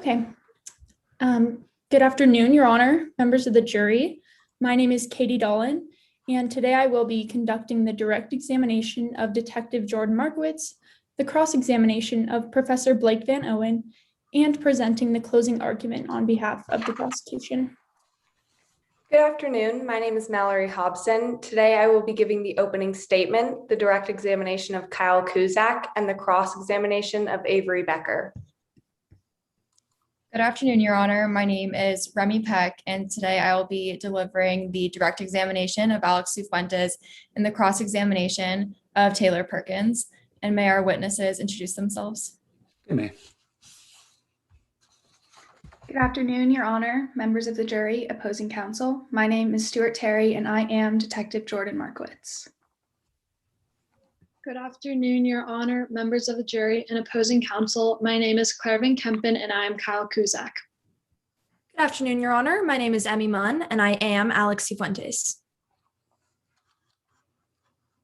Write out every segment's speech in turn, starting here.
Okay. Good afternoon, Your Honor, members of the jury. My name is Katie Dolan, and today I will be conducting the direct examination of Detective Jordan Markowitz, the cross-examination of Professor Blake Van Owen, and presenting the closing argument on behalf of the prosecution. Good afternoon. My name is Mallory Hobson. Today I will be giving the opening statement, the direct examination of Kyle Kuzak, and the cross-examination of Avery Becker. Good afternoon, Your Honor. My name is Remy Peck, and today I will be delivering the direct examination of Alex Cifuentes and the cross-examination of Taylor Perkins. And may our witnesses introduce themselves? You may. Good afternoon, Your Honor, members of the jury, opposing counsel. My name is Stuart Terry, and I am Detective Jordan Markowitz. Good afternoon, Your Honor, members of the jury and opposing counsel. My name is Claire Van Kempen, and I am Kyle Kuzak. Good afternoon, Your Honor. My name is Emmy Munn, and I am Alex Cifuentes.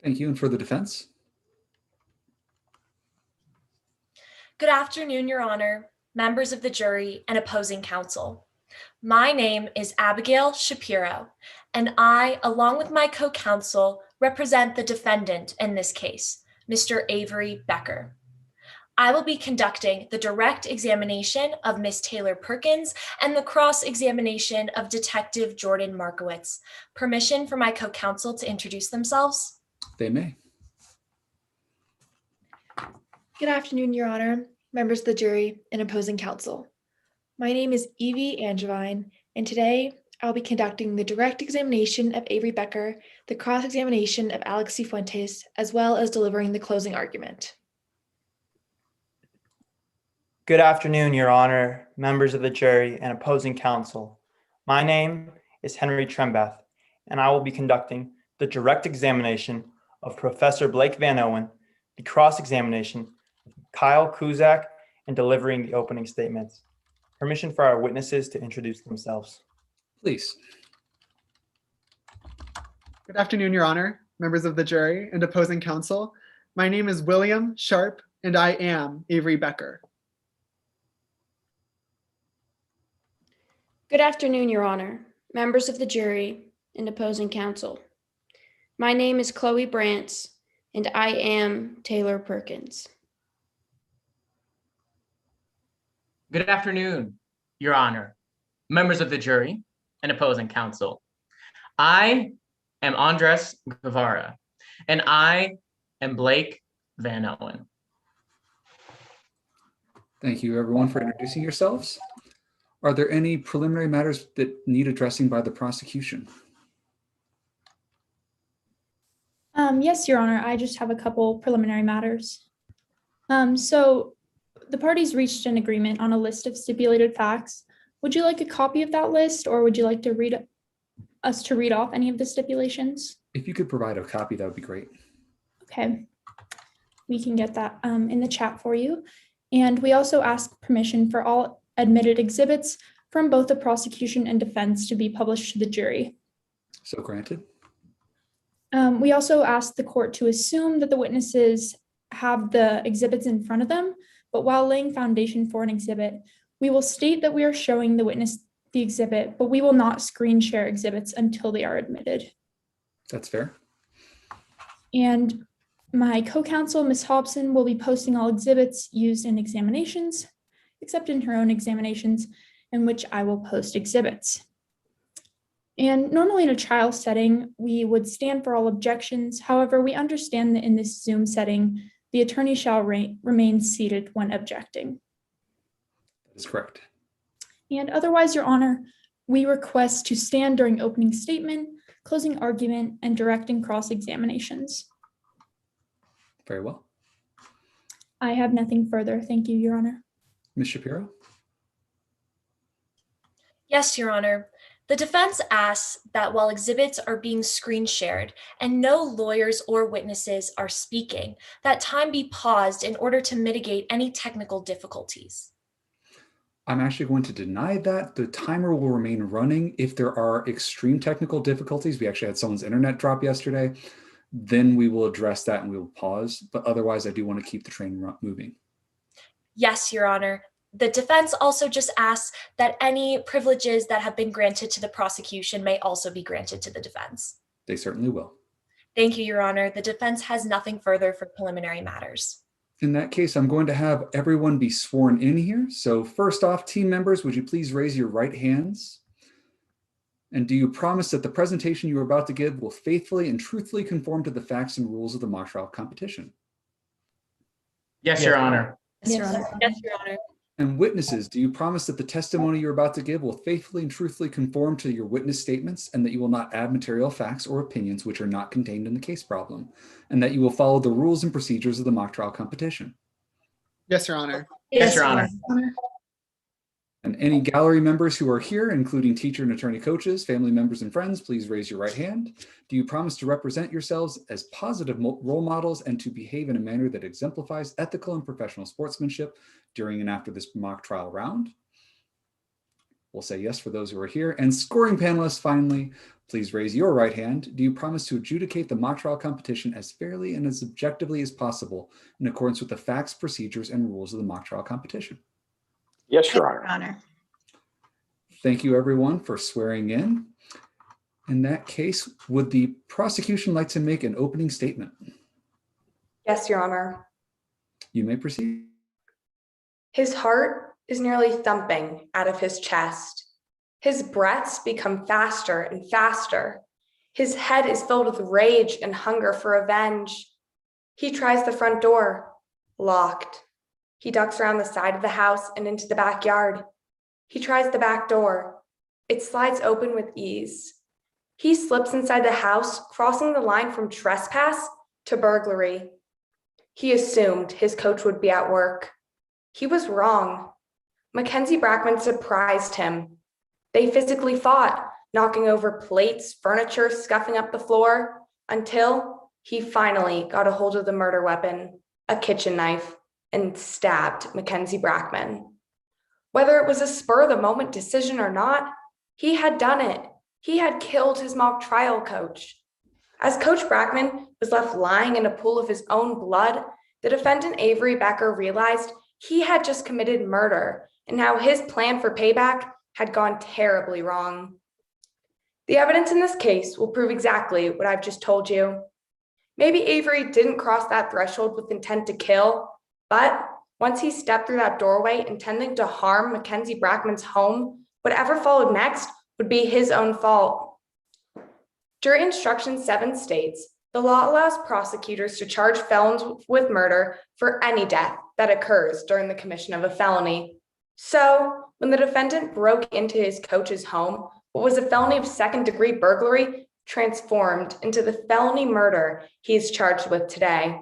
Thank you. And for the defense? Good afternoon, Your Honor, members of the jury and opposing counsel. My name is Abigail Shapiro, and I, along with my co-counsel, represent the defendant in this case, Mr. Avery Becker. I will be conducting the direct examination of Ms. Taylor Perkins and the cross-examination of Detective Jordan Markowitz. Permission for my co-counsel to introduce themselves? They may. Good afternoon, Your Honor, members of the jury and opposing counsel. My name is Evie Angevine, and today I'll be conducting the direct examination of Avery Becker, the cross-examination of Alex Cifuentes, as well as delivering the closing argument. Good afternoon, Your Honor, members of the jury and opposing counsel. My name is Henry Trembeth, and I will be conducting the direct examination of Professor Blake Van Owen, the cross-examination of Kyle Kuzak, and delivering the opening statements. Permission for our witnesses to introduce themselves. Please. Good afternoon, Your Honor, members of the jury and opposing counsel. My name is William Sharp, and I am Avery Becker. Good afternoon, Your Honor, members of the jury and opposing counsel. My name is Chloe Brantz, and I am Taylor Perkins. Good afternoon, Your Honor, members of the jury and opposing counsel. I am Andres Guevara, and I am Blake Van Owen. Thank you, everyone, for introducing yourselves. Are there any preliminary matters that need addressing by the prosecution? Yes, Your Honor, I just have a couple preliminary matters. So the parties reached an agreement on a list of stipulated facts. Would you like a copy of that list, or would you like to read off any of the stipulations? If you could provide a copy, that would be great. Okay, we can get that in the chat for you. And we also ask permission for all admitted exhibits from both the prosecution and defense to be published to the jury. So granted. We also ask the court to assume that the witnesses have the exhibits in front of them, but while laying foundation for an exhibit, we will state that we are showing the witness the exhibit, but we will not screen share exhibits until they are admitted. That's fair. And my co-counsel, Ms. Hobson, will be posting all exhibits used in examinations, except in her own examinations, in which I will post exhibits. And normally in a trial setting, we would stand for all objections. However, we understand that in this Zoom setting, the attorney shall remain seated when objecting. That is correct. And otherwise, Your Honor, we request to stand during opening statement, closing argument, and direct and cross-examinations. Very well. I have nothing further. Thank you, Your Honor. Ms. Shapiro? Yes, Your Honor. The defense asks that while exhibits are being screen shared and no lawyers or witnesses are speaking, that time be paused in order to mitigate any technical difficulties. I'm actually going to deny that. The timer will remain running. If there are extreme technical difficulties, we actually had someone's internet drop yesterday, then we will address that and we will pause. But otherwise, I do want to keep the train moving. Yes, Your Honor. The defense also just asks that any privileges that have been granted to the prosecution may also be granted to the defense. They certainly will. Thank you, Your Honor. The defense has nothing further for preliminary matters. In that case, I'm going to have everyone be sworn in here. So first off, team members, would you please raise your right hands? And do you promise that the presentation you are about to give will faithfully and truthfully conform to the facts and rules of the mock trial competition? Yes, Your Honor. Yes, Your Honor. Yes, Your Honor. And witnesses, do you promise that the testimony you're about to give will faithfully and truthfully conform to your witness statements, and that you will not add material facts or opinions which are not contained in the case problem, and that you will follow the rules and procedures of the mock trial competition? Yes, Your Honor. Yes, Your Honor. And any gallery members who are here, including teacher and attorney coaches, family members, and friends, please raise your right hand. Do you promise to represent yourselves as positive role models and to behave in a manner that exemplifies ethical and professional sportsmanship during and after this mock trial round? We'll say yes for those who are here. And scoring panelists, finally, please raise your right hand. Do you promise to adjudicate the mock trial competition as fairly and as objectively as possible in accordance with the facts, procedures, and rules of the mock trial competition? Yes, Your Honor. Thank you, everyone, for swearing in. In that case, would the prosecution like to make an opening statement? Yes, Your Honor. You may proceed. His heart is nearly thumping out of his chest. His breaths become faster and faster. His head is filled with rage and hunger for revenge. He tries the front door, locked. He ducks around the side of the house and into the backyard. He tries the back door. It slides open with ease. He slips inside the house, crossing the line from trespass to burglary. He assumed his coach would be at work. He was wrong. Mackenzie Brackman surprised him. They physically fought, knocking over plates, furniture, scuffing up the floor, until he finally got a hold of the murder weapon, a kitchen knife, and stabbed Mackenzie Brackman. Whether it was a spur of the moment decision or not, he had done it. He had killed his mock trial coach. As Coach Brackman was left lying in a pool of his own blood, the defendant Avery Becker realized he had just committed murder, and how his plan for payback had gone terribly wrong. The evidence in this case will prove exactly what I've just told you. Maybe Avery didn't cross that threshold with intent to kill, but once he stepped through that doorway intending to harm Mackenzie Brackman's home, whatever followed next would be his own fault. Jury Instruction 7 states, the law allows prosecutors to charge felons with murder for any death that occurs during the commission of a felony. So, when the defendant broke into his coach's home, what was a felony of second-degree burglary transformed into the felony murder he is charged with today.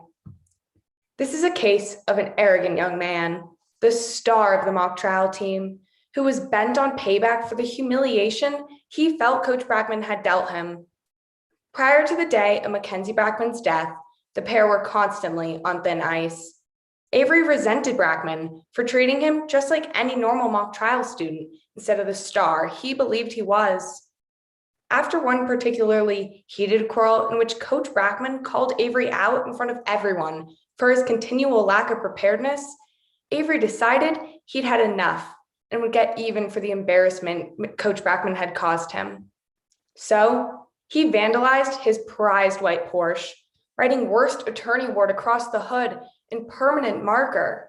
This is a case of an arrogant young man, the star of the mock trial team, who was bent on payback for the humiliation he felt Coach Brackman had dealt him. Prior to the day of Mackenzie Brackman's death, the pair were constantly on thin ice. Avery resented Brackman for treating him just like any normal mock trial student instead of the star he believed he was. After one particularly heated quarrel in which Coach Brackman called Avery out in front of everyone for his continual lack of preparedness, Avery decided he'd had enough and would get even for the embarrassment Coach Brackman had caused him. So he vandalized his prized white Porsche, writing worst attorney award across the hood in permanent marker.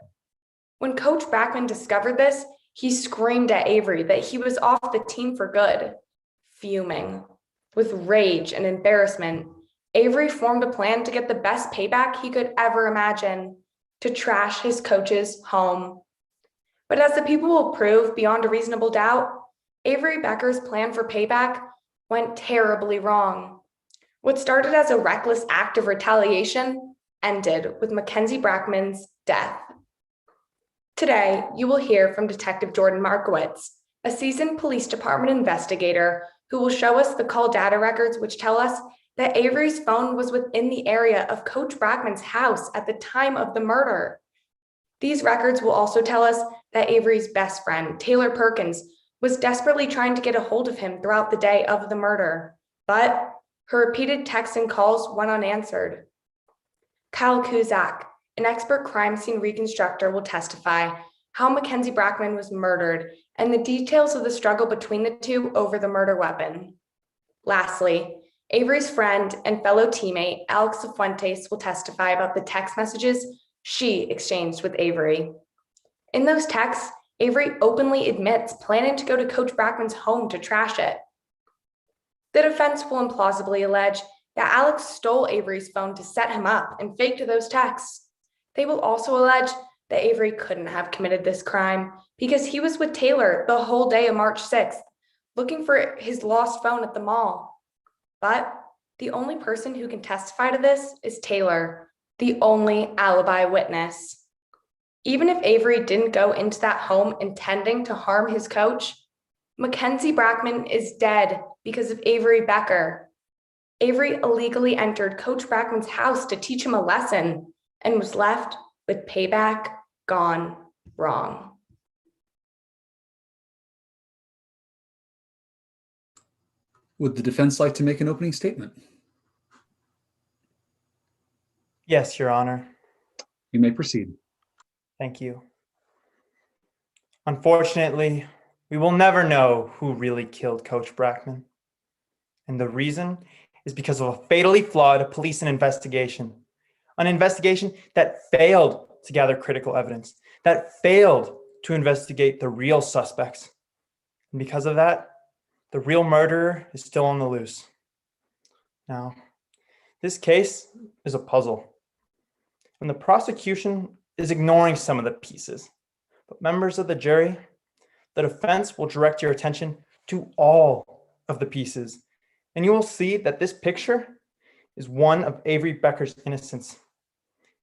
When Coach Brackman discovered this, he screamed at Avery that he was off the team for good. Fuming, with rage and embarrassment, Avery formed a plan to get the best payback he could ever imagine, to trash his coach's home. But as the people will prove beyond a reasonable doubt, Avery Becker's plan for payback went terribly wrong. What started as a reckless act of retaliation ended with Mackenzie Brackman's death. Today, you will hear from Detective Jordan Markowitz, a seasoned police department investigator who will show us the call data records which tell us that Avery's phone was within the area of Coach Brackman's house at the time of the murder. These records will also tell us that Avery's best friend, Taylor Perkins, was desperately trying to get a hold of him throughout the day of the murder, but her repeated texts and calls went unanswered. Kyle Kuzak, an expert crime scene reconstructor, will testify how Mackenzie Brackman was murdered, and the details of the struggle between the two over the murder weapon. Lastly, Avery's friend and fellow teammate, Alex Fuentes, will testify about the text messages she exchanged with Avery. In those texts, Avery openly admits planning to go to Coach Brackman's home to trash it. The defense will implausibly allege that Alex stole Avery's phone to set him up and faked those texts. They will also allege that Avery couldn't have committed this crime because he was with Taylor the whole day of March 6th, looking for his lost phone at the mall. But the only person who can testify to this is Taylor, the only alibi witness. Even if Avery didn't go into that home intending to harm his coach, Mackenzie Brackman is dead because of Avery Becker. Avery illegally entered Coach Brackman's house to teach him a lesson and was left with payback gone wrong. Would the defense like to make an opening statement? Yes, Your Honor. You may proceed. Thank you. Unfortunately, we will never know who really killed Coach Brackman. And the reason is because of a fatally flawed police investigation. An investigation that failed to gather critical evidence, that failed to investigate the real suspects. And because of that, the real murderer is still on the loose. Now, this case is a puzzle, and the prosecution is ignoring some of the pieces. But members of the jury, the defense will direct your attention to all of the pieces, and you will see that this picture is one of Avery Becker's innocence.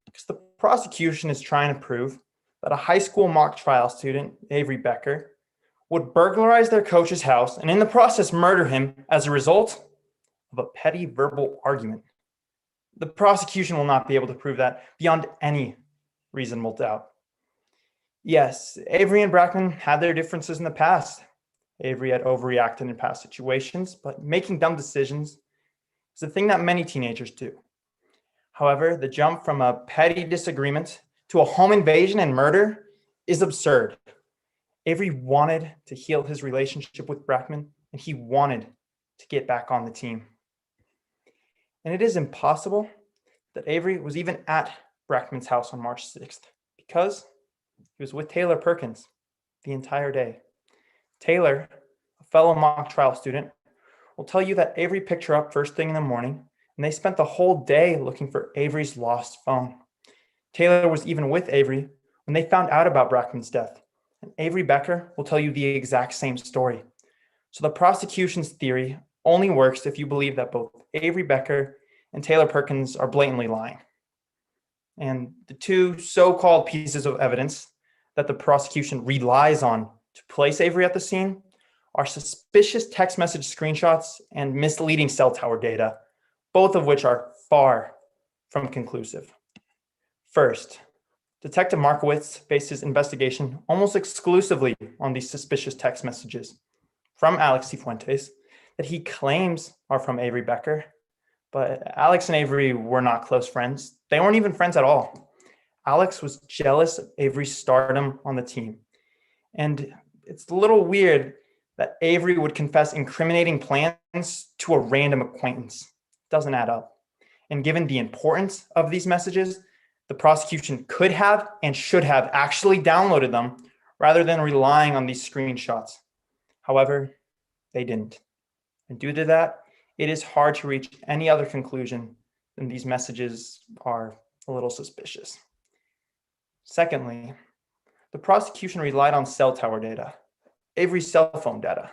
Because the prosecution is trying to prove that a high school mock trial student, Avery Becker, would burglarize their coach's house and in the process murder him as a result of a petty verbal argument. The prosecution will not be able to prove that beyond any reasonable doubt. Yes, Avery and Brackman had their differences in the past. Avery had overreacted in past situations, but making dumb decisions is a thing that many teenagers do. However, the jump from a petty disagreement to a home invasion and murder is absurd. Avery wanted to heal his relationship with Brackman, and he wanted to get back on the team. And it is impossible that Avery was even at Brackman's house on March 6th because he was with Taylor Perkins the entire day. Taylor, a fellow mock trial student, will tell you that Avery picked her up first thing in the morning, and they spent the whole day looking for Avery's lost phone. Taylor was even with Avery when they found out about Brackman's death, and Avery Becker will tell you the exact same story. So the prosecution's theory only works if you believe that both Avery Becker and Taylor Perkins are blatantly lying. And the two so-called pieces of evidence that the prosecution relies on to place Avery at the scene are suspicious text message screenshots and misleading cell tower data, both of which are far from conclusive. First, Detective Markowitz based his investigation almost exclusively on these suspicious text messages from Alex Cifuentes that he claims are from Avery Becker. But Alex and Avery were not close friends. They weren't even friends at all. Alex was jealous of Avery's stardom on the team. And it's a little weird that Avery would confess incriminating plans to a random acquaintance. It doesn't add up. And given the importance of these messages, the prosecution could have and should have actually downloaded them rather than relying on these screenshots. However, they didn't. And due to that, it is hard to reach any other conclusion than these messages are a little suspicious. Secondly, the prosecution relied on cell tower data, Avery's cell phone data.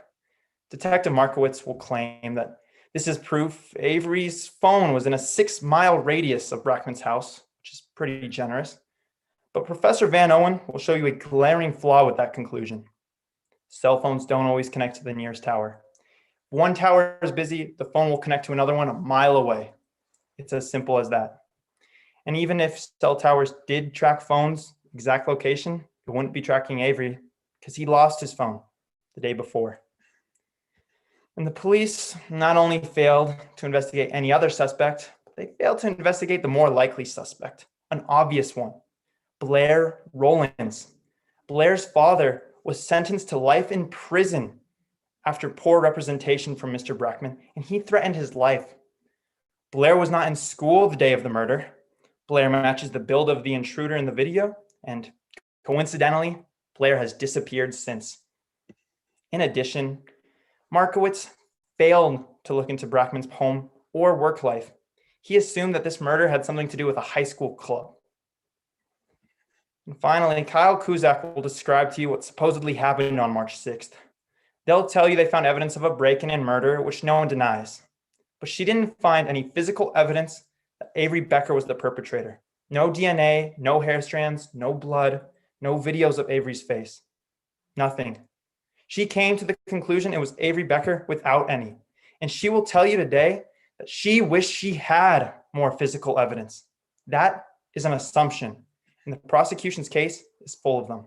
Detective Markowitz will claim that this is proof Avery's phone was in a 6-mile radius of Brackman's house, which is pretty generous. But Professor Van Owen will show you a glaring flaw with that conclusion. Cell phones don't always connect to the nearest tower. If one tower is busy, the phone will connect to another one a mile away. It's as simple as that. And even if cell towers did track phones' exact location, it wouldn't be tracking Avery because he lost his phone the day before. And the police not only failed to investigate any other suspect, but they failed to investigate the more likely suspect, an obvious one, Blair Rollins. Blair's father was sentenced to life in prison after poor representation from Mr. Brackman, and he threatened his life. Blair was not in school the day of the murder. Blair matches the build of the intruder in the video, and coincidentally, Blair has disappeared since. In addition, Markowitz failed to look into Brackman's home or work life. He assumed that this murder had something to do with a high school club. And finally, Kyle Kuzak will describe to you what supposedly happened on March 6th. They'll tell you they found evidence of a break-in and murder, which no one denies. But she didn't find any physical evidence that Avery Becker was the perpetrator. No DNA, no hair strands, no blood, no videos of Avery's face. Nothing. She came to the conclusion it was Avery Becker without any. And she will tell you today that she wished she had more physical evidence. That is an assumption, and the prosecution's case is full of them.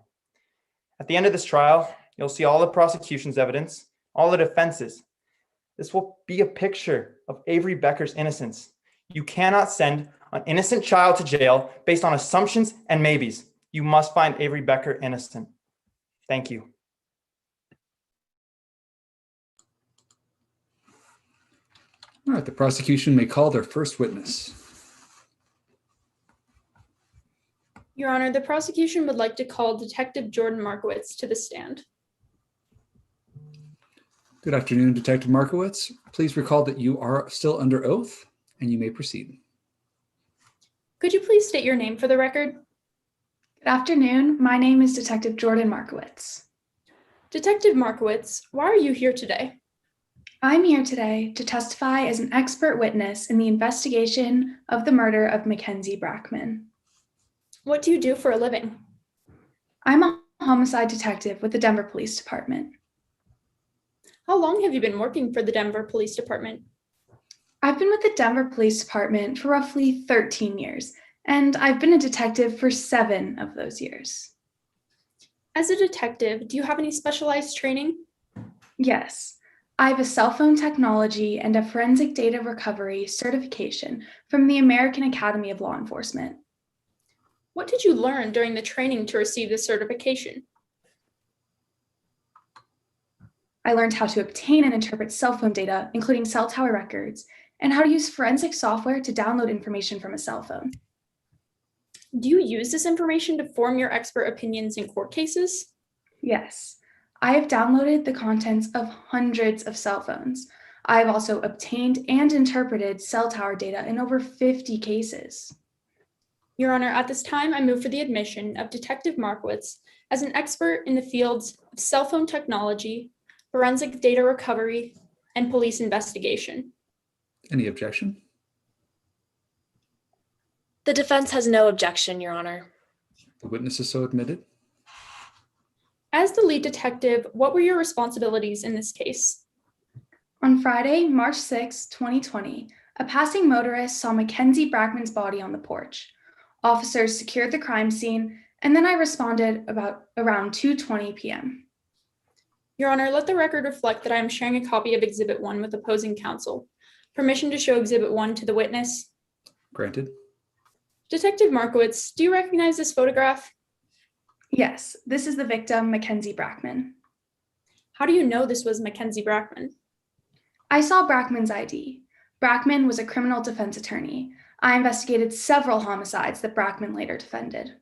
At the end of this trial, you'll see all the prosecution's evidence, all the defenses. This will be a picture of Avery Becker's innocence. You cannot send an innocent child to jail based on assumptions and maybes. You must find Avery Becker innocent. Thank you. All right, the prosecution may call their first witness. Your Honor, the prosecution would like to call Detective Jordan Markowitz to the stand. Good afternoon, Detective Markowitz. Please recall that you are still under oath and you may proceed. Could you please state your name for the record? Good afternoon. My name is Detective Jordan Markowitz. Detective Markowitz, why are you here today? I'm here today to testify as an expert witness in the investigation of the murder of Mackenzie Brackman. What do you do for a living? I'm a homicide detective with the Denver Police Department. How long have you been working for the Denver Police Department? I've been with the Denver Police Department for roughly 13 years, and I've been a detective for 7 of those years. As a detective, do you have any specialized training? Yes. I have a cell phone technology and a forensic data recovery certification from the American Academy of Law Enforcement. What did you learn during the training to receive this certification? I learned how to obtain and interpret cell phone data, including cell tower records, and how to use forensic software to download information from a cell phone. Do you use this information to form your expert opinions in court cases? Yes. I have downloaded the contents of hundreds of cell phones. I have also obtained and interpreted cell tower data in over 50 cases. Your Honor, at this time, I move for the admission of Detective Markowitz as an expert in the fields of cell phone technology, forensic data recovery, and police investigation. Any objection? The defense has no objection, Your Honor. The witness is so admitted. As the lead detective, what were your responsibilities in this case? On Friday, March 6, 2020, a passing motorist saw Mackenzie Brackman's body on the porch. Officers secured the crime scene, and then I responded around 2:20 p.m. Your Honor, let the record reflect that I am sharing a copy of Exhibit 1 with opposing counsel. Permission to show Exhibit 1 to the witness? Granted. Detective Markowitz, do you recognize this photograph? Yes, this is the victim, Mackenzie Brackman. How do you know this was Mackenzie Brackman? I saw Brackman's ID. Brackman was a criminal defense attorney. I investigated several homicides that Brackman later defended.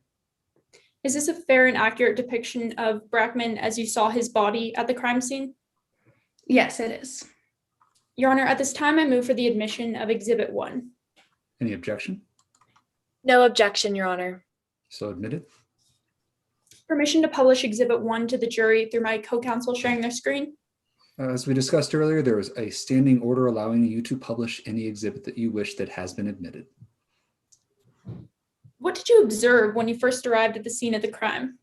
Is this a fair and accurate depiction of Brackman as you saw his body at the crime scene? Yes, it is. Your Honor, at this time, I move for the admission of Exhibit 1. Any objection? No objection, Your Honor. So admitted. Permission to publish Exhibit 1 to the jury through my co-counsel sharing their screen? As we discussed earlier, there is a standing order allowing you to publish any exhibit that you wish that has been admitted. What did you observe when you first arrived at the scene of the crime?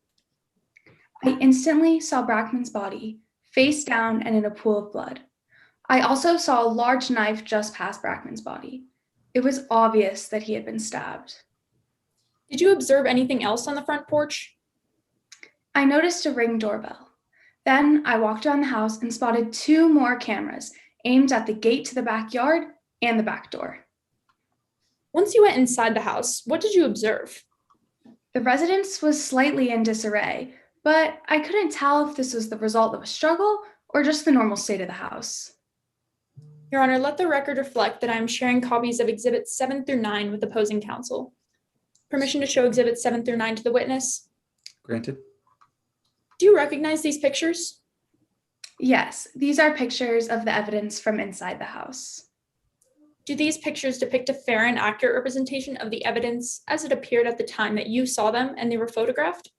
I instantly saw Brackman's body, face down and in a pool of blood. I also saw a large knife just past Brackman's body. It was obvious that he had been stabbed. Did you observe anything else on the front porch? I noticed a Ring doorbell. Then I walked around the house and spotted 2 more cameras aimed at the gate to the backyard and the back door. Once you went inside the house, what did you observe? The residence was slightly in disarray, but I couldn't tell if this was the result of a struggle or just the normal state of the house. Your Honor, let the record reflect that I am sharing copies of Exhibits 7 through 9 with opposing counsel. Permission to show Exhibits 7 through 9 to the witness. Granted. Do you recognize these pictures? Yes, these are pictures of the evidence from inside the house. Do these pictures depict a fair and accurate representation of the evidence as it appeared at the time that you saw them and they were photographed?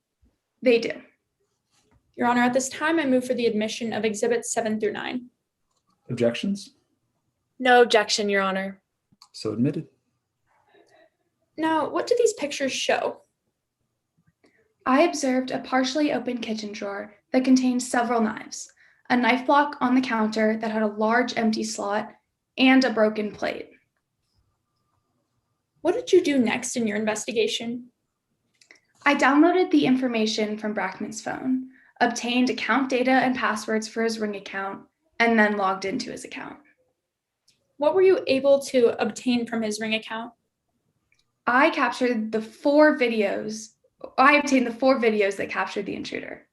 They do. Your Honor, at this time, I move for the admission of Exhibits 7 through 9. Objections? No objection, Your Honor. So admitted. Now, what do these pictures show? I observed a partially open kitchen drawer that contained several knives, a knife block on the counter that had a large empty slot, and a broken plate. What did you do next in your investigation? I downloaded the information from Brackman's phone, obtained account data and passwords for his Ring account, and then logged into his account. What were you able to obtain from his Ring account? I obtained the 4 videos that captured the intruder.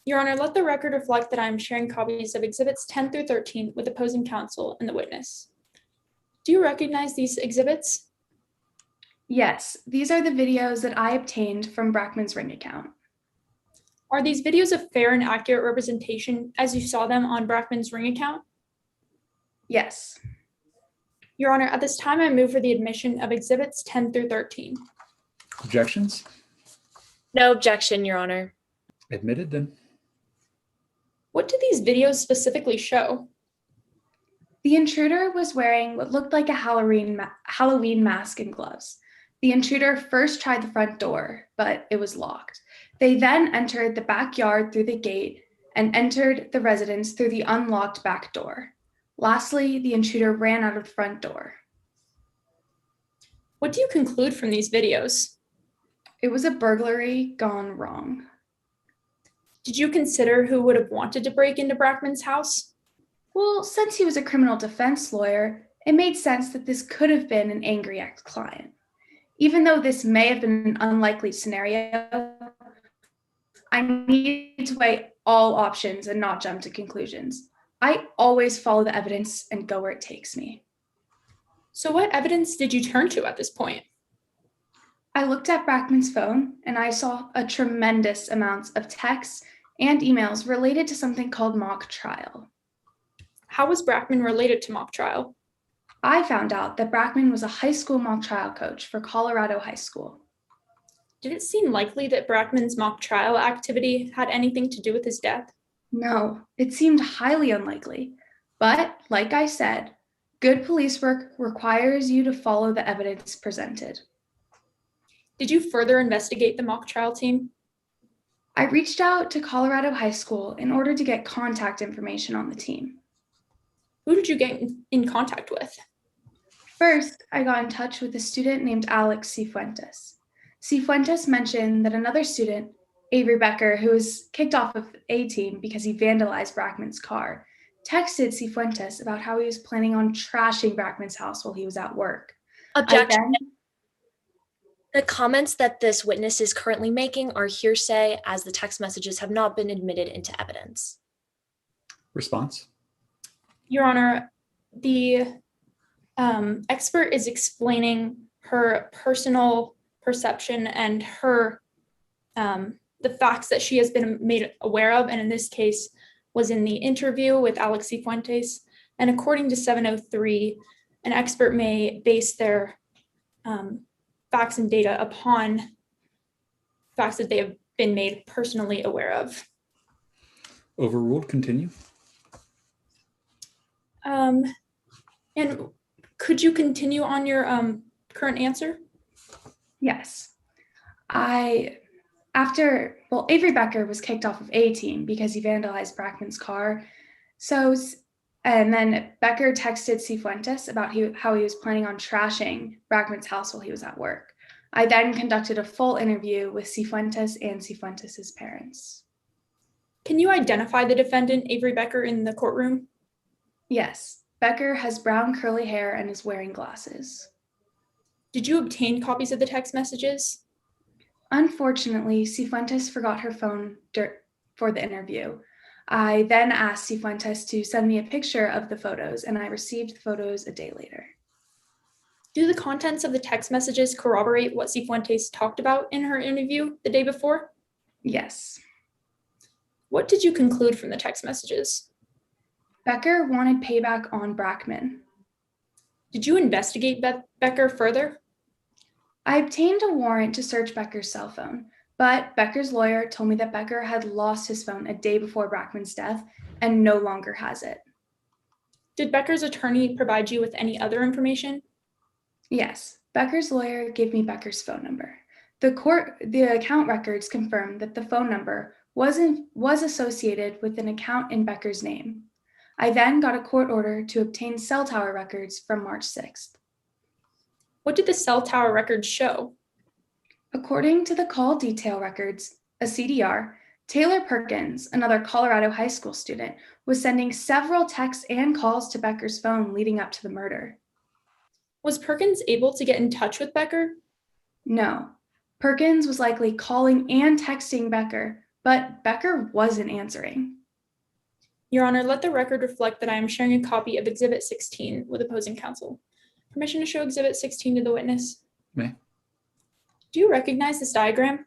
Your Honor, let the record reflect that I am sharing copies of Exhibits 10 through 13 with opposing counsel and the witness. Do you recognize these exhibits? Yes, these are the videos that I obtained from Brackman's Ring account. Are these videos a fair and accurate representation as you saw them on Brackman's Ring account? Yes. Your Honor, at this time, I move for the admission of Exhibits 10 through 13. Objections? No objection, Your Honor. Admitted then. What do these videos specifically show? The intruder was wearing what looked like a Halloween mask and gloves. The intruder first tried the front door, but it was locked. They then entered the backyard through the gate and entered the residence through the unlocked back door. Lastly, the intruder ran out of the front door. What do you conclude from these videos? It was a burglary gone wrong. Did you consider who would have wanted to break into Brackman's house? Well, since he was a criminal defense lawyer, it made sense that this could have been an angry ex-client. Even though this may have been an unlikely scenario, I needed to weigh all options and not jump to conclusions. I always follow the evidence and go where it takes me. So what evidence did you turn to at this point? I looked at Brackman's phone and I saw a tremendous amounts of texts and emails related to something called mock trial. How was Brackman related to mock trial? I found out that Brackman was a high school mock trial coach for Colorado High School. Did it seem likely that Brackman's mock trial activity had anything to do with his death? No, it seemed highly unlikely. But, like I said, good police work requires you to follow the evidence presented. Did you further investigate the mock trial team? I reached out to Colorado High School in order to get contact information on the team. Who did you get in contact with? First, I got in touch with a student named Alex Cifuentes. Cifuentes mentioned that another student, Avery Becker, who was kicked off of A team because he vandalized Brackman's car, texted Cifuentes about how he was planning on trashing Brackman's house while he was at work. Objection. The comments that this witness is currently making are hearsay, as the text messages have not been admitted into evidence. Response? Your Honor, the expert is explaining her personal perception and her the facts that she has been made aware of, and in this case was in the interview with Alex Cifuentes. And according to 703, an expert may base their facts and data upon facts that they have been made personally aware of. Overruled. Continue. And could you continue on your current answer? Yes. Avery Becker was kicked off of A team because he vandalized Brackman's car. And then Becker texted Cifuentes about how he was planning on trashing Brackman's house while he was at work. I then conducted a full interview with Cifuentes and Cifuentes' parents. Can you identify the defendant, Avery Becker, in the courtroom? Yes. Becker has brown curly hair and is wearing glasses. Did you obtain copies of the text messages? Unfortunately, Cifuentes forgot her phone for the interview. I then asked Cifuentes to send me a picture of the photos, and I received the photos a day later. Do the contents of the text messages corroborate what Cifuentes talked about in her interview the day before? Yes. What did you conclude from the text messages? Becker wanted payback on Brackman. Did you investigate Becker further? I obtained a warrant to search Becker's cell phone, but Becker's lawyer told me that Becker had lost his phone a day before Brackman's death and no longer has it. Did Becker's attorney provide you with any other information? Yes, Becker's lawyer gave me Becker's phone number. The account records confirmed that the phone number was associated with an account in Becker's name. I then got a court order to obtain cell tower records from March 6th. What did the cell tower records show? According to the call detail records, a CDR, Taylor Perkins, another Colorado high school student, was sending several texts and calls to Becker's phone leading up to the murder. Was Perkins able to get in touch with Becker? No. Perkins was likely calling and texting Becker, but Becker wasn't answering. Your Honor, let the record reflect that I am sharing a copy of Exhibit 16 with opposing counsel. Permission to show Exhibit 16 to the witness? May. Do you recognize this diagram?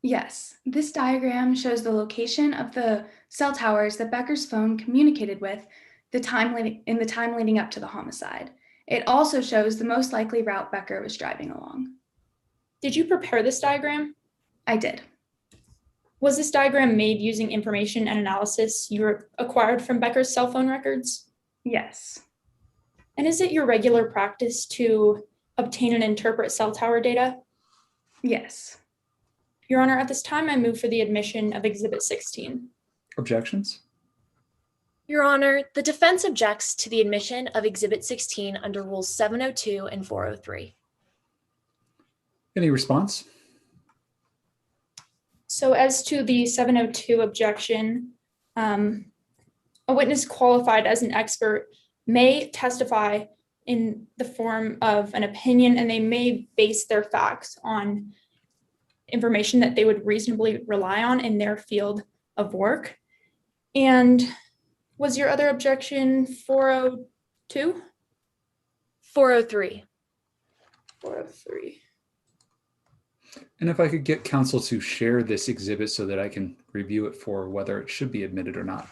Yes, this diagram shows the location of the cell towers that Becker's phone communicated with in the time leading up to the homicide. It also shows the most likely route Becker was driving along. Did you prepare this diagram? I did. Was this diagram made using information and analysis you acquired from Becker's cell phone records? Yes. And is it your regular practice to obtain and interpret cell tower data? Yes. Your Honor, at this time, I move for the admission of Exhibit 16. Objections? Your Honor, the defense objects to the admission of Exhibit 16 under Rules 702 and 403. Any response? So as to the 702 objection, a witness qualified as an expert may testify in the form of an opinion, and they may base their facts on information that they would reasonably rely on in their field of work. And was your other objection 402? 403. 403. And if I could get counsel to share this exhibit so that I can review it for whether it should be admitted or not.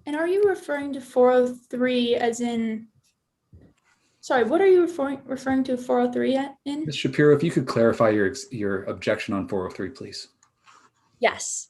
And are you referring to 403 as in, sorry, what are you referring to 403 in? Ms. Shapiro, if you could clarify your objection on 403, please. Yes.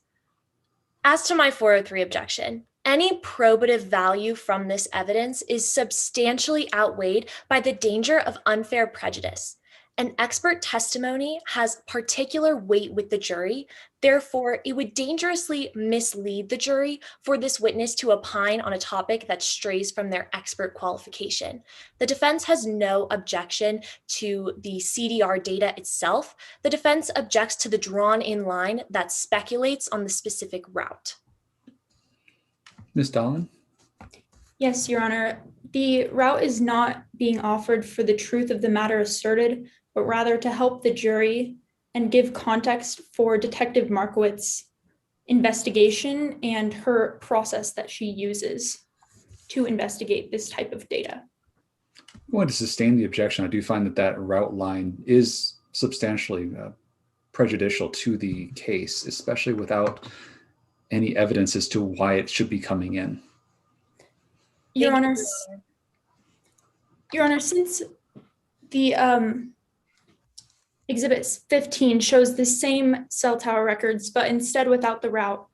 As to my 403 objection, any probative value from this evidence is substantially outweighed by the danger of unfair prejudice. An expert testimony has particular weight with the jury. Therefore, it would dangerously mislead the jury for this witness to opine on a topic that strays from their expert qualification. The defense has no objection to the CDR data itself. The defense objects to the drawn-in line that speculates on the specific route. Ms. Dahlin? Yes, Your Honor. The route is not being offered for the truth of the matter asserted, but rather to help the jury and give context for Detective Markowitz's investigation and her process that she uses to investigate this type of data. I want to sustain the objection. I do find that route line is substantially prejudicial to the case, especially without any evidence as to why it should be coming in. Your Honor, since the Exhibit 15 shows the same cell tower records, but instead without the route,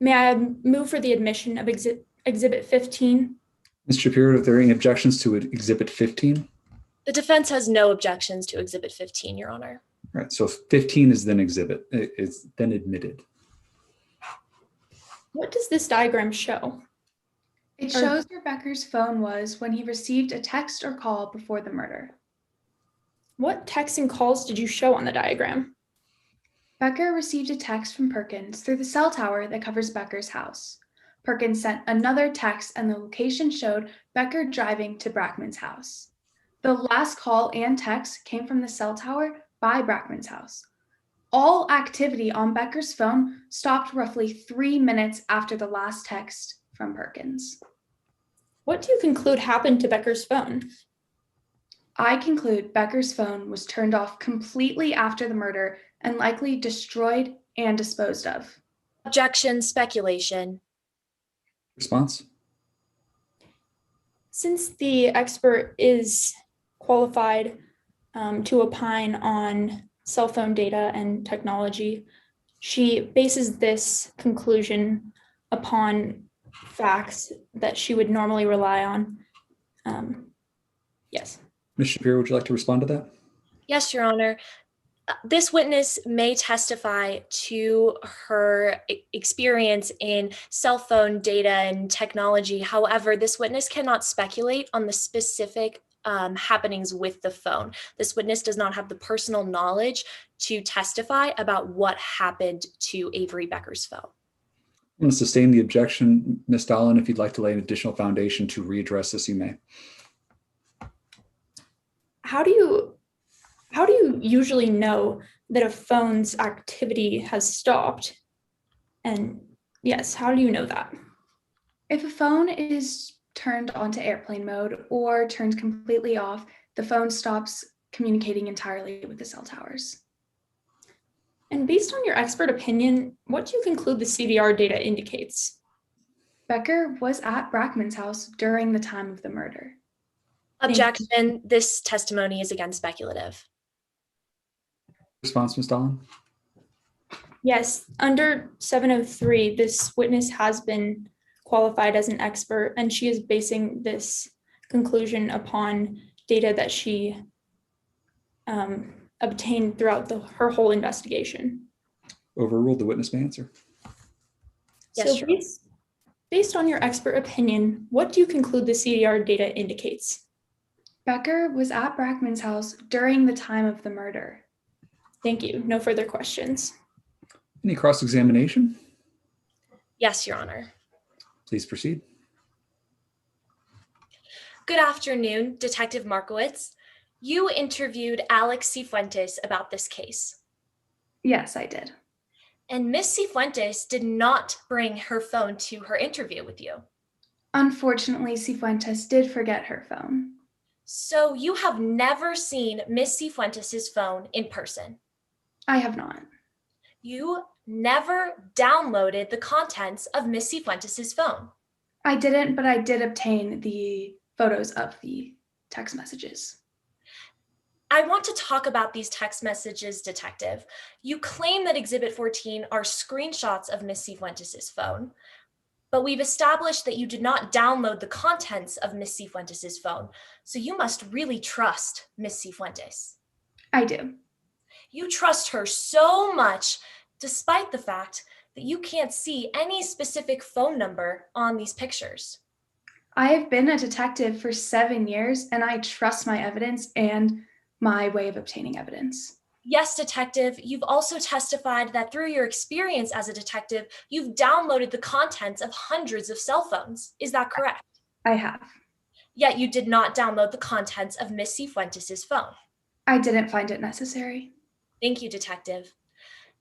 may I move for the admission of Exhibit 15? Ms. Shapiro, are there any objections to Exhibit 15? The defense has no objections to Exhibit 15, Your Honor. All right, so 15 is then admitted. What does this diagram show? It shows where Becker's phone was when he received a text or call before the murder. What texts and calls did you show on the diagram? Becker received a text from Perkins through the cell tower that covers Becker's house. Perkins sent another text and the location showed Becker driving to Brackman's house. The last call and text came from the cell tower by Brackman's house. All activity on Becker's phone stopped roughly 3 minutes after the last text from Perkins. What do you conclude happened to Becker's phone? I conclude Becker's phone was turned off completely after the murder and likely destroyed and disposed of. Objection, speculation. Response? Since the expert is qualified to opine on cell phone data and technology, she bases this conclusion upon facts that she would normally rely on. Yes. Ms. Shapiro, would you like to respond to that? Yes, Your Honor. This witness may testify to her experience in cell phone data and technology. However, this witness cannot speculate on the specific happenings with the phone. This witness does not have the personal knowledge to testify about what happened to Avery Becker's phone. I'm going to sustain the objection. Ms. Dahlin, if you'd like to lay an additional foundation to readdress this, you may. How do you usually know that a phone's activity has stopped? And yes, how do you know that? If a phone is turned onto airplane mode or turned completely off, the phone stops communicating entirely with the cell towers. And based on your expert opinion, what do you conclude the CVR data indicates? Becker was at Brackman's house during the time of the murder. Objection, this testimony is again speculative. Response, Ms. Dahlin? Yes, under 703, this witness has been qualified as an expert, and she is basing this conclusion upon data that she obtained throughout her whole investigation. Overruled. The witness may answer. Yes, So based on your expert opinion, what do you conclude the CDR data indicates? Becker was at Brackman's house during the time of the murder. Thank you. No further questions. Any cross-examination? Yes, Your Honor. Please proceed. Good afternoon, Detective Markowitz. You interviewed Alex Cifuentes about this case. Yes, I did. And Miss Cifuentes did not bring her phone to her interview with you. Unfortunately, Cifuentes did forget her phone. So you have never seen Miss Cifuentes' phone in person? I have not. You never downloaded the contents of Miss Cifuentes' phone? I didn't, but I did obtain the photos of the text messages. I want to talk about these text messages, Detective. You claim that Exhibit 14 are screenshots of Miss Cifuentes' phone, but we've established that you did not download the contents of Miss Cifuentes' phone, so you must really trust Miss Cifuentes. I do. You trust her so much, despite the fact that you can't see any specific phone number on these pictures. I have been a detective for 7 years, and I trust my evidence and my way of obtaining evidence. Yes, Detective, you've also testified that through your experience as a detective, you've downloaded the contents of hundreds of cell phones. Is that correct? I have. Yet you did not download the contents of Miss Cifuentes' phone. I didn't find it necessary. Thank you, Detective.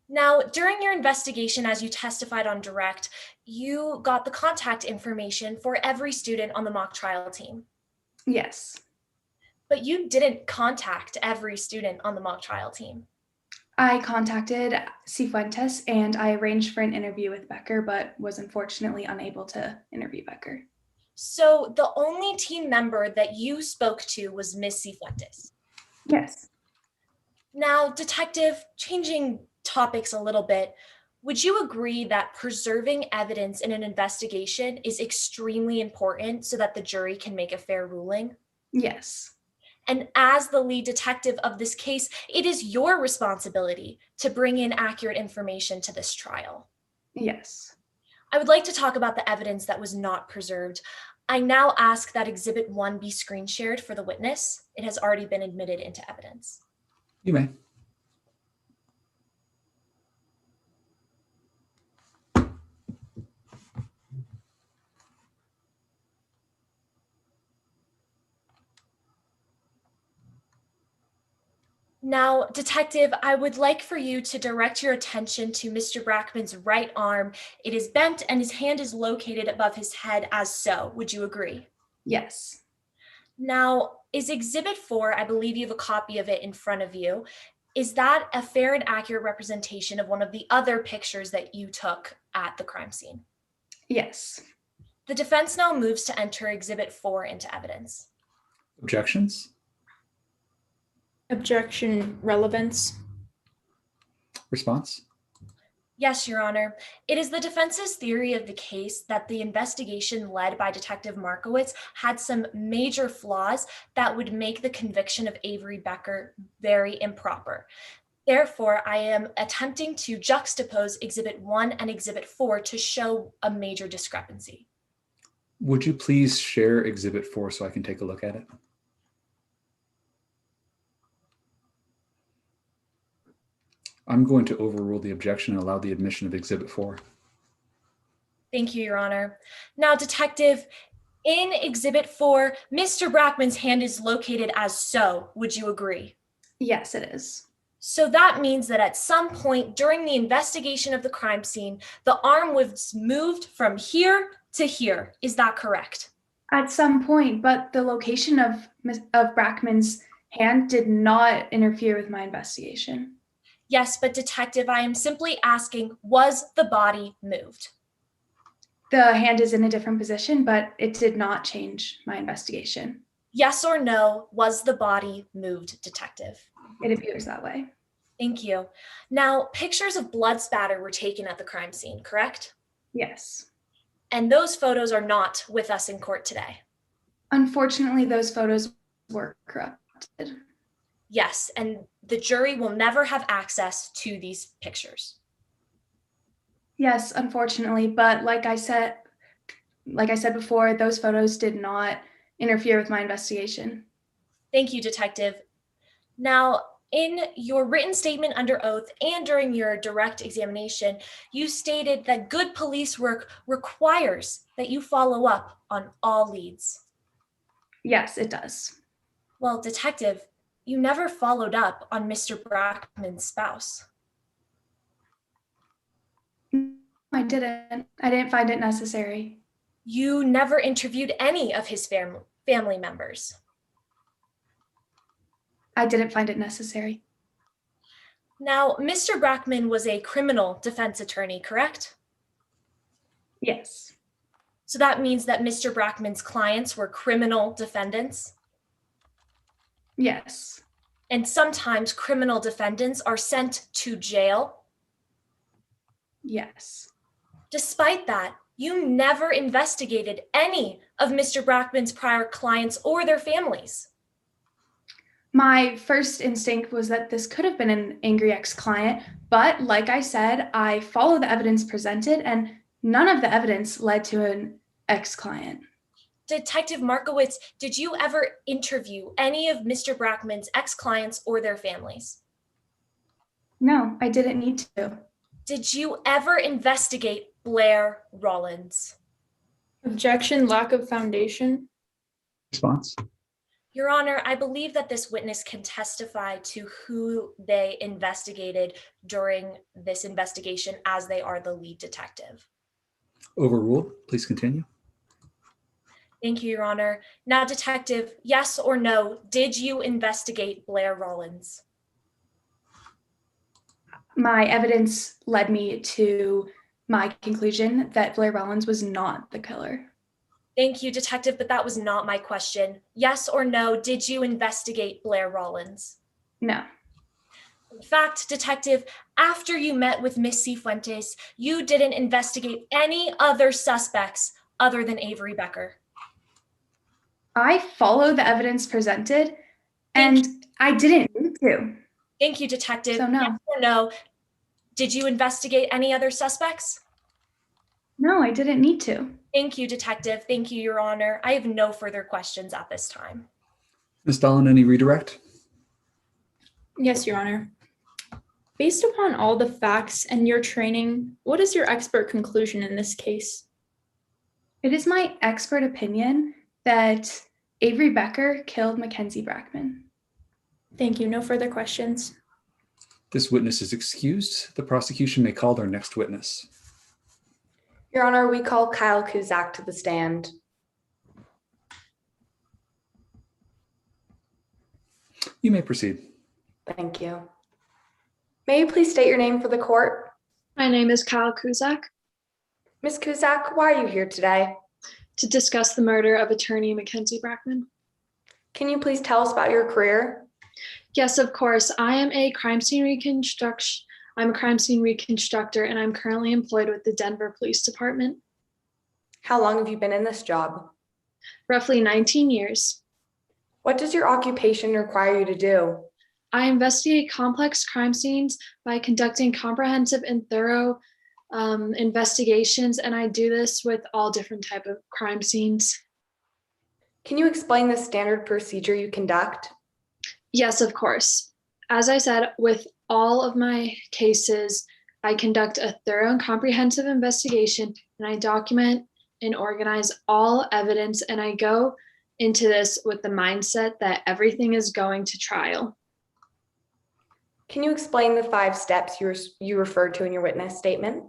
Now, during your investigation, as you testified on direct, you got the contact information for every student on the mock trial team. Yes. But you didn't contact every student on the mock trial team. I contacted Cifuentes and I arranged for an interview with Becker, but was unfortunately unable to interview Becker. So the only team member that you spoke to was Miss Cifuentes? Yes. Now, Detective, changing topics a little bit, would you agree that preserving evidence in an investigation is extremely important so that the jury can make a fair ruling? Yes. And as the lead detective of this case, it is your responsibility to bring in accurate information to this trial. Yes. I would like to talk about the evidence that was not preserved. I now ask that Exhibit 1 be screen shared for the witness. It has already been admitted into evidence. You may. Now, Detective, I would like for you to direct your attention to Mr. Brackman's right arm. It is bent and his hand is located above his head as so. Would you agree? Yes. Now, is Exhibit 4, I believe you have a copy of it in front of you, is that a fair and accurate representation of one of the other pictures that you took at the crime scene? Yes. The defense now moves to enter Exhibit 4 into evidence. Objections? Objection, relevance. Response? Yes, Your Honor. It is the defense's theory of the case that the investigation led by Detective Markowitz had some major flaws that would make the conviction of Avery Becker very improper. Therefore, I am attempting to juxtapose Exhibit 1 and Exhibit 4 to show a major discrepancy. Would you please share Exhibit 4 so I can take a look at it? I'm going to overrule the objection and allow the admission of Exhibit 4. Thank you, Your Honor. Now, Detective, in Exhibit 4, Mr. Brackman's hand is located as so. Would you agree? Yes, it is. So that means that at some point during the investigation of the crime scene, the arm was moved from here to here. Is that correct? At some point, but the location of Brackman's hand did not interfere with my investigation. Yes, but Detective, I am simply asking, was the body moved? The hand is in a different position, but it did not change my investigation. Yes or no, was the body moved, Detective? It appears that way. Thank you. Now, pictures of blood spatter were taken at the crime scene, correct? Yes. And those photos are not with us in court today. Unfortunately, those photos were corrupted. Yes, and the jury will never have access to these pictures. Yes, unfortunately, but like I said before, those photos did not interfere with my investigation. Thank you, Detective. Now, in your written statement under oath and during your direct examination, you stated that good police work requires that you follow up on all leads. Yes, it does. Well, Detective, you never followed up on Mr. Brackman's spouse. I didn't. I didn't find it necessary. You never interviewed any of his family members. I didn't find it necessary. Now, Mr. Brackman was a criminal defense attorney, correct? Yes. So that means that Mr. Brackman's clients were criminal defendants? Yes. And sometimes criminal defendants are sent to jail? Yes. Despite that, you never investigated any of Mr. Brackman's prior clients or their families. My first instinct was that this could have been an angry ex-client, but like I said, I followed the evidence presented and none of the evidence led to an ex-client. Detective Markowitz, did you ever interview any of Mr. Brackman's ex-clients or their families? No, I didn't need to. Did you ever investigate Blair Rollins? Objection, lack of foundation. Response? Your Honor, I believe that this witness can testify to who they investigated during this investigation as they are the lead detective. Overruled. Please continue. Thank you, Your Honor. Now, Detective, yes or no, did you investigate Blair Rollins? My evidence led me to my conclusion that Blair Rollins was not the killer. Thank you, Detective, but that was not my question. Yes or no, did you investigate Blair Rollins? No. In fact, Detective, after you met with Miss Cifuentes, you didn't investigate any other suspects other than Avery Becker. I followed the evidence presented and I didn't need to. Thank you, Detective. So no. Yes or no, did you investigate any other suspects? No, I didn't need to. Thank you, Detective. Thank you, Your Honor. I have no further questions at this time. Ms. Dahlin, any redirect? Yes, Your Honor. Based upon all the facts and your training, what is your expert conclusion in this case? It is my expert opinion that Avery Becker killed Mackenzie Brackman. Thank you. No further questions. This witness is excused. The prosecution may call their next witness. Your Honor, we call Kyle Kuzak to the stand. You may proceed. Thank you. May you please state your name for the court? My name is Kyle Kuzak. Ms. Kuzak, why are you here today? To discuss the murder of attorney Mackenzie Brackman. Can you please tell us about your career? Yes, of course. I'm a crime scene reconstructor, and I'm currently employed with the Denver Police Department. How long have you been in this job? Roughly 19 years. What does your occupation require you to do? I investigate complex crime scenes by conducting comprehensive and thorough investigations, and I do this with all different types of crime scenes. Can you explain the standard procedure you conduct? Yes, of course. As I said, with all of my cases, I conduct a thorough and comprehensive investigation, and I document and organize all evidence, and I go into this with the mindset that everything is going to trial. Can you explain the 5 steps you referred to in your witness statement?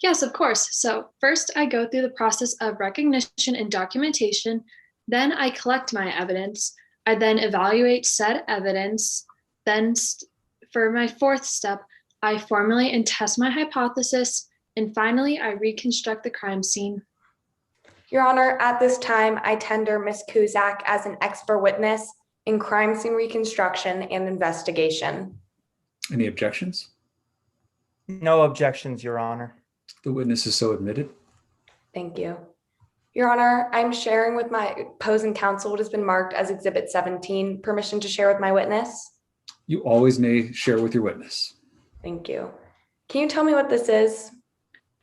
Yes, of course. So first, I go through the process of recognition and documentation. Then I collect my evidence. I then evaluate said evidence. Then for my 4th step, I formulate and test my hypothesis. And finally, I reconstruct the crime scene. Your Honor, at this time, I tender Ms. Kuzak as an expert witness in crime scene reconstruction and investigation. Any objections? No objections, Your Honor. The witness is so admitted. Thank you. Your Honor, I'm sharing with my opposing counsel what has been marked as Exhibit 17. Permission to share with my witness? You always may share with your witness. Thank you. Can you tell me what this is?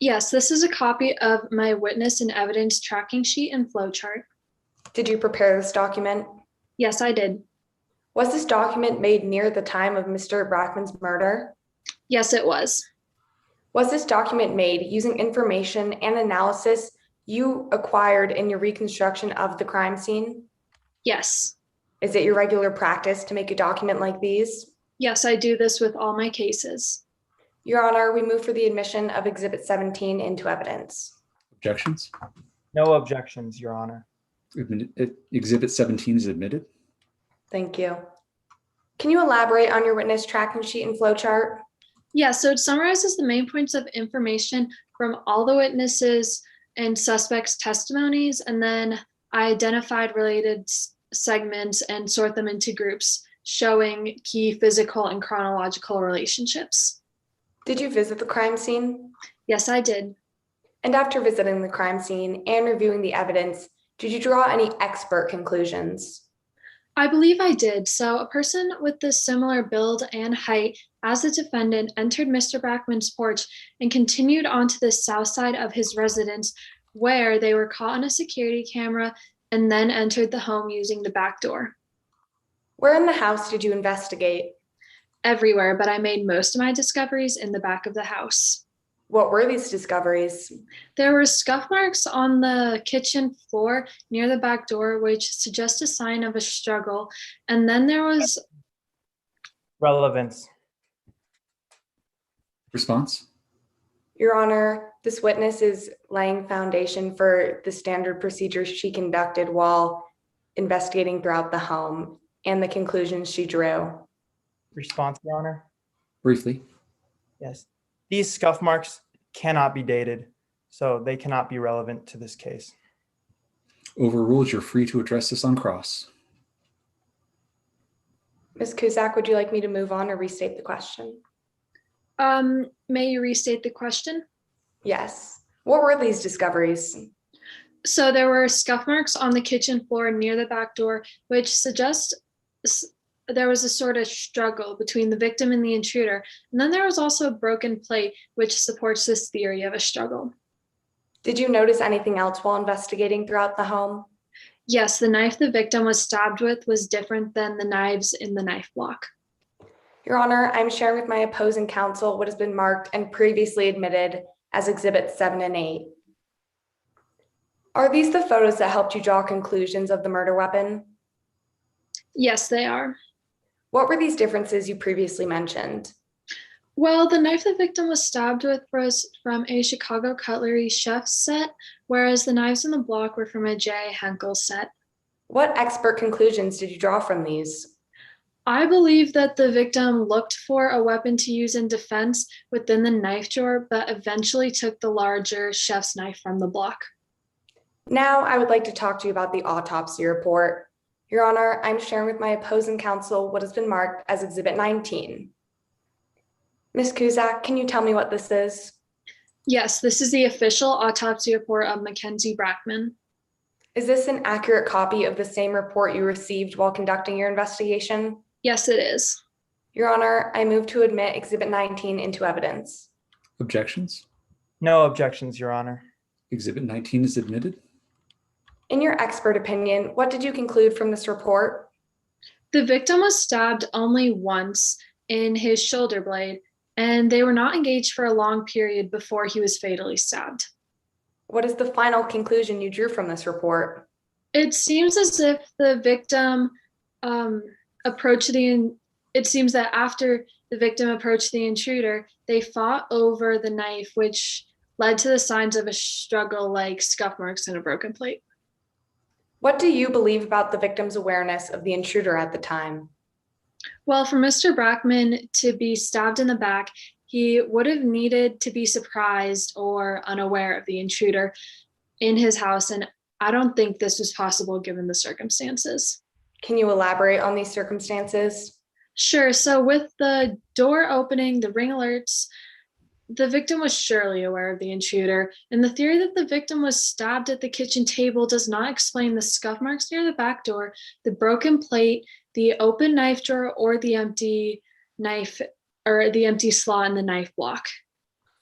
Yes, this is a copy of my witness and evidence tracking sheet and flowchart. Did you prepare this document? Yes, I did. Was this document made near the time of Mr. Brackman's murder? Yes, it was. Was this document made using information and analysis you acquired in your reconstruction of the crime scene? Yes. Is it your regular practice to make a document like these? Yes, I do this with all my cases. Your Honor, we move for the admission of Exhibit 17 into evidence. Objections? No objections, Your Honor. Exhibit 17 is admitted. Thank you. Can you elaborate on your witness tracking sheet and flowchart? Yeah, so it summarizes the main points of information from all the witnesses and suspects' testimonies, and then I identified related segments and sort them into groups, showing key physical and chronological relationships. Did you visit the crime scene? Yes, I did. And after visiting the crime scene and reviewing the evidence, did you draw any expert conclusions? I believe I did. So a person with this similar build and height as the defendant entered Mr. Brackman's porch and continued onto the south side of his residence, where they were caught on a security camera and then entered the home using the back door. Where in the house did you investigate? Everywhere, but I made most of my discoveries in the back of the house. What were these discoveries? There were scuff marks on the kitchen floor near the back door, which suggest a sign of a struggle. And then there was Relevance. Response? Your Honor, this witness is laying foundation for the standard procedures she conducted while investigating throughout the home and the conclusions she drew. Response, Your Honor. Briefly. Yes. These scuff marks cannot be dated, so they cannot be relevant to this case. Overruled. You're free to address this on cross. Ms. Kuzak, would you like me to move on or restate the question? May you restate the question? Yes. What were these discoveries? So there were scuff marks on the kitchen floor near the back door, which suggest there was a sort of struggle between the victim and the intruder. And then there was also a broken plate, which supports this theory of a struggle. Did you notice anything else while investigating throughout the home? Yes, the knife the victim was stabbed with was different than the knives in the knife block. Your Honor, I'm sharing with my opposing counsel what has been marked and previously admitted as Exhibits 7 and 8. Are these the photos that helped you draw conclusions of the murder weapon? Yes, they are. What were these differences you previously mentioned? Well, the knife the victim was stabbed with was from a Chicago cutlery chef set, whereas the knives in the block were from a J. Henkel set. What expert conclusions did you draw from these? I believe that the victim looked for a weapon to use in defense within the knife drawer, but eventually took the larger chef's knife from the block. Now I would like to talk to you about the autopsy report. Your Honor, I'm sharing with my opposing counsel what has been marked as Exhibit 19. Ms. Kuzak, can you tell me what this is? Yes, this is the official autopsy report of Mackenzie Brackman. Is this an accurate copy of the same report you received while conducting your investigation? Yes, it is. Your Honor, I move to admit Exhibit 19 into evidence. Objections? No objections, Your Honor. Exhibit 19 is admitted. In your expert opinion, what did you conclude from this report? The victim was stabbed only once in his shoulder blade, and they were not engaged for a long period before he was fatally stabbed. What is the final conclusion you drew from this report? It seems as if the victim it seems that after the victim approached the intruder, they fought over the knife, which led to the signs of a struggle like scuff marks and a broken plate. What do you believe about the victim's awareness of the intruder at the time? Well, for Mr. Brackman to be stabbed in the back, he would have needed to be surprised or unaware of the intruder in his house, and I don't think this was possible given the circumstances. Can you elaborate on these circumstances? Sure. So with the door opening, the ring alerts, the victim was surely aware of the intruder, and the theory that the victim was stabbed at the kitchen table does not explain the scuff marks near the back door, the broken plate, the open knife drawer, or the empty knife or the empty slot in the knife block.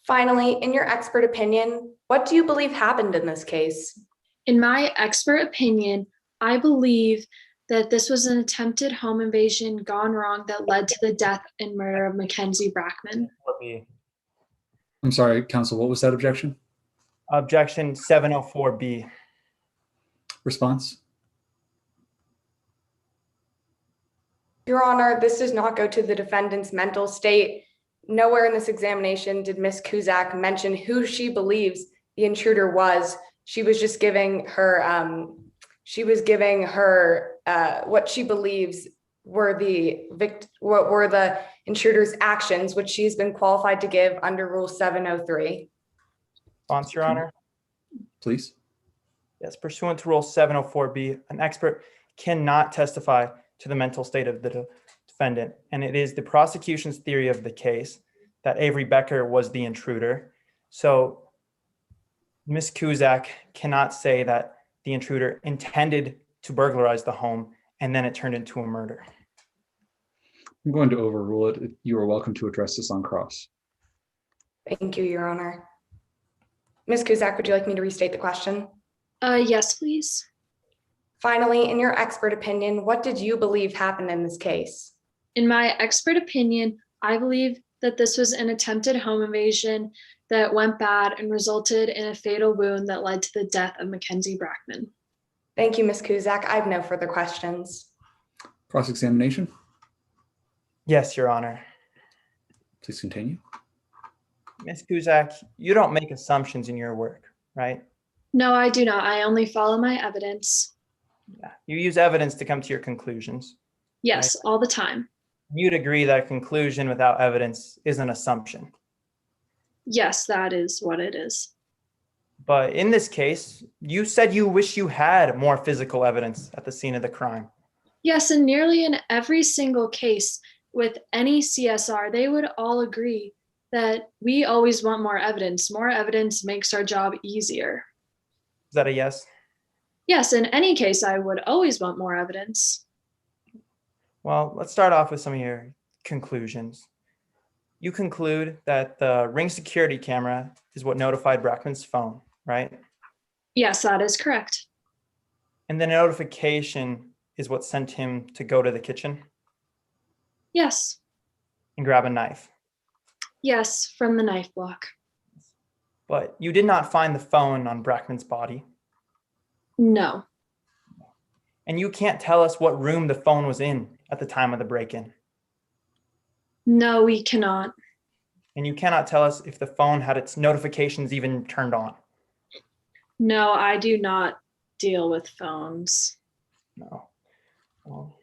Finally, in your expert opinion, what do you believe happened in this case? In my expert opinion, I believe that this was an attempted home invasion gone wrong that led to the death and murder of Mackenzie Brackman. I'm sorry, counsel, what was that objection? Objection 704B. Response? Your Honor, this does not go to the defendant's mental state. Nowhere in this examination did Ms. Kuzak mention who she believes the intruder was. She was just giving her, what she believes were the intruder's actions, which she's been qualified to give under Rule 703. Response, Your Honor. Please. Yes, pursuant to Rule 704B, an expert cannot testify to the mental state of the defendant, and it is the prosecution's theory of the case that Avery Becker was the intruder. So Ms. Kuzak cannot say that the intruder intended to burglarize the home and then it turned into a murder. I'm going to overrule it. You are welcome to address this on cross. Thank you, Your Honor. Ms. Kuzak, would you like me to restate the question? Yes, please. Finally, in your expert opinion, what did you believe happened in this case? In my expert opinion, I believe that this was an attempted home invasion that went bad and resulted in a fatal wound that led to the death of Mackenzie Brackman. Thank you, Ms. Kuzak. I have no further questions. Cross-examination? Yes, Your Honor. Please continue. Ms. Kuzak, you don't make assumptions in your work, right? No, I do not. I only follow my evidence. Yeah. You use evidence to come to your conclusions. Yes, right? all the time. You'd agree that a conclusion without evidence is an assumption. Yes, that is what it is. But in this case, you said you wish you had more physical evidence at the scene of the crime. Yes, and nearly in every single case with any CSR, they would all agree that we always want more evidence. More evidence makes our job easier. Is that a yes? Yes, in any case, I would always want more evidence. Well, let's start off with some of your conclusions. You conclude that the ring security camera is what notified Brackman's phone, right? Yes, that is correct. And the notification is what sent him to go to the kitchen? Yes. And grab a knife? Yes, from the knife block. But you did not find the phone on Brackman's body? No. And you can't tell us what room the phone was in at the time of the break-in? No, we cannot. And you cannot tell us if the phone had its notifications even turned on? No, I do not deal with phones. No. Well,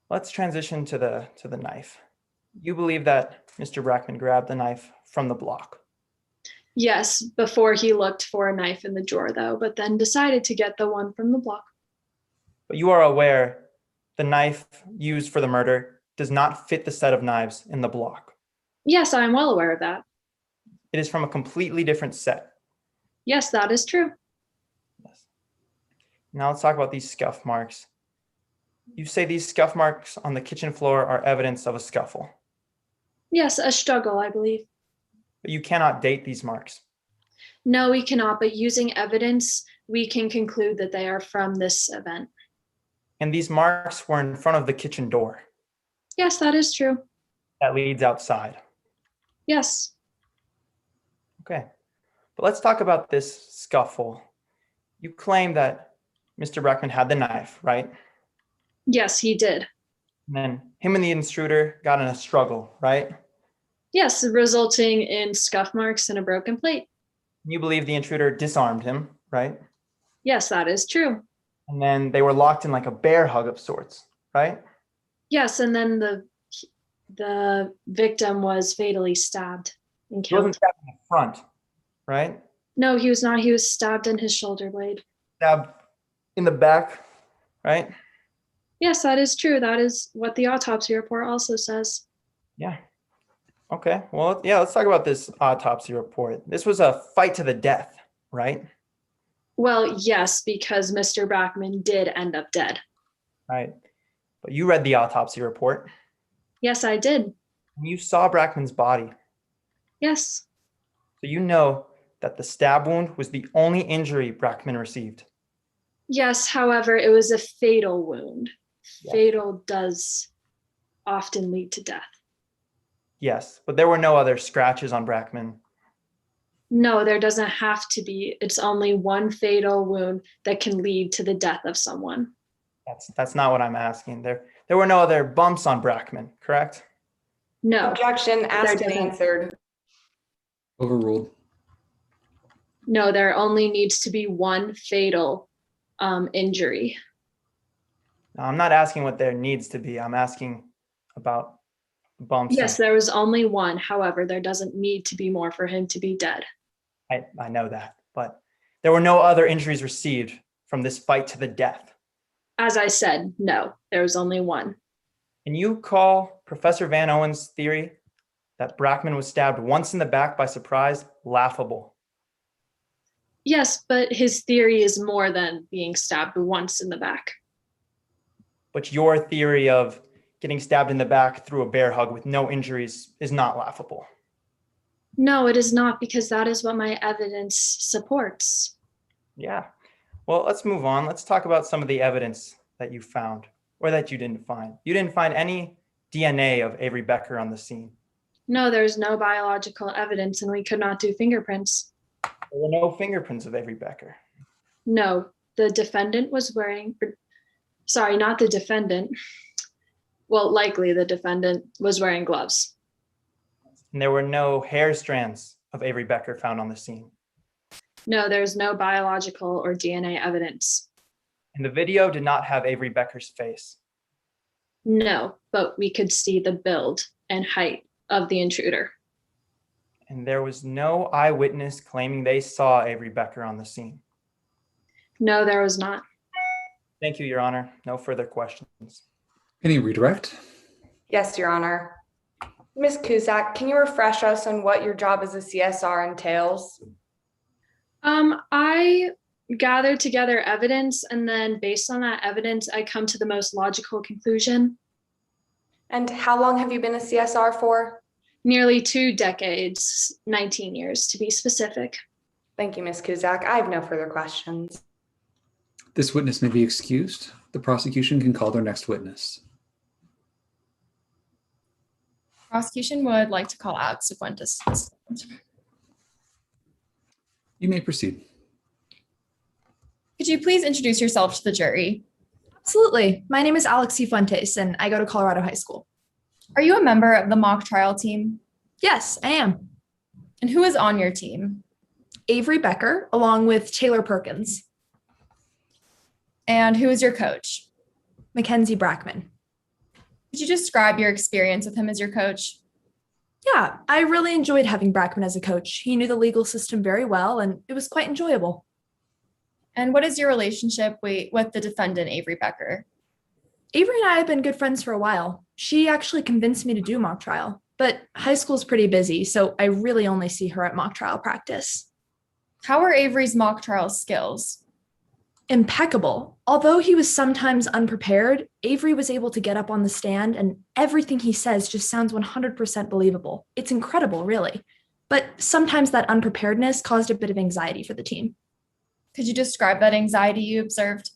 let's transition to the knife. You believe that Mr. Brackman grabbed the knife from the block? Yes, before he looked for a knife in the drawer, though, but then decided to get the one from the block. But you are aware the knife used for the murder does not fit the set of knives in the block. Yes, I'm well aware of that. It is from a completely different set. Yes, that is true. Yes. Now let's talk about these scuff marks. You say these scuff marks on the kitchen floor are evidence of a scuffle. Yes, a struggle, I believe. But you cannot date these marks. No, we cannot, but using evidence, we can conclude that they are from this event. And these marks were in front of the kitchen door. Yes, that is true. That leads outside. Yes. Okay, but let's talk about this scuffle. You claim that Mr. Brackman had the knife, right? Yes, he did. And then him and the intruder got in a struggle, right? Yes, resulting in scuff marks and a broken plate. You believe the intruder disarmed him, right? Yes, that is true. And then they were locked in like a bear hug of sorts, right? Yes, and then the victim was fatally stabbed and He wasn't killed. stabbed in the front, right? No, he was not. He was stabbed in his shoulder blade. Stabbed in the back, right? Yes, that is true. That is what the autopsy report also says. Yeah. Okay, well, yeah, let's talk about this autopsy report. This was a fight to the death, right? Well, yes, because Mr. Brackman did end up dead. Right. But you read the autopsy report. Yes, I did. And you saw Brackman's body. Yes. So you know that the stab wound was the only injury Brackman received. Yes, however, it was a fatal wound. Yeah. Fatal does often lead to death. Yes, but there were no other scratches on Brackman. No, there doesn't have to be. It's only one fatal wound that can lead to the death of someone. That's not what I'm asking. There were no other bumps on Brackman, correct? No. Objection asked and answered. Overruled. No, there only needs to be one fatal injury. Now, I'm not asking what there needs to be. I'm asking about bumps. Yes, there was only one. However, there doesn't need to be more for him to be dead. I know that, but there were no other injuries received from this fight to the death. As I said, no, there was only one. Can you call Professor Van Owen's theory that Brackman was stabbed once in the back by surprise laughable? Yes, but his theory is more than being stabbed once in the back. But your theory of getting stabbed in the back through a bear hug with no injuries is not laughable. No, it is not, because that is what my evidence supports. Yeah. Well, let's move on. Let's talk about some of the evidence that you found or that you didn't find. You didn't find any DNA of Avery Becker on the scene. No, there's no biological evidence, and we could not do fingerprints. There were no fingerprints of Avery Becker. No, the defendant was wearing, sorry, not the defendant. Well, likely the defendant was wearing gloves. And there were no hair strands of Avery Becker found on the scene. No, there's no biological or DNA evidence. And the video did not have Avery Becker's face. No, but we could see the build and height of the intruder. And there was no eyewitness claiming they saw Avery Becker on the scene. No, there was not. Thank you, Your Honor. No further questions. Any redirect? Yes, Your Honor. Ms. Cusack, can you refresh us on what your job as a CSR entails? I gather together evidence, and then based on that evidence, I come to the most logical conclusion. And how long have you been a CSR for? Nearly 2 decades, 19 years to be specific. Thank you, Ms. Cusack. I have no further questions. This witness may be excused. The prosecution can call their next witness. Prosecution would like to call out Cifuentes. You may proceed. Could you please introduce yourself to the jury? Absolutely. My name is Alex Fuentes, and I go to Colorado High School. Are you a member of the mock trial team? Yes, I am. And who is on your team? Avery Becker, along with Taylor Perkins. And who is your coach? Mackenzie Brackman. Could you describe your experience with him as your coach? Yeah, I really enjoyed having Brackman as a coach. He knew the legal system very well, and it was quite enjoyable. And what is your relationship with the defendant, Avery Becker? Avery and I have been good friends for a while. She actually convinced me to do mock trial, but high school's pretty busy, so I really only see her at mock trial practice. How are Avery's mock trial skills? Impeccable. Although he was sometimes unprepared, Avery was able to get up on the stand and everything he says just sounds 100% believable. It's incredible, really. But sometimes that unpreparedness caused a bit of anxiety for the team. Could you describe that anxiety you observed?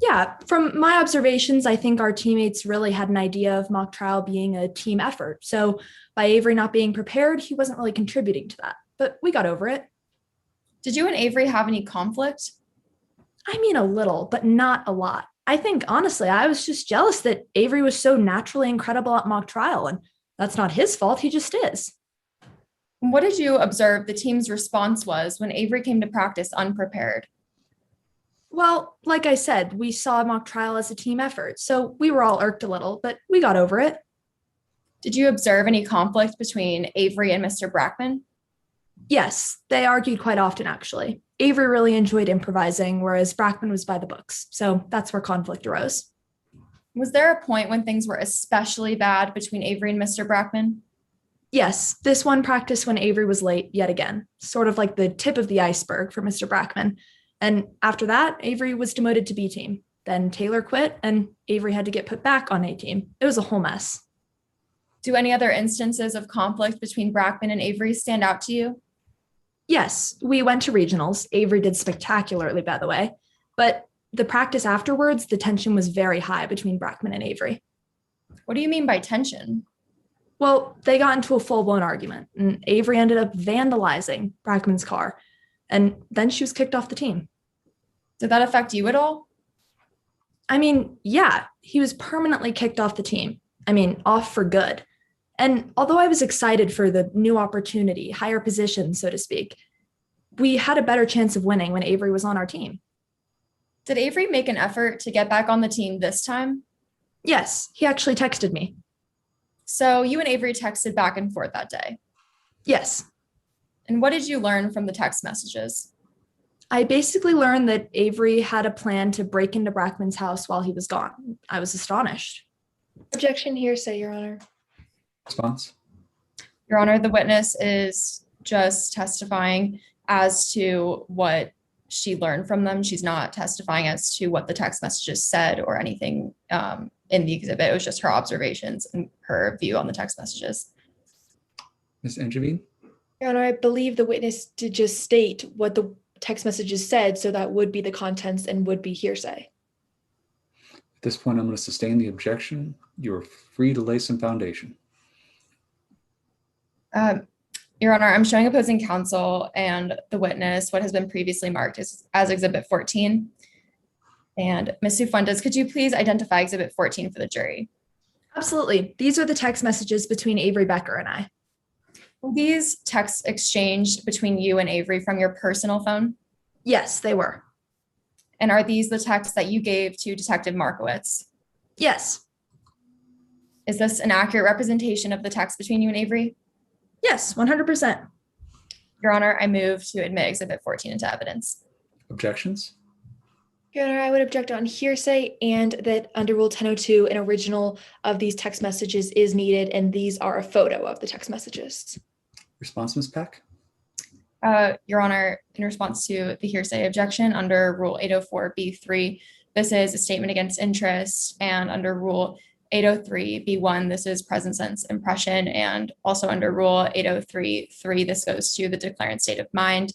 Yeah, from my observations, I think our teammates really had an idea of mock trial being a team effort. So by Avery not being prepared, he wasn't really contributing to that, but we got over it. Did you and Avery have any conflict? I mean, a little, but not a lot. I think, honestly, I was just jealous that Avery was so naturally incredible at mock trial, and that's not his fault, he just is. What did you observe the team's response was when Avery came to practice unprepared? Well, like I said, we saw mock trial as a team effort, so we were all irked a little, but we got over it. Did you observe any conflict between Avery and Mr. Brackman? Yes, they argued quite often, actually. Avery really enjoyed improvising, whereas Brackman was by the books, so that's where conflict arose. Was there a point when things were especially bad between Avery and Mr. Brackman? Yes, this one practice when Avery was late yet again, sort of like the tip of the iceberg for Mr. Brackman. And after that, Avery was demoted to B team. Then Taylor quit and Avery had to get put back on A team. It was a whole mess. Do any other instances of conflict between Brackman and Avery stand out to you? Yes, we went to regionals. Avery did spectacularly, by the way. But the practice afterwards, the tension was very high between Brackman and Avery. What do you mean by tension? Well, they got into a full-blown argument, and Avery ended up vandalizing Brackman's car, and then she was kicked off the team. Did that affect you at all? I mean, yeah, he was permanently kicked off the team. I mean, off for good. And although I was excited for the new opportunity, higher position, so to speak, we had a better chance of winning when Avery was on our team. Did Avery make an effort to get back on the team this time? Yes, he actually texted me. So you and Avery texted back and forth that day? Yes. And what did you learn from the text messages? I basically learned that Avery had a plan to break into Brackman's house while he was gone. I was astonished. Objection hearsay, Your Honor. Response? Your Honor, the witness is just testifying as to what she learned from them. She's not testifying as to what the text messages said or anything in the exhibit. It was just her observations and her view on the text messages. Ms. Angevine? Your Honor, I believe the witness did just state what the text messages said, so that would be the contents and would be hearsay. At this point, I'm going to sustain the objection. You're free to lay some foundation. Your Honor, I'm showing opposing counsel and the witness what has been previously marked as Exhibit 14. And Ms. Fuentes, could you please identify Exhibit 14 for the jury? Absolutely. These are the text messages between Avery Becker and I. Were these texts exchanged between you and Avery from your personal phone? Yes, they were. And are these the texts that you gave to Detective Markowitz? Yes. Is this an accurate representation of the text between you and Avery? Yes, 100%. Your Honor, I move to admit Exhibit 14 into evidence. Objections? Your Honor, I would object on hearsay and that under Rule 1002, an original of these text messages is needed, and these are a photo of the text messages. Response, Ms. Peck? Your Honor, in response to the hearsay objection under Rule 804B3, this is a statement against interest, and under Rule 803B1, this is present sense impression, and also under Rule 803.3, this goes to the declarant's state of mind.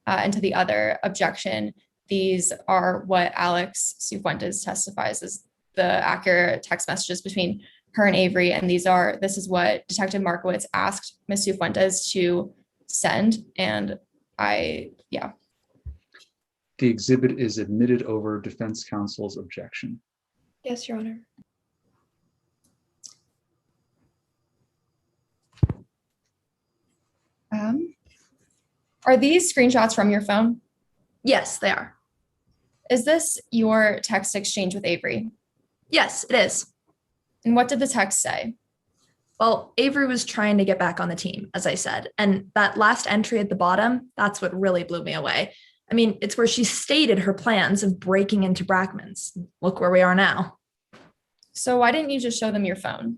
And to the other objection, these are what Alex Fuentes testifies as the accurate text messages between her and Avery, and this is what Detective Markowitz asked Ms. Fuentes to send, and The The exhibit is admitted over defense counsel's objection. Yes, Your Honor. Are these screenshots from your phone? Yes, they are. Is this your text exchange with Avery? Yes, it is. And what did the text say? Well, Avery was trying to get back on the team, as I said. And that last entry at the bottom, that's what really blew me away. I mean, it's where she stated her plans of breaking into Brackman's. Look where we are now. So why didn't you just show them your phone?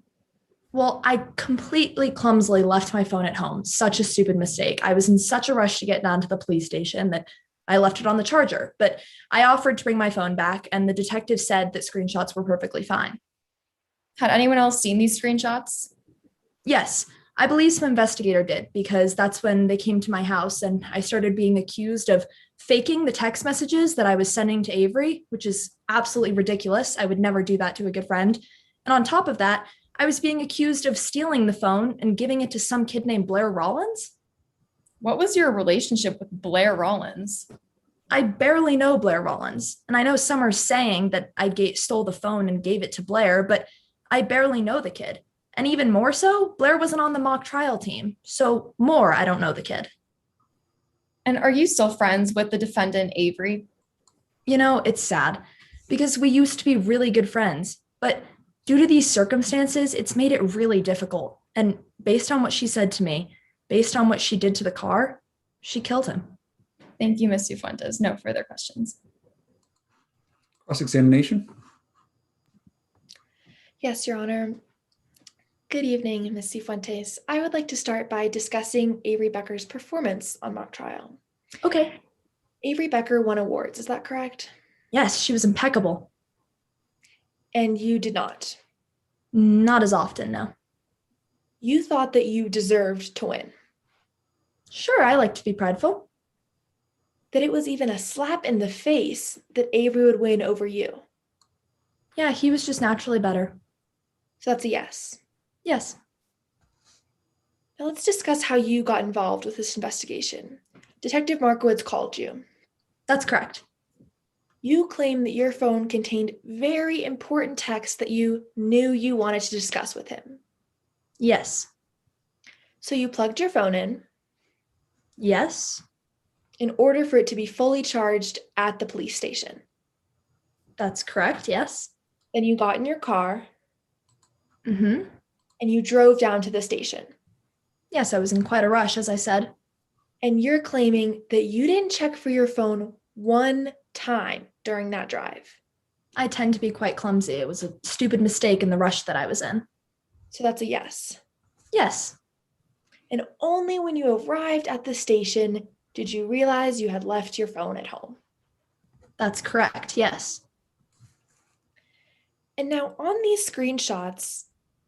Well, I completely clumsily left my phone at home. Such a stupid mistake. I was in such a rush to get down to the police station that I left it on the charger. But I offered to bring my phone back, and the detective said that screenshots were perfectly fine. Had anyone else seen these screenshots? Yes, I believe some investigator did, because that's when they came to my house and I started being accused of faking the text messages that I was sending to Avery, which is absolutely ridiculous. I would never do that to a good friend. And on top of that, I was being accused of stealing the phone and giving it to some kid named Blair Rollins. What was your relationship with Blair Rollins? I barely know Blair Rollins, and I know some are saying that I stole the phone and gave it to Blair, but I barely know the kid. And even more so, Blair wasn't on the mock trial team. So more, I don't know the kid. And are you still friends with the defendant, Avery? You know, it's sad because we used to be really good friends, but due to these circumstances, it's made it really difficult. And based on what she said to me, based on what she did to the car, she killed him. Thank you, Ms. Cifuentes. No further questions. Cross-examination. Yes, Your Honor. Good evening, Ms. Cifuentes. I would like to start by discussing Avery Becker's performance on mock trial. Okay. Avery Becker won awards, is that correct? Yes, she was impeccable. And you did not? Not as often, no. You thought that you deserved to win? Sure, I like to be prideful. That it was even a slap in the face that Avery would win over you? Yeah, he was just naturally better. So that's a yes. Yes. Now let's discuss how you got involved with this investigation. Detective Markowitz called you. That's correct. You claim that your phone contained very important text that you knew you wanted to discuss with him. Yes. So you plugged your phone in. Yes. In order for it to be fully charged at the police station. That's correct, yes. Then you got in your car. Mm-hmm. And you drove down to the station. Yes, I was in quite a rush, as I said. And you're claiming that you didn't check for your phone one time during that drive. I tend to be quite clumsy. It was a stupid mistake in the rush that I was in. So that's a yes. Yes. And only when you arrived at the station did you realize you had left your phone at home. That's correct, yes. And now on these screenshots,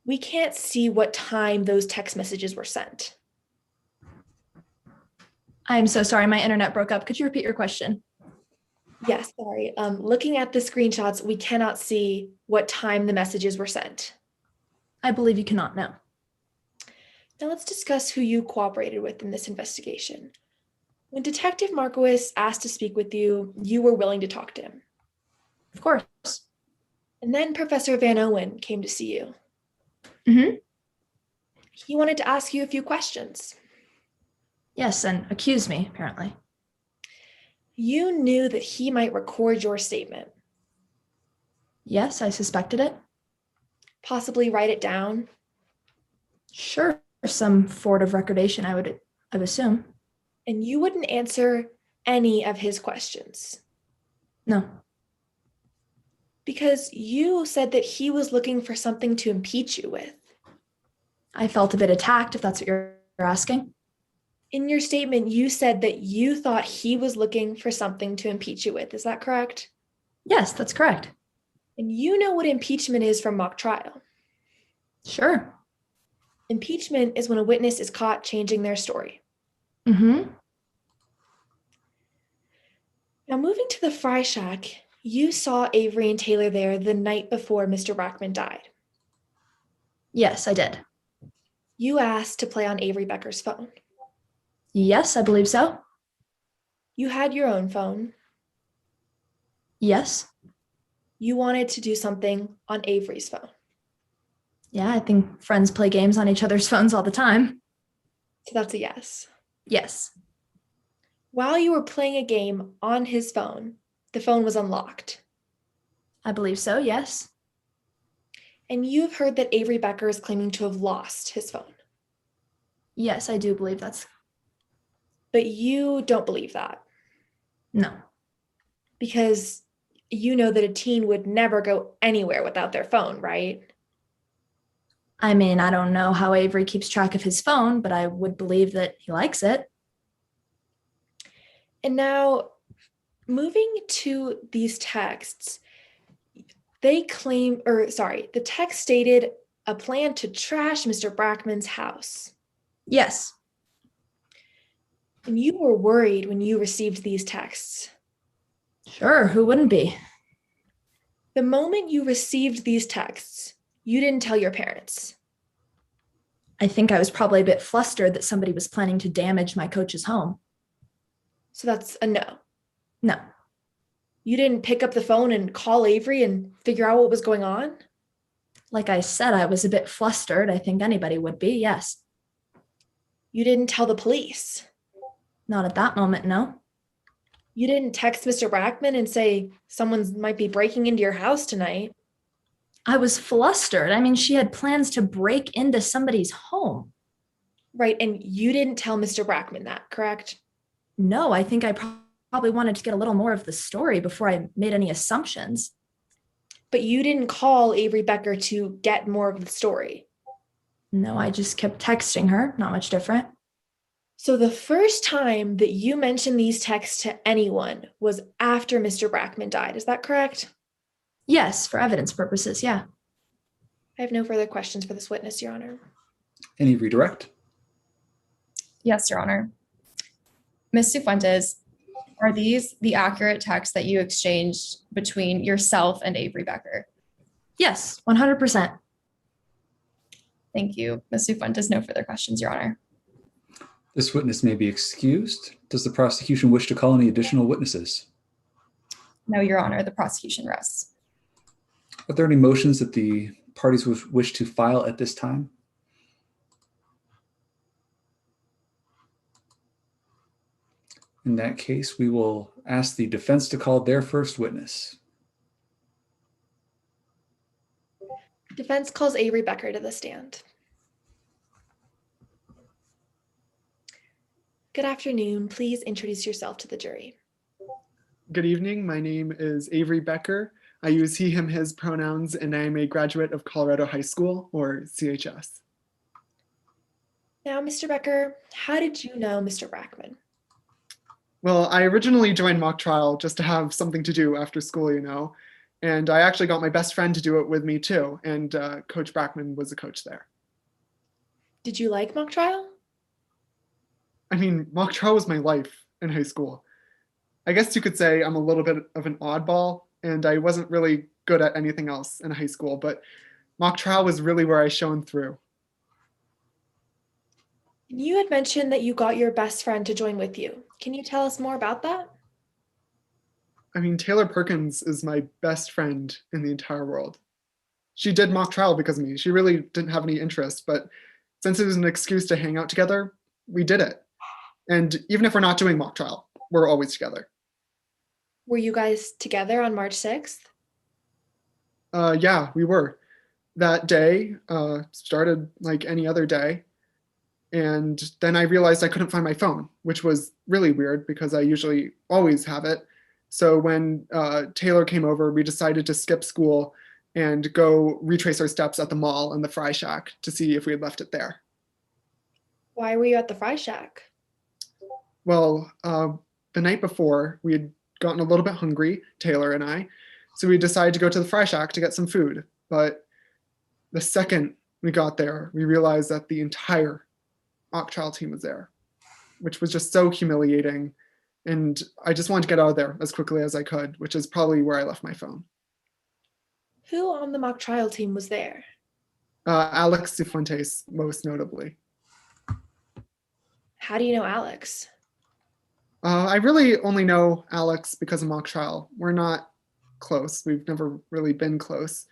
we can't see what time those text messages were sent. I'm so sorry, my internet broke up. Could you repeat your question? Yes, sorry. Looking at the screenshots, we cannot see what time the messages were sent. I believe you cannot know. Now let's discuss who you cooperated with in this investigation. When Detective Markowitz asked to speak with you, you were willing to talk to him. Of course. And then Professor Van Owen came to see you. Mm-hmm. He wanted to ask you a few questions. Yes, and accuse me, apparently. You knew that he might record your statement. Yes, I suspected it. Possibly write it down. Sure, some sort of recordation, I would assume. And you wouldn't answer any of his questions. No. Because you said that he was looking for something to impeach you with. I felt a bit attacked, if that's what you're asking. In your statement, you said that you thought he was looking for something to impeach you with. Is that correct? Yes, that's correct. And you know what impeachment is from mock trial. Sure. Impeachment is when a witness is caught changing their story. Mm-hmm. Now, moving to the Fry Shack, you saw Avery and Taylor there the night before Mr. Brackman died. Yes, I did. You asked to play on Avery Becker's phone. Yes, I believe so. You had your own phone. Yes. You wanted to do something on Avery's phone. Yeah, I think friends play games on each other's phones all the time. So that's a yes. Yes. While you were playing a game on his phone, the phone was unlocked. I believe so, yes. And you've heard that Avery Becker is claiming to have lost his phone. Yes, I do believe that's. But you don't believe that. No. Because you know that a teen would never go anywhere without their phone, right? I mean, I don't know how Avery keeps track of his phone, but I would believe that he likes it. And now, moving to these texts, the text stated a plan to trash Mr. Brackman's house. Yes. And you were worried when you received these texts. Sure, who wouldn't be? The moment you received these texts, you didn't tell your parents. I think I was probably a bit flustered that somebody was planning to damage my coach's home. So that's a no. No. You didn't pick up the phone and call Avery and figure out what was going on? Like I said, I was a bit flustered. I think anybody would be, yes. You didn't tell the police? Not at that moment, no. You didn't text Mr. Brackman and say someone might be breaking into your house tonight? I was flustered. I mean, she had plans to break into somebody's home. Right, and you didn't tell Mr. Brackman that, correct? No, I think I probably wanted to get a little more of the story before I made any assumptions. But you didn't call Avery Becker to get more of the story? No, I just kept texting her. Not much different. So the first time that you mentioned these texts to anyone was after Mr. Brackman died, is that correct? Yes, for evidence purposes, yeah. I have no further questions for this witness, Your Honor. Any redirect? Yes, Your Honor. Ms. Cifuentes, are these the accurate texts that you exchanged between yourself and Avery Becker? Yes, 100%. Thank you. Ms. Cifuentes, no further questions, Your Honor. This witness may be excused. Does the prosecution wish to call any additional witnesses? No, Your Honor, the prosecution rests. Are there any motions that the parties wish to file at this time? In that case, we will ask the defense to call their first witness. Defense calls Avery Becker to the stand. Good afternoon. Please introduce yourself to the jury. Good evening. My name is Avery Becker. I use he, him, his pronouns, and I am a graduate of Colorado High School, or CHS. Now, Mr. Becker, how did you know Mr. Brackman? Well, I originally joined mock trial just to have something to do after school, you know, and I actually got my best friend to do it with me too, and Coach Brackman was the coach there. Did you like mock trial? I mean, mock trial was my life in high school. I guess you could say I'm a little bit of an oddball, and I wasn't really good at anything else in high school, but mock trial was really where I shone through. You had mentioned that you got your best friend to join with you. Can you tell us more about that? I mean, Taylor Perkins is my best friend in the entire world. She did mock trial because of me. She really didn't have any interest, but since it was an excuse to hang out together, we did it. And even if we're not doing mock trial, we're always together. Were you guys together on March 6th? Yeah, we were. That day started like any other day. And then I realized I couldn't find my phone, which was really weird because I usually always have it. So when Taylor came over, we decided to skip school and go retrace our steps at the mall and the Fry Shack to see if we had left it there. Why were you at the Fry Shack? Well, the night before, we had gotten a little bit hungry, Taylor and I, so we decided to go to the Fry Shack to get some food. But the second we got there, we realized that the entire mock trial team was there, which was just so humiliating. And I just wanted to get out of there as quickly as I could, which is probably where I left my phone. Who on the mock trial team was there? Alex Cifuentes, most notably. How do you know Alex? I really only know Alex because of mock trial. We're not close. We've never really been close.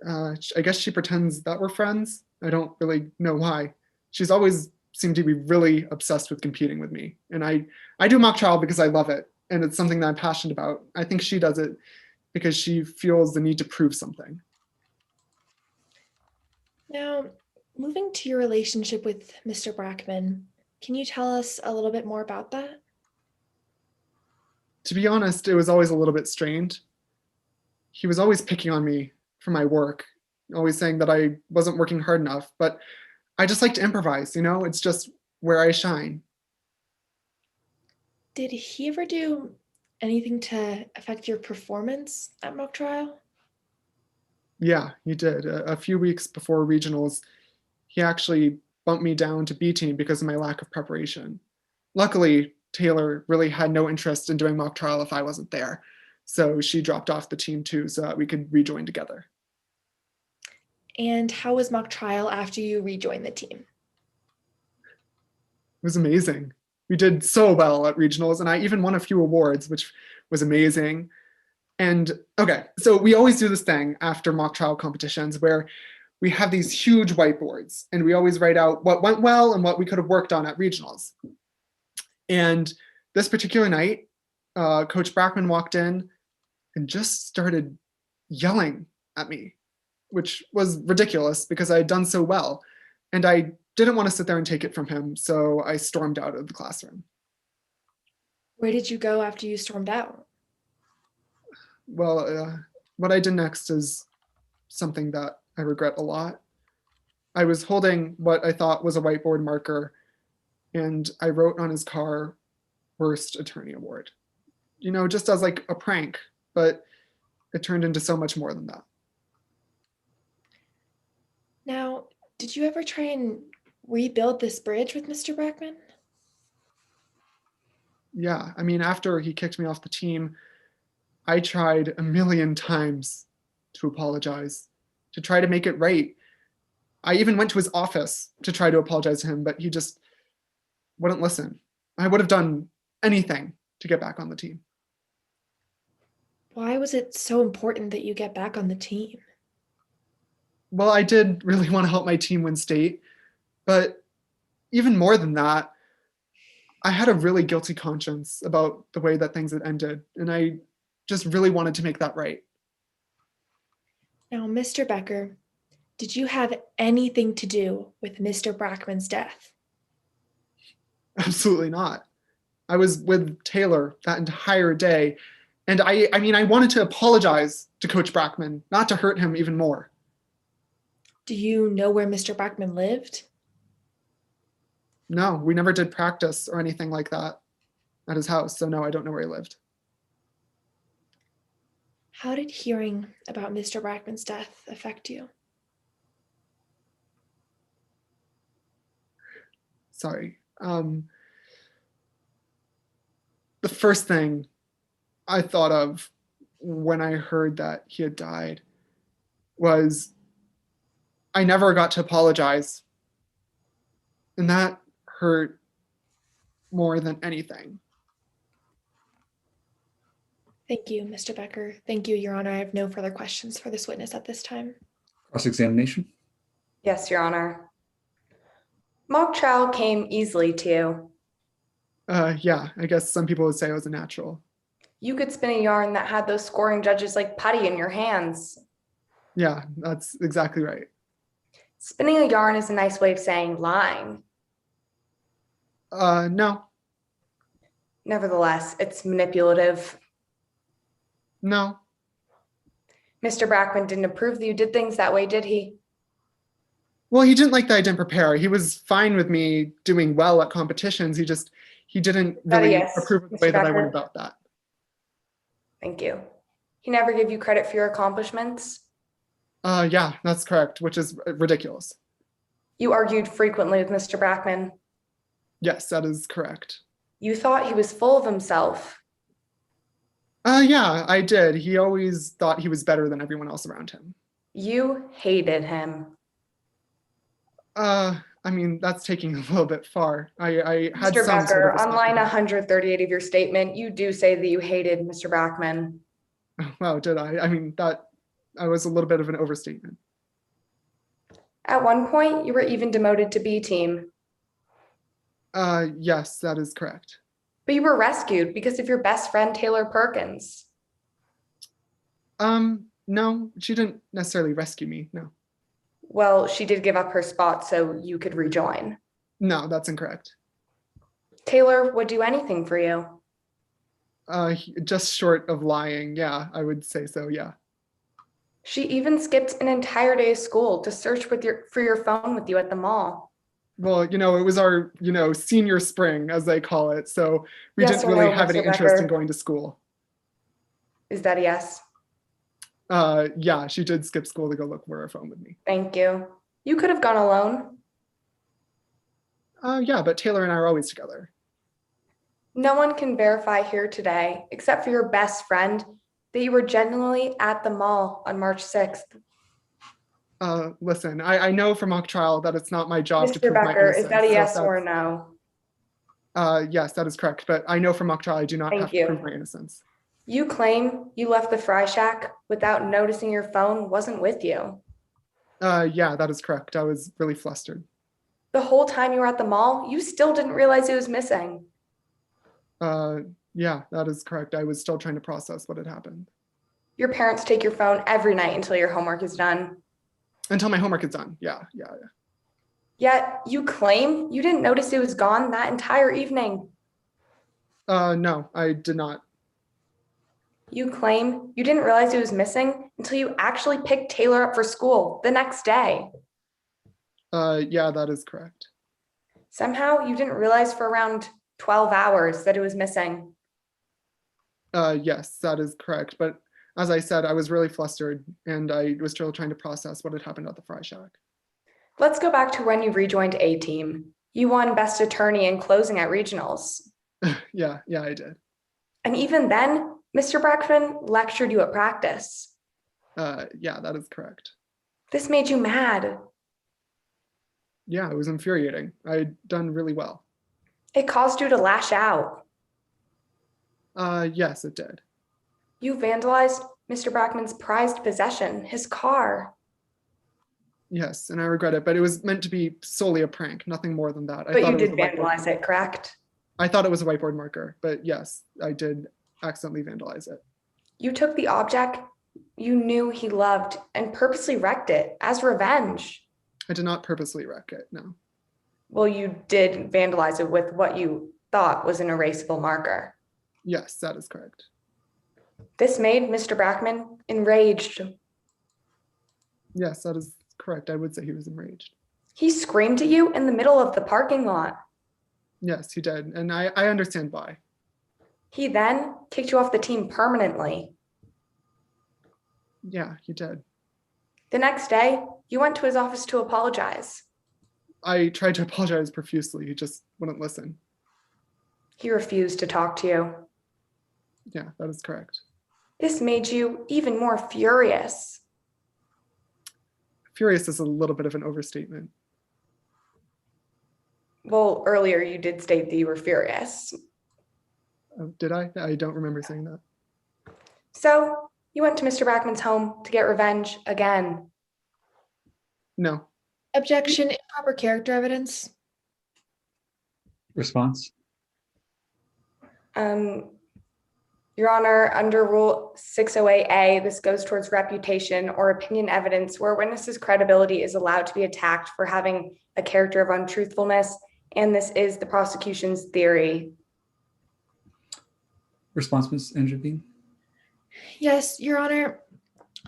I guess she pretends that we're friends. I don't really know why. She's always seemed to be really obsessed with competing with me. And I do mock trial because I love it. And it's something that I'm passionate about. I think she does it because she feels the need to prove something. Now, moving to your relationship with Mr. Brackman, can you tell us a little bit more about that? To be honest, it was always a little bit strained. He was always picking on me for my work, always saying that I wasn't working hard enough, but I just like to improvise, it's just where I shine. Did he ever do anything to affect your performance at mock trial? Yeah, he did. A few weeks before regionals, he actually bumped me down to B team because of my lack of preparation. Luckily, Taylor really had no interest in doing mock trial if I wasn't there. So she dropped off the team too so that we could rejoin together. And how was mock trial after you rejoined the team? It was amazing. We did so well at regionals, and I even won a few awards, which was amazing. And okay, so we always do this thing after mock trial competitions where we have these huge whiteboards and we always write out what went well and what we could have worked on at regionals. And this particular night, Coach Brackman walked in and just started yelling at me, which was ridiculous because I had done so well. And I didn't want to sit there and take it from him, so I stormed out of the classroom. Where did you go after you stormed out? Well, what I did next is something that I regret a lot. I was holding what I thought was a whiteboard marker, and I wrote on his car, "Worst Attorney Award." Just as like a prank, but it turned into so much more than that. Now, did you ever try and rebuild this bridge with Mr. Brackman? Yeah, I mean, after he kicked me off the team, I tried a million times to apologize, to try to make it right. I even went to his office to try to apologize to him, but he just wouldn't listen. I would have done anything to get back on the team. Why was it so important that you get back on the team? Well, I did really want to help my team win state, but even more than that, I had a really guilty conscience about the way that things had ended, and I just really wanted to make that right. Now, Mr. Becker, did you have anything to do with Mr. Brackman's death? Absolutely not. I was with Taylor that entire day, and I wanted to apologize to Coach Brackman, not to hurt him even more. Do you know where Mr. Brackman lived? No, we never did practice or anything like that at his house, so no, I don't know where he lived. How did hearing about Mr. Brackman's death affect you? Sorry. The first thing I thought of when I heard that he had died was I never got to apologize. And that hurt more than anything. Thank you, Mr. Becker. Thank you, Your Honor. I have no further questions for this witness at this time. Cross-examination. Yes, Your Honor. Mock trial came easily to you. Yeah, I guess some people would say I was a natural. You could spin a yarn that had those scoring judges like putty in your hands. Yeah, that's exactly right. Spinning a yarn is a nice way of saying lying. No. Nevertheless, it's manipulative. No. Mr. Brackman didn't approve that you did things that way, did he? Well, he didn't like that I didn't prepare. He was fine with me doing well at competitions. He didn't really approve of the way that I went about that. Thank you. He never gave you credit for your accomplishments? Yeah, that's correct, which is ridiculous. You argued frequently with Mr. Brackman. Yes, that is correct. You thought he was full of himself. Yeah, I did. He always thought he was better than everyone else around him. You hated him. I mean, that's taking a little bit far. I had Mr. some Becker, sort of on line 138 of your statement, you do say that you hated Mr. Brackman. Wow, did I? I mean, that I was a little bit of an overstatement. At one point, you were even demoted to B team, Yes, that is correct. but you were rescued because of your best friend, Taylor Perkins. No, she didn't necessarily rescue me. No, Well, she did give up her spot so you could rejoin. no, that's incorrect. Taylor would do anything for you. Just short of lying. Yeah, I would say so. Yeah. She even skipped an entire day of school to search for your phone with you at the mall. Well, it was our, senior spring, as they call it. So we Yes didn't or really no, have any Mr. interest in Becker? going to school. Is that a yes? Yeah, she did skip school to go look for her phone with me. Thank you. You could have gone alone. Yeah, but Taylor and I are always together. No one can verify here today, except for your best friend, that you were genuinely at the mall on March 6th. Listen, I know from mock trial that it's not my job to Mr. prove my Becker, innocence. is that a so yes or a no? Yes, that is correct. But I know from mock trial I do not Thank have to you. prove my innocence. You claim you left the fry shack without noticing your phone wasn't with you. Yeah, that is correct. I was really flustered. The whole time you were at the mall, you still didn't realize it was missing. Yeah, that is correct. I was still trying to process what had happened. Your parents take your phone every night until your homework is done. Until my homework is done. Yeah. Yet you claim you didn't notice it was gone that entire evening. No, I did not. You claim you didn't realize it was missing until you actually picked Taylor up for school the next day. Yeah, that is correct. Somehow you didn't realize for around 12 hours that it was missing. Yes, that is correct. But as I said, I was really flustered and I was still trying to process what had happened at the fry shack. Let's go back to when you rejoined A team. You won Best Attorney in closing at regionals. Yeah, I did. And even then, Mr. Brackman lectured you at practice. Yeah, that is correct. This made you mad. Yeah, it was infuriating. I'd done really well. It caused you to lash out. Yes, it did. You vandalized Mr. Brackman's prized possession, his car. Yes, and I regret it, but it was meant to be solely a prank, nothing more than that. But you did vandalize it, correct? I thought it was a whiteboard marker, but yes, I did accidentally vandalize it. You took the object you knew he loved and purposely wrecked it as revenge. I did not purposely wreck it, no. Well, you did vandalize it with what you thought was an erasable marker. Yes, that is correct. This made Mr. Brackman enraged. Yes, that is correct. I would say he was enraged. He screamed at you in the middle of the parking lot. Yes, he did, and I understand why. He then kicked you off the team permanently. Yeah, he did. The next day, you went to his office to apologize. I tried to apologize profusely. He just wouldn't listen. He refused to talk to you. Yeah, that is correct. This made you even more furious. Furious is a little bit of an overstatement. Well, earlier you did state that you were furious. Did I? I don't remember saying that. So you went to Mr. Brackman's home to get revenge again. No. Objection, improper character evidence. Response? Your Honor, under Rule 608A, this goes towards reputation or opinion evidence where a witness's credibility is allowed to be attacked for having a character of untruthfulness, and this is the prosecution's theory. Response, Ms. Angevine? Yes, Your Honor.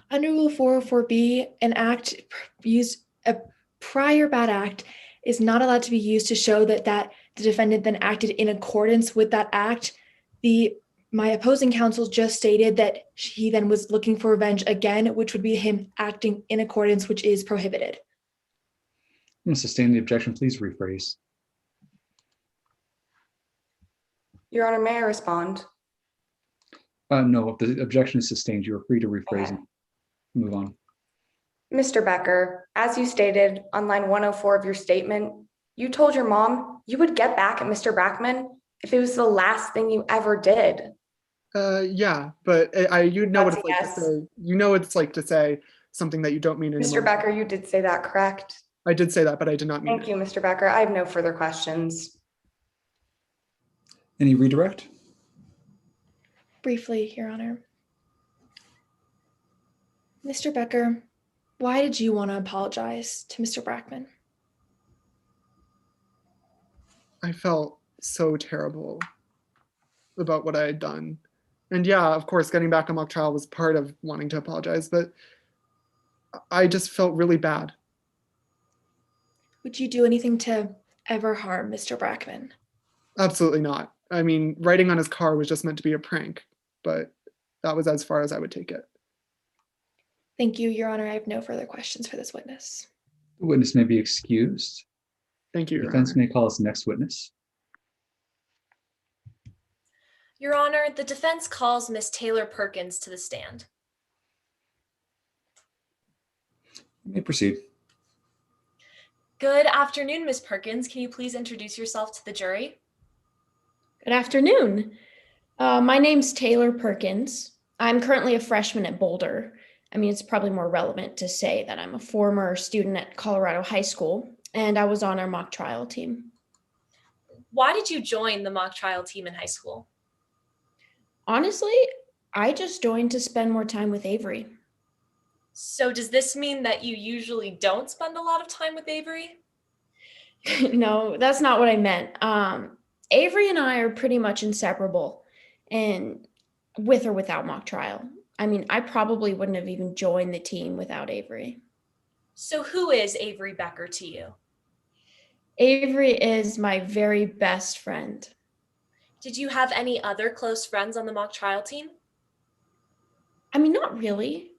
Under Rule 404B, a prior bad act is not allowed to be used to show that the defendant then acted in accordance with that act. My opposing counsel just stated that he then was looking for revenge again, which would be him acting in accordance, which is prohibited. I'm going to sustain the objection. Please rephrase. Your Honor, may I respond? No, if the objection is sustained, you are free to rephrase and move on. Mr. Becker, as you stated on line 104 of your statement, you told your mom you would get back at Mr. Brackman if it was the last thing you ever did. Yeah, but you know what That's it's a like yes. to say. You know what it's like to say something that you don't mean Mr. anymore. Becker, you did say that, correct? I did say that, but I did not mean Thank it. you, Mr. Becker. I have no further questions. Any redirect? Briefly, Your Honor. Mr. Becker, why did you want to apologize to Mr. Brackman? I felt so terrible about what I had done. And yeah, of course, getting back on mock trial was part of wanting to apologize, but I just felt really bad. Would you do anything to ever harm Mr. Brackman? Absolutely not. I mean, writing on his car was just meant to be a prank, but that was as far as I would take it. Thank you, Your Honor. I have no further questions for this witness. The witness may be excused. Thank you, The Your defense Honor. may call its next witness. Your Honor, the defense calls Ms. Taylor Perkins to the stand. You may proceed. Good afternoon, Ms. Perkins. Can you please introduce yourself to the jury? Good afternoon. My name's Taylor Perkins. I'm currently a freshman at Boulder. I mean, it's probably more relevant to say that I'm a former student at Colorado High School, and I was on our mock trial team. Why did you join the mock trial team in high school? Honestly, I just joined to spend more time with Avery. So does this mean that you usually don't spend a lot of time with Avery? No, that's not what I meant. Avery and I are pretty much inseparable, and with or without mock trial. I mean, I probably wouldn't have even joined the team without Avery. So who is Avery Becker to you? Avery is my very best friend. Did you have any other close friends on the mock trial team? I mean, not really.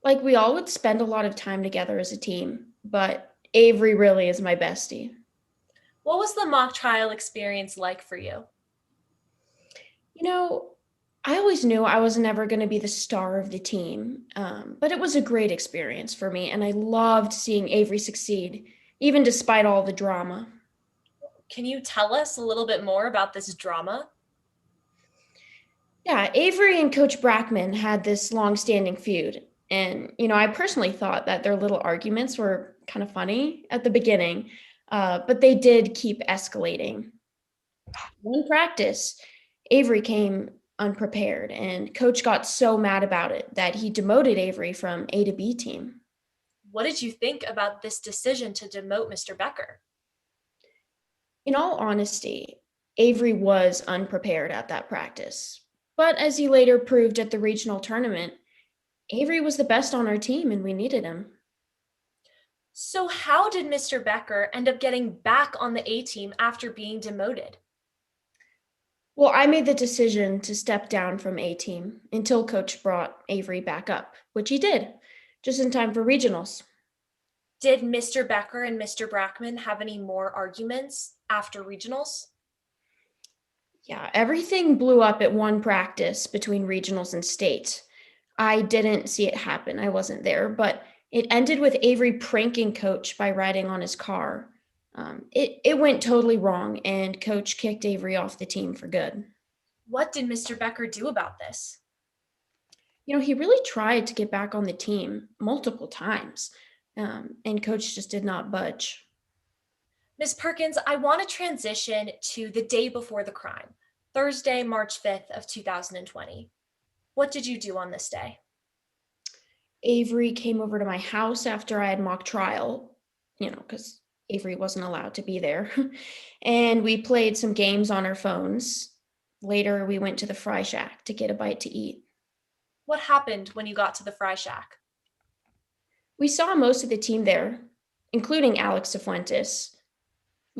Like, we all would spend a lot of time together as a team, but Avery really is my bestie. What was the mock trial experience like for you? You know, I always knew I was never going to be the star of the team, but it was a great experience for me, and I loved seeing Avery succeed, even despite all the drama. Can you tell us a little bit more about this drama? Yeah, Avery and Coach Brackman had this long-standing feud, and I personally thought that their little arguments were kind of funny at the beginning, but they did keep escalating. One practice, Avery came unprepared, and Coach got so mad about it that he demoted Avery from A to B team. What did you think about this decision to demote Mr. Becker? In all honesty, Avery was unprepared at that practice. But as he later proved at the regional tournament, Avery was the best on our team and we needed him. So how did Mr. Becker end up getting back on the A team after being demoted? Well, I made the decision to step down from A team until Coach brought Avery back up, which he did, just in time for regionals. Did Mr. Becker and Mr. Brackman have any more arguments after regionals? Yeah, everything blew up at one practice between regionals and state. I didn't see it happen. I wasn't there, but it ended with Avery pranking Coach by riding on his car. It went totally wrong, and Coach kicked Avery off the team for good. What did Mr. Becker do about this? He really tried to get back on the team multiple times, and Coach just did not budge. Ms. Perkins, I want to transition to the day before the crime, Thursday, March 5th of 2020. What did you do on this day? Avery came over to my house after I had mock trial, because Avery wasn't allowed to be there. And we played some games on our phones. Later, we went to the Fry Shack to get a bite to eat. What happened when you got to the Fry Shack? We saw most of the team there, including Alex Cifuentes.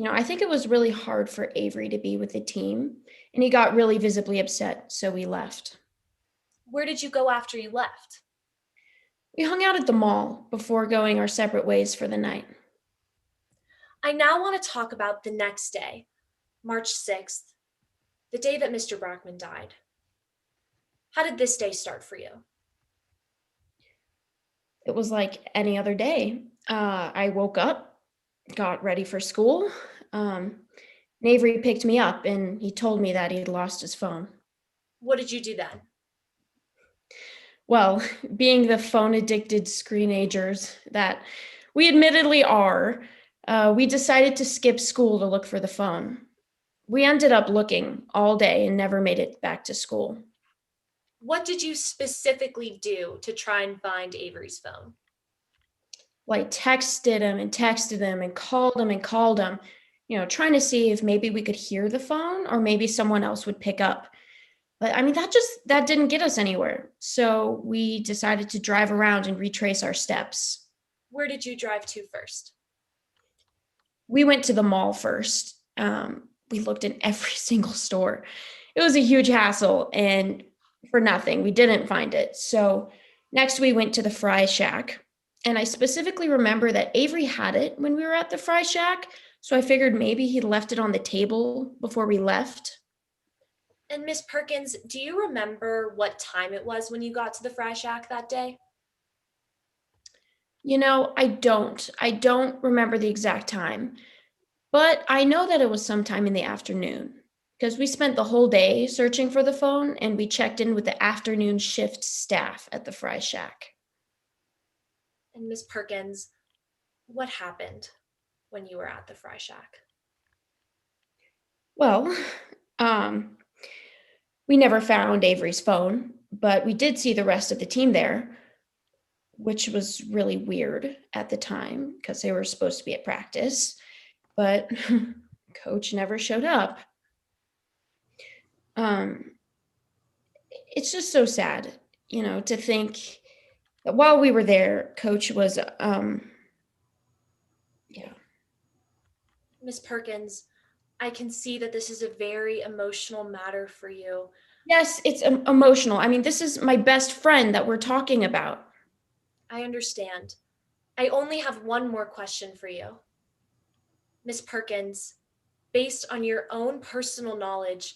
I think it was really hard for Avery to be with the team, and he got really visibly upset, so we left. Where did you go after you left? We hung out at the mall before going our separate ways for the night. I now want to talk about the next day, March 6th, the day that Mr. Brackman died. How did this day start for you? It was like any other day. I woke up, got ready for school. And Avery picked me up and he told me that he'd lost his phone. What did you do then? Well, being the phone addicted screenagers that we admittedly are, we decided to skip school to look for the phone. We ended up looking all day and never made it back to school. What did you specifically do to try and find Avery's phone? Well, I texted him and called him, trying to see if maybe we could hear the phone or maybe someone else would pick up. But I mean, that didn't get us anywhere. So we decided to drive around and retrace our steps. Where did you drive to first? We went to the mall first. We looked in every single store. It was a huge hassle and for nothing. We didn't find it. So next we went to the Fry Shack. And I specifically remember that Avery had it when we were at the Fry Shack. So I figured maybe he left it on the table before we left. And Miss Perkins, do you remember what time it was when you got to the Fry Shack that day? I don't. I don't remember the exact time. But I know that it was sometime in the afternoon because we spent the whole day searching for the phone and we checked in with the afternoon shift staff at the Fry Shack. And Miss Perkins, what happened when you were at the Fry Shack? Well, we never found Avery's phone, but we did see the rest of the team there, which was really weird at the time because they were supposed to be at practice, but coach never showed up. It's just so sad, to think that while we were there, coach was, Miss Perkins, I can see that this is a very emotional matter for you. Yes, it's emotional. I mean, this is my best friend that we're talking about. I understand. I only have one more question for you. Miss Perkins, based on your own personal knowledge,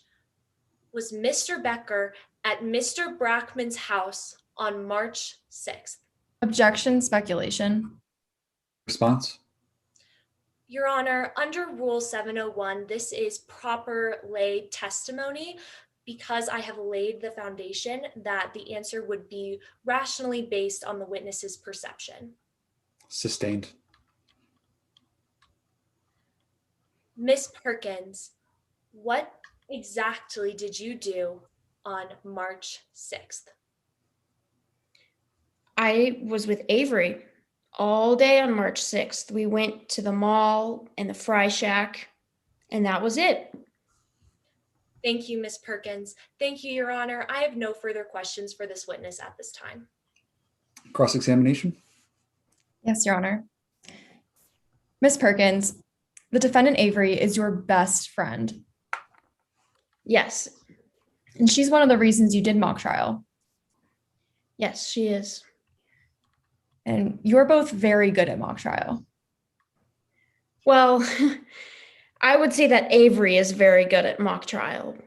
was Mr. Becker at Mr. Brackman's house on March 6th? Objection, speculation. Response? Your Honor, under Rule 701, this is proper lay testimony because I have laid the foundation that the answer would be rationally based on the witness's perception. Sustained. Miss Perkins, what exactly did you do on March 6th? I was with Avery all day on March 6th. We went to the mall and the Fry Shack, and that was it. Thank you, Miss Perkins. Thank you, Your Honor. I have no further questions for this witness at this time. Cross-examination? Yes, Your Honor. Miss Perkins, the defendant Avery is your best friend. Yes. And she's one of the reasons you did mock trial. Yes, she is. And you're both very good at mock trial. Well, I would say that Avery is very good at mock trial.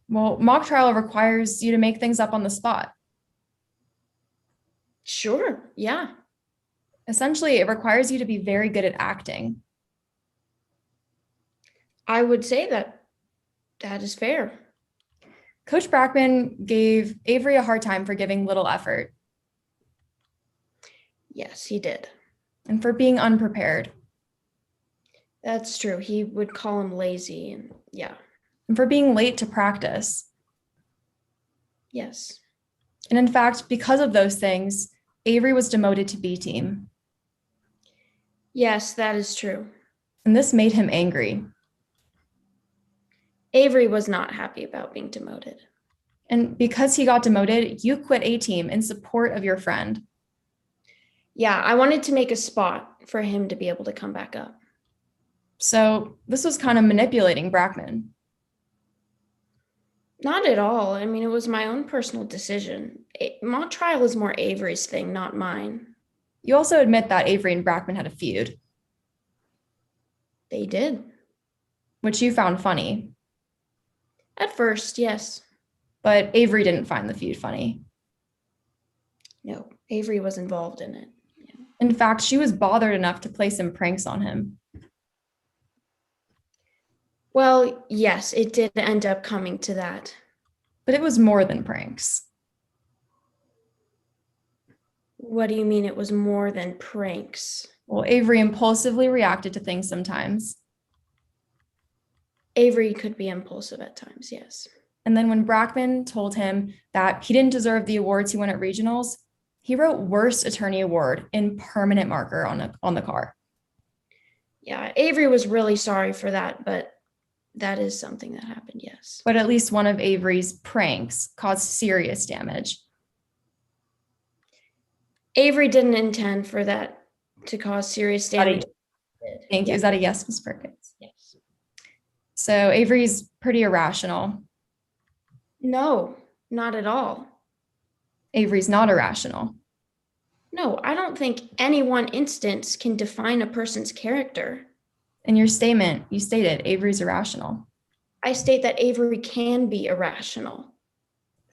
Well, mock trial requires you to make things up on the spot. Sure, yeah. Essentially, it requires you to be very good at acting. I would say that is fair. Coach Brackman gave Avery a hard time for giving little effort. Yes, he did. And for being unprepared. That's true. He would call him lazy and yeah. And for being late to practice. Yes. And in fact, because of those things, Avery was demoted to B team. Yes, that is true. And this made him angry. Avery was not happy about being demoted. And because he got demoted, you quit A team in support of your friend. Yeah, I wanted to make a spot for him to be able to come back up. So this was kind of manipulating Brackman. Not at all. I mean, it was my own personal decision. Mock trial is more Avery's thing, not mine. You also admit that Avery and Brackman had a feud. They did. Which you found funny. At first, yes. But Avery didn't find the feud funny. No, Avery was involved in it. Yeah. In fact, she was bothered enough to play some pranks on him. Well, yes, it did end up coming to that. But it was more than pranks. What do you mean it was more than pranks? Well, Avery impulsively reacted to things sometimes. Avery could be impulsive at times, yes. And then when Brackman told him that he didn't deserve the awards he won at regionals, he wrote worst attorney award in permanent marker on the car. Yeah, Avery was really sorry for that, but that is something that happened, yes. But at least one of Avery's pranks caused serious damage. Avery didn't intend for that to cause serious damage. Thank you. Is that a yes, Ms. Perkins? Yes. So Avery's pretty irrational. No, not at all. Avery's not irrational. No, I don't think any one instance can define a person's character. In your statement, you stated Avery's irrational. I state that Avery can be irrational.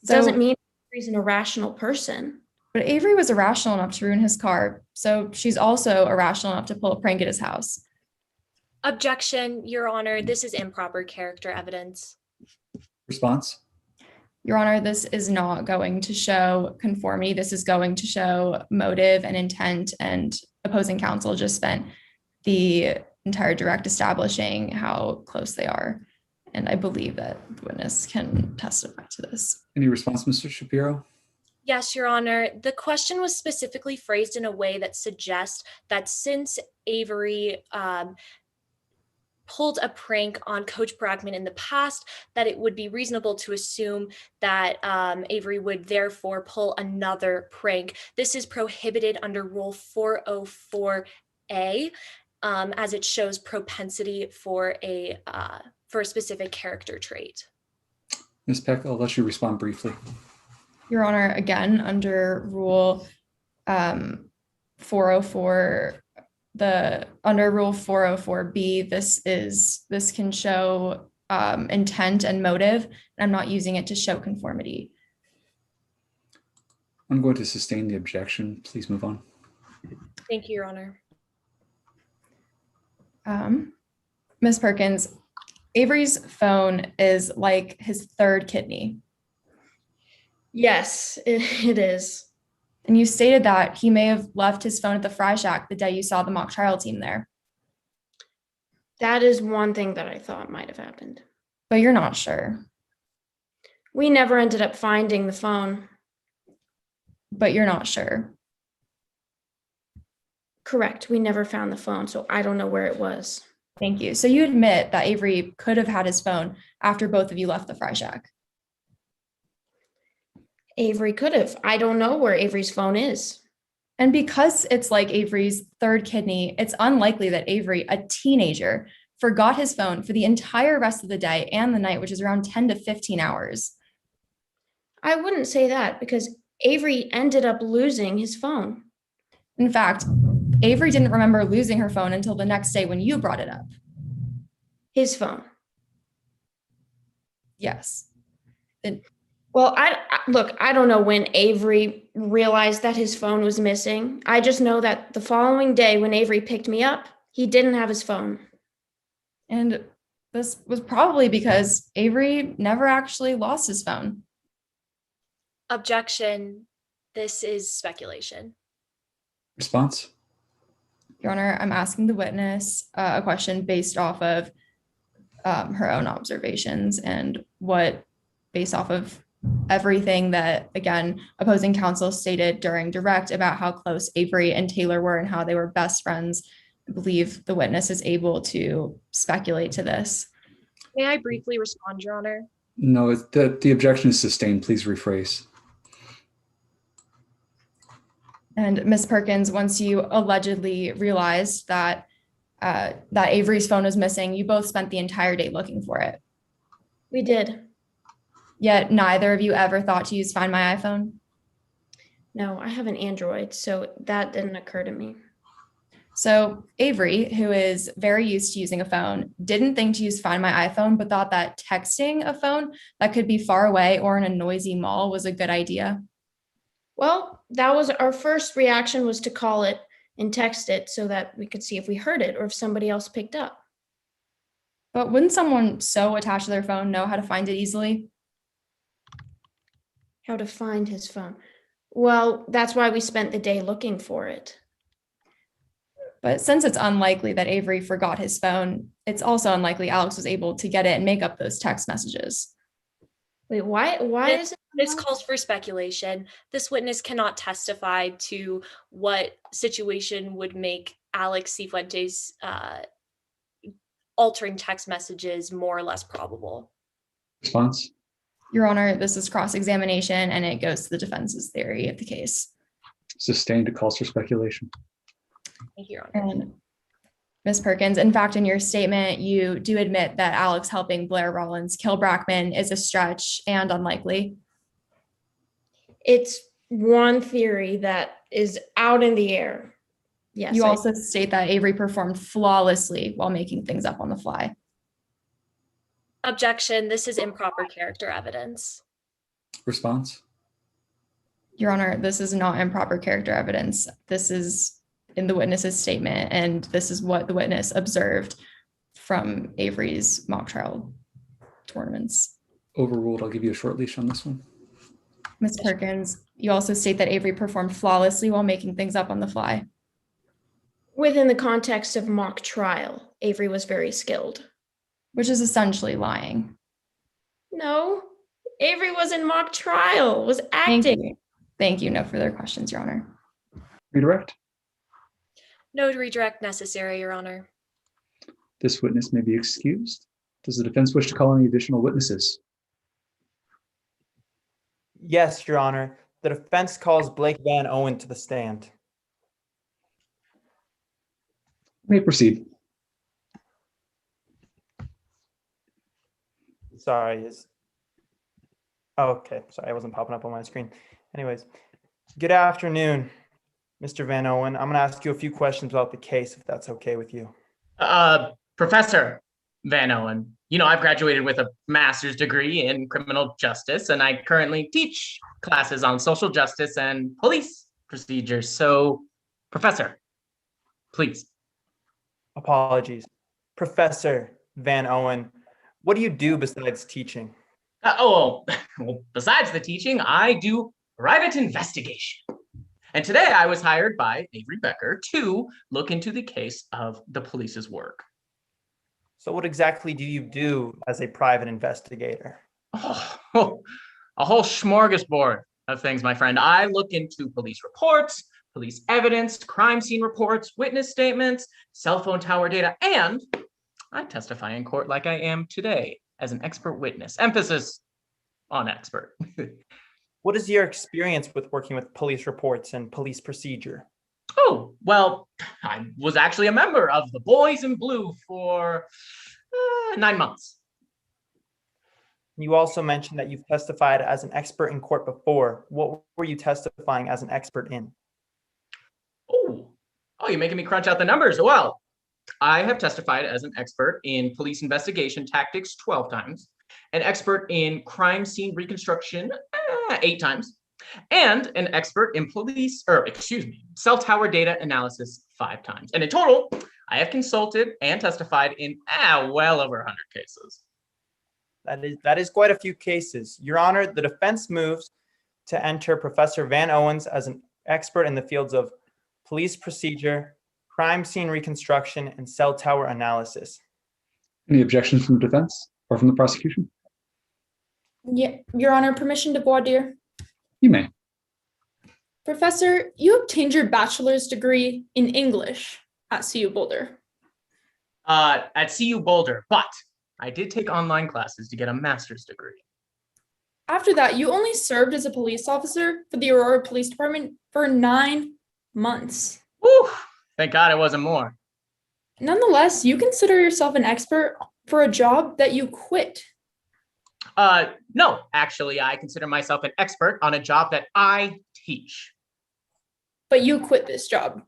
It So- doesn't mean Avery's an irrational person. But Avery was irrational enough to ruin his car, so she's also irrational enough to pull a prank at his house. Objection, Your Honor. This is improper character evidence. Response? Your Honor, this is not going to show conformity. This is going to show motive and intent, and opposing counsel just spent the entire direct establishing how close they are. And I believe that the witness can testify to this. Any response, Mr. Shapiro? Yes, Your Honor. The question was specifically phrased in a way that suggests that since Avery pulled a prank on Coach Brackman in the past, that it would be reasonable to assume that Avery would therefore pull another prank. This is prohibited under Rule 404A, as it shows propensity for a specific character trait. Ms. Peck, I'll let you respond briefly. Your Honor, again, under Rule 404, under Rule 404B, this can show intent and motive, and I'm not using it to show conformity. I'm going to sustain the objection. Please move on. Thank you, Your Honor. Ms. Perkins, Avery's phone is like his third kidney. Yes, it is. And you stated that he may have left his phone at the Fry Shack the day you saw the mock trial team there. That is one thing that I thought might have happened. But you're not sure. We never ended up finding the phone. But you're not sure. Correct. We never found the phone, so I don't know where it was. Thank you. So you admit that Avery could have had his phone after both of you left the Fry Shack. Avery could have. I don't know where Avery's phone is. And because it's like Avery's third kidney, it's unlikely that Avery, a teenager, forgot his phone for the entire rest of the day and the night, which is around 10 to 15 hours. I wouldn't say that because Avery ended up losing his phone. In fact, Avery didn't remember losing her phone until the next day when you brought it up. His phone. Yes. Well, look, I don't know when Avery realized that his phone was missing. I just know that the following day when Avery picked me up, he didn't have his phone. And this was probably because Avery never actually lost his phone. Objection. This is speculation. Response? Your Honor, I'm asking the witness a question based off of her own observations and based off of everything that, again, opposing counsel stated during direct about how close Avery and Taylor were and how they were best friends. I believe the witness is able to speculate to this. May I briefly respond, Your Honor? No, the objection is sustained. Please rephrase. And Ms. Perkins, once you allegedly realized that Avery's phone was missing, you both spent the entire day looking for it. We did. Yet neither of you ever thought to use Find My iPhone? No, I have an Android, so that didn't occur to me. So Avery, who is very used to using a phone, didn't think to use Find My iPhone, but thought that texting a phone that could be far away or in a noisy mall was a good idea. Well, that was our first reaction, was to call it and text it so that we could see if we heard it or if somebody else picked up. But wouldn't someone so attached to their phone know how to find it easily? How to find his phone. Well, that's why we spent the day looking for it. But since it's unlikely that Avery forgot his phone, it's also unlikely Alex was able to get it and make up those text messages. Wait, why is it? This calls for speculation. This witness cannot testify to what situation would make Alex Cifuentes altering text messages more or less probable. Response? Your Honor, this is cross-examination and it goes to the defense's theory of the case. Sustained calls for speculation. Thank you, Your Honor. And Ms. Perkins, in fact, in your statement, you do admit that Alex helping Blair Rollins kill Brackman is a stretch and unlikely. It's one theory that is out in the air. Yes. You also state that Avery performed flawlessly while making things up on the fly. Objection. This is improper character evidence. Response? Your Honor, this is not improper character evidence. This is in the witness's statement, and this is what the witness observed from Avery's mock trial tournaments. Overruled. I'll give you a short leash on this one. Ms. Perkins, you also state that Avery performed flawlessly while making things up on the fly. Within the context of mock trial, Avery was very skilled. Which is essentially lying. No, Avery was in mock trial, was acting. Thank you. No further questions, Your Honor. Redirect? No redirect necessary, Your Honor. This witness may be excused. Does the defense wish to call any additional witnesses? Yes, Your Honor. The defense calls Blake Van Owen to the stand. You may proceed. Sorry. Okay. Sorry, I wasn't popping up on my screen. Anyways, good afternoon, Mr. Van Owen. I'm going to ask you a few questions about the case, if that's okay with you. Professor Van Owen, you know, I've graduated with a master's degree in criminal justice, and I currently teach classes on social justice and police procedures. So, Professor, please. Apologies. Professor Van Owen, what do you do besides teaching? Well, besides the teaching, I do private investigation. And today I was hired by Avery Becker to look into the case of the police's work. So what exactly do you do as a private investigator? Oh, a whole smorgasbord of things, my friend. I look into police reports, police evidence, crime scene reports, witness statements, cell phone tower data, and I testify in court like I am today as an expert witness. Emphasis on expert. What is your experience with working with police reports and police procedure? Oh, well, I was actually a member of the Boys in Blue for 9 months. You also mentioned that you've testified as an expert in court before. What were you testifying as an expert in? Oh, you're making me crunch out the numbers. Well, I have testified as an expert in police investigation tactics 12 times, an expert in crime scene reconstruction 8 times, and an expert in cell tower data analysis 5 times. And in total, I have consulted and testified in well over 100 cases. That is quite a few cases. Your Honor, the defense moves to enter Professor Van Owens as an expert in the fields of police procedure, crime scene reconstruction, and cell tower analysis. Any objections from the defense or from the prosecution? Yeah, Your Honor, permission to voir dire. You may. Professor, you obtained your bachelor's degree in English at CU Boulder. At CU Boulder, but I did take online classes to get a master's degree. After that, you only served as a police officer for the Aurora Police Department for 9 months. Whew, thank God it wasn't more. Nonetheless, you consider yourself an expert for a job that you quit. No, actually, I consider myself an expert on a job that I teach. But you quit this job.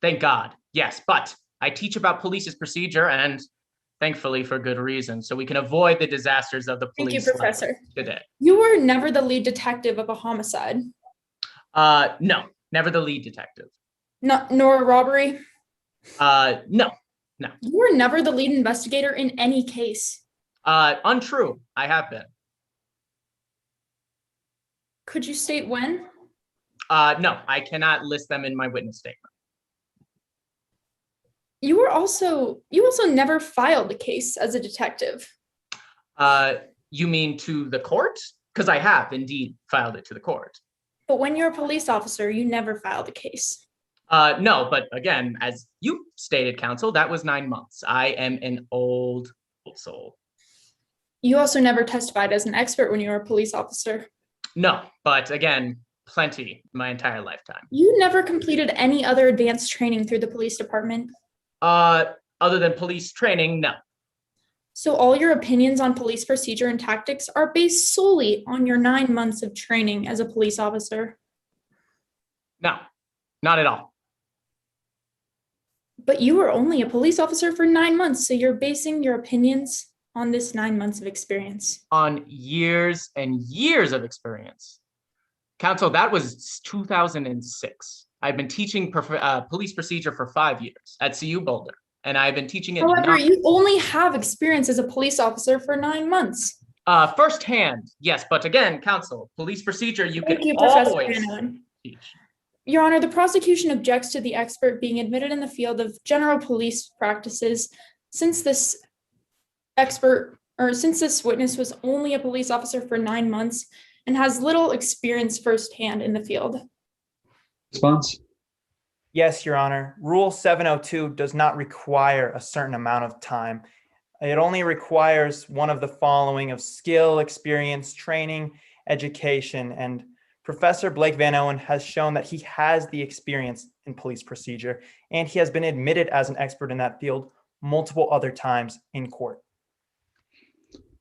Thank God. Yes, but I teach about police's procedure, and thankfully for good reason, so we can avoid the disasters of the police. Thank you, Professor. Today. You were never the lead detective of a homicide. No, never the lead detective. No, nor a robbery. No. You were never the lead investigator in any case. Untrue. I have been. Could you state when? No, I cannot list them in my witness statement. You also never filed a case as a detective. You mean to the court? Because I have indeed filed it to the court. But when you're a police officer, you never filed a case. No, but again, as you stated, counsel, that was 9 months. I am an old soul. You also never testified as an expert when you were a police officer. No, but again, plenty my entire lifetime. You never completed any other advanced training through the police department. Other than police training, no. So all your opinions on police procedure and tactics are based solely on your 9 months of training as a police officer. No, not at all. But you were only a police officer for 9 months, so you're basing your opinions on this 9 months of experience. On years and years of experience. Counsel, that was 2006. I've been teaching police procedure for 5 years at CU Boulder, and I've been teaching it. However, you only have experience as a police officer for 9 months. Firsthand, yes, but again, counsel, police procedure, you Thank can you, Professor always Van teach. Your Honor, the prosecution objects to the expert being admitted in the field of general police practices since this witness was only a police officer for 9 months and has little experience firsthand in the field. Response? Yes, Your Honor. Rule 702 does not require a certain amount of time. It only requires one of the following of skill, experience, training, education, and Professor Blake Van Owen has shown that he has the experience in police procedure, and he has been admitted as an expert in that field multiple other times in court.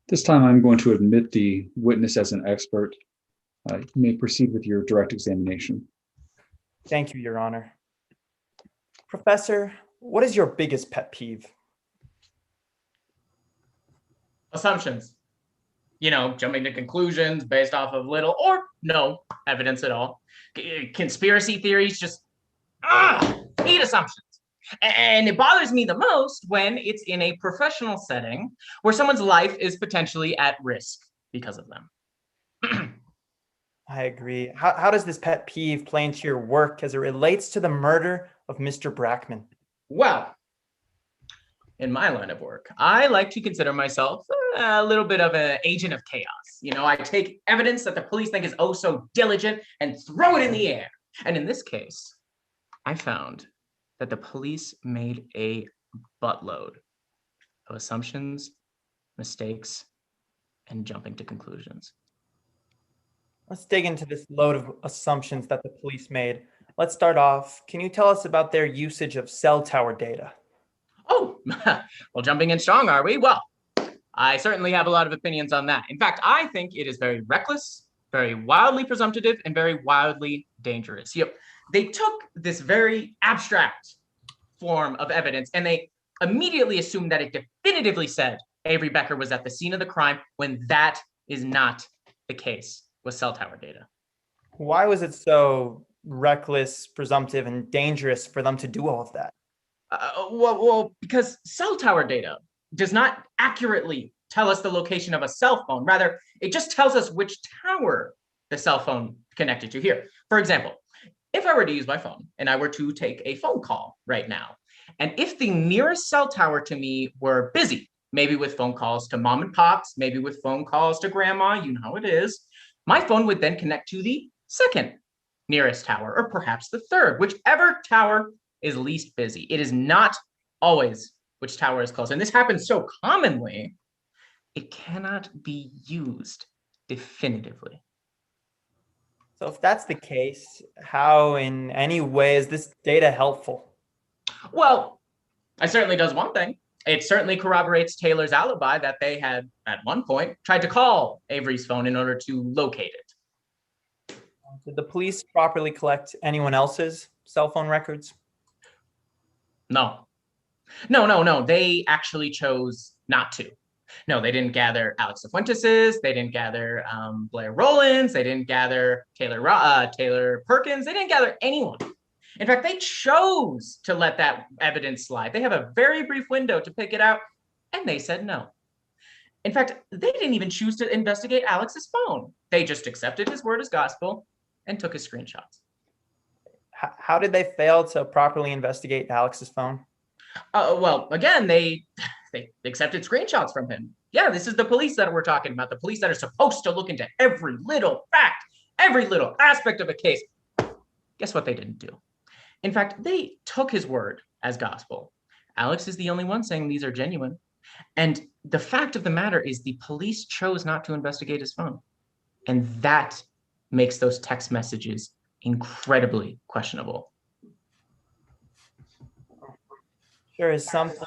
This time I'm going to admit the witness as an expert. You may proceed with your direct examination. Thank you, Your Honor. Professor, what is your biggest pet peeve? Assumptions. Jumping to conclusions based off of little or no evidence at all. Conspiracy theories, just hate assumptions. And it bothers me the most when it's in a professional setting where someone's life is potentially at risk because of them. I agree. How does this pet peeve play into your work as it relates to the murder of Mr. Brackman? Well, in my line of work, I like to consider myself a little bit of an agent of chaos. I take evidence that the police think is oh so diligent and throw it in the air. And in this case, I found that the police made a buttload of assumptions, mistakes, and jumping to conclusions. Let's dig into this load of assumptions that the police made. Let's start off. Can you tell us about their usage of cell tower data? Oh, well, jumping in strong, are we? Well, I certainly have a lot of opinions on that. In fact, I think it is very reckless, very wildly presumptive, and very wildly dangerous. They took this very abstract form of evidence and they immediately assumed that it definitively said Avery Becker was at the scene of the crime when that is not the case with cell tower data. Why was it so reckless, presumptive, and dangerous for them to do all of that? Well, because cell tower data does not accurately tell us the location of a cell phone. Rather, it just tells us which tower the cell phone connected to here. For example, if I were to use my phone and I were to take a phone call right now, and if the nearest cell tower to me were busy, maybe with phone calls to mom and pops, maybe with phone calls to grandma, you know how it is, my phone would then connect to the second nearest tower, or perhaps the third, whichever tower is least busy. It is not always which tower is close. And this happens so commonly, it cannot be used definitively. So if that's the case, how in any way is this data helpful? Well, it certainly does one thing. It certainly corroborates Taylor's alibi that they had, at one point, tried to call Avery's phone in order to locate it. Did the police properly collect anyone else's cell phone records? No. They actually chose not to. No, they didn't gather Alex Fuentes's. They didn't gather Blair Rowland's. They didn't gather Taylor Perkins. They didn't gather anyone. In fact, they chose to let that evidence slide. They have a very brief window to pick it out, and they said no. In fact, they didn't even choose to investigate Alex's phone. They just accepted his word as gospel and took his screenshots. How did they fail to properly investigate Alex's phone? Well, again, they accepted screenshots from him. Yeah, this is the police that we're talking about, the police that are supposed to look into every little fact, every little aspect of a case. Guess what they didn't do? In fact, they took his word as gospel. Alex is the only one saying these are genuine. And the fact of the matter is the police chose not to investigate his phone. And that makes those text messages incredibly questionable. Sure is something.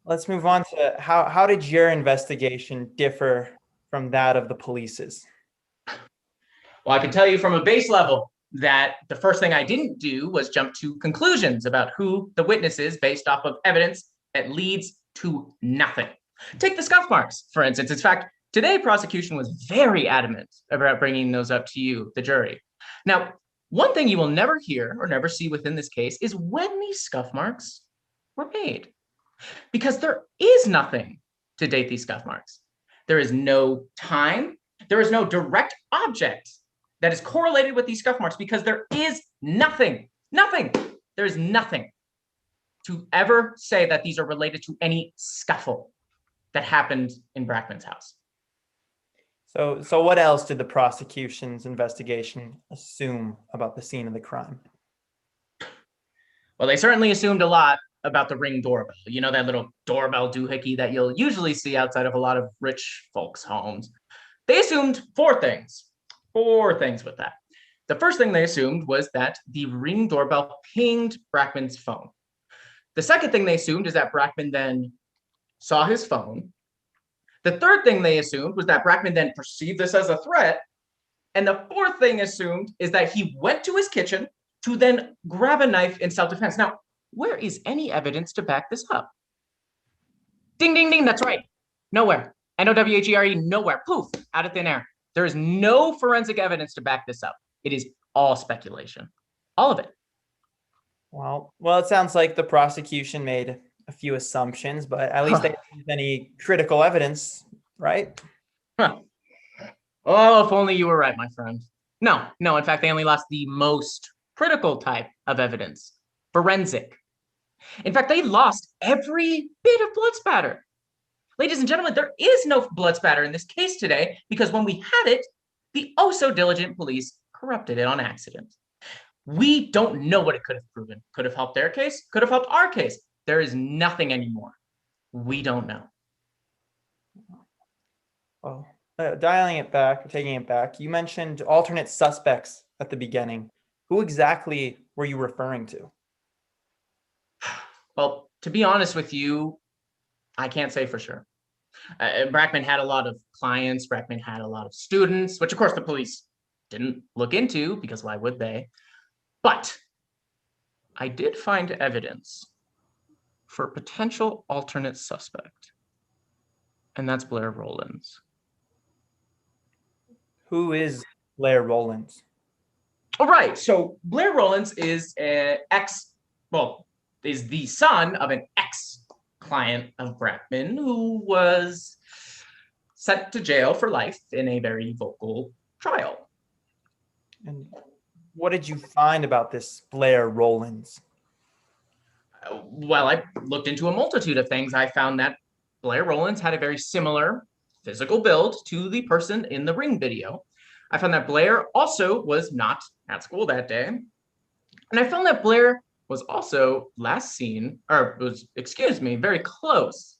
Let's move on to how did your investigation differ from that of the police's? Well, I can tell you from a base level that the first thing I didn't do was jump to conclusions about who the witness is based off of evidence that leads to nothing. Take the scuff marks, for instance. In fact, today prosecution was very adamant about bringing those up to you, the jury. Now, one thing you will never hear or never see within this case is when these scuff marks were made, because there is nothing to date these scuff marks. There is no time. There is no direct object that is correlated with these scuff marks because there is nothing. There is nothing to ever say that these are related to any scuffle that happened in Brackman's house. So what else did the prosecution's investigation assume about the scene of the crime? Well, they certainly assumed a lot about the Ring doorbell. You know, that little doorbell doohickey that you'll usually see outside of a lot of rich folks' homes. They assumed four things with that. The first thing they assumed was that the Ring doorbell pinged Brackman's phone. The second thing they assumed is that Brackman then saw his phone. The third thing they assumed was that Brackman then perceived this as a threat. And the fourth thing assumed is that he went to his kitchen to then grab a knife in self-defense. Now, where is any evidence to back this up? Ding, ding, ding, that's right. Nowhere. N-O-W-H-E-R-E, nowhere. Poof, out of thin air. There is no forensic evidence to back this up. It is all speculation. All of it. Well, it sounds like the prosecution made a few assumptions, but at least they didn't have any critical evidence, right? Huh. Oh, if only you were right, my friend. No, in fact, they only lost the most critical type of evidence, forensic. In fact, they lost every bit of blood spatter. Ladies and gentlemen, there is no blood spatter in this case today because when we had it, the oh-so-diligent police corrupted it on accident. We don't know what it could have proven. Could have helped their case, could have helped our case. There is nothing anymore. We don't know. Oh, dialing it back, taking it back, you mentioned alternate suspects at the beginning. Who exactly were you referring to? Well, to be honest with you, I can't say for sure. Brackman had a lot of clients. Brackman had a lot of students, which of course the police didn't look into because why would they? But I did find evidence for a potential alternate suspect, and that's Blair Rowlands. Who is Blair Rowlands? All right, so Blair Rowlands is is the son of an ex-client of Brackman who was sent to jail for life in a very vocal trial. And what did you find about this Blair Rowlands? Well, I looked into a multitude of things. I found that Blair Rowlands had a very similar physical build to the person in the Ring video. I found that Blair also was not at school that day. And I found that Blair was also very close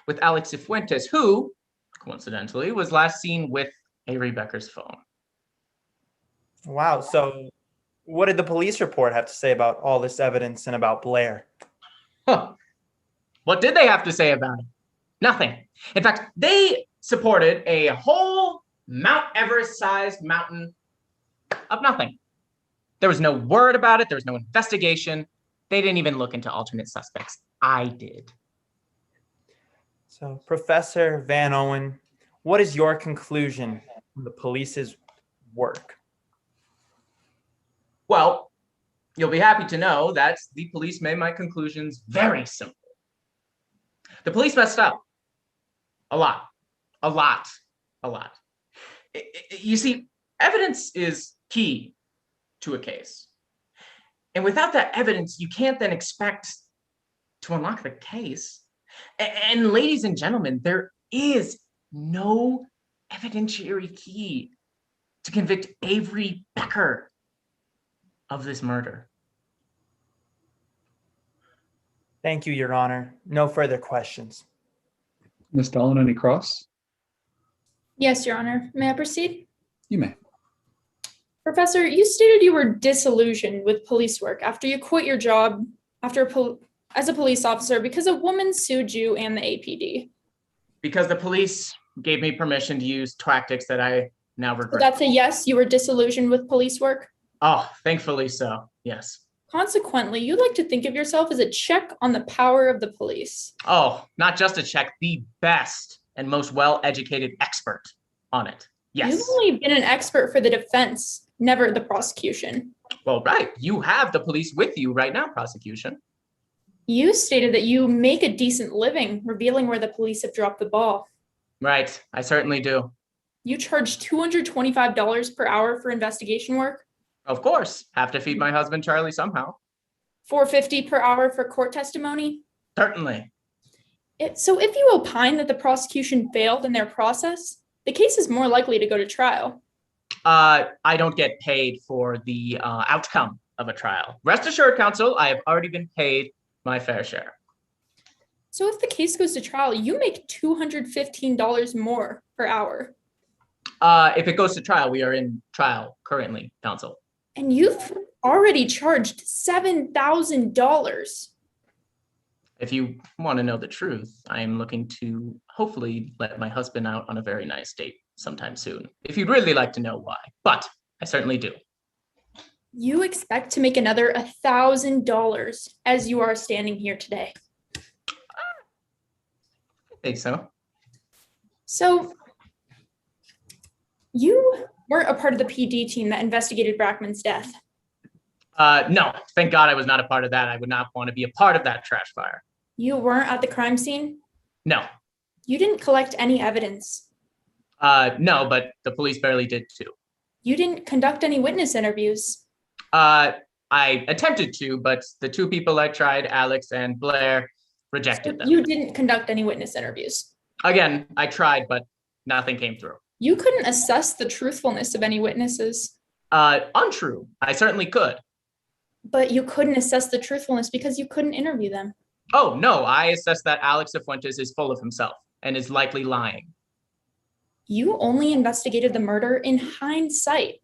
with Alex Cifuentes, who, coincidentally, was last seen with Avery Becker's phone. Wow, so what did the police report have to say about all this evidence and about Blair? Huh. What did they have to say about it? Nothing. In fact, they supported a whole Mount Everest-sized mountain of nothing. There was no word about it. There was no investigation. They didn't even look into alternate suspects. I did. So, Professor Van Owen, what is your conclusion from the police's work? Well, you'll be happy to know that the police made my conclusions very simple. The police messed up a lot. A lot. You see, evidence is key to a case. And without that evidence, you can't then expect to unlock the case. And ladies and gentlemen, there is no evidentiary key to convict Avery Becker of this murder. Thank you, Your Honor. No further questions. Ms. Dolan, any cross? Yes, Your Honor. May I proceed? You may. Professor, you stated you were disillusioned with police work after you quit your job as a police officer because a woman sued you and the APD. Because the police gave me permission to use tactics that I now So regret. that's a yes, you were disillusioned with police work? Oh, thankfully so, yes. Consequently, you like to think of yourself as a check on the power of the police. Oh, not just a check, the best and most well-educated expert on it. Yes. You've only been an expert for the defense, never the prosecution. Well, right. You have the police with you right now, prosecution. You stated that you make a decent living revealing where the police have dropped the ball. Right. I certainly do. You charge $225 per hour for investigation work. Of course. Have to feed my husband, Charlie, somehow. $450 per hour for court testimony. Certainly. So if you opine that the prosecution failed in their process, the case is more likely to go to trial. I don't get paid for the outcome of a trial. Rest assured, counsel, I have already been paid my fair share. So if the case goes to trial, you make $215 more per hour. If it goes to trial, we are in trial currently, counsel. And you've already charged $7,000. If you want to know the truth, I am looking to hopefully let my husband out on a very nice date sometime soon. If you'd really like to know why, but I certainly do. You expect to make another $1,000 as you are standing here today. I think so. So you weren't a part of the PD team that investigated Brackman's death. No, thank God I was not a part of that. I would not want to be a part of that trash fire. You weren't at the crime scene? No. You didn't collect any evidence. No, but the police barely did too. You didn't conduct any witness interviews. I attempted to, but the two people I tried, Alex and Blair, rejected them. You didn't conduct any witness interviews. Again, I tried, but nothing came through. You couldn't assess the truthfulness of any witnesses. Untrue. I certainly could. But you couldn't assess the truthfulness because you couldn't interview them. Oh, no, I assessed that Alex Cifuentes is full of himself and is likely lying. You only investigated the murder in hindsight.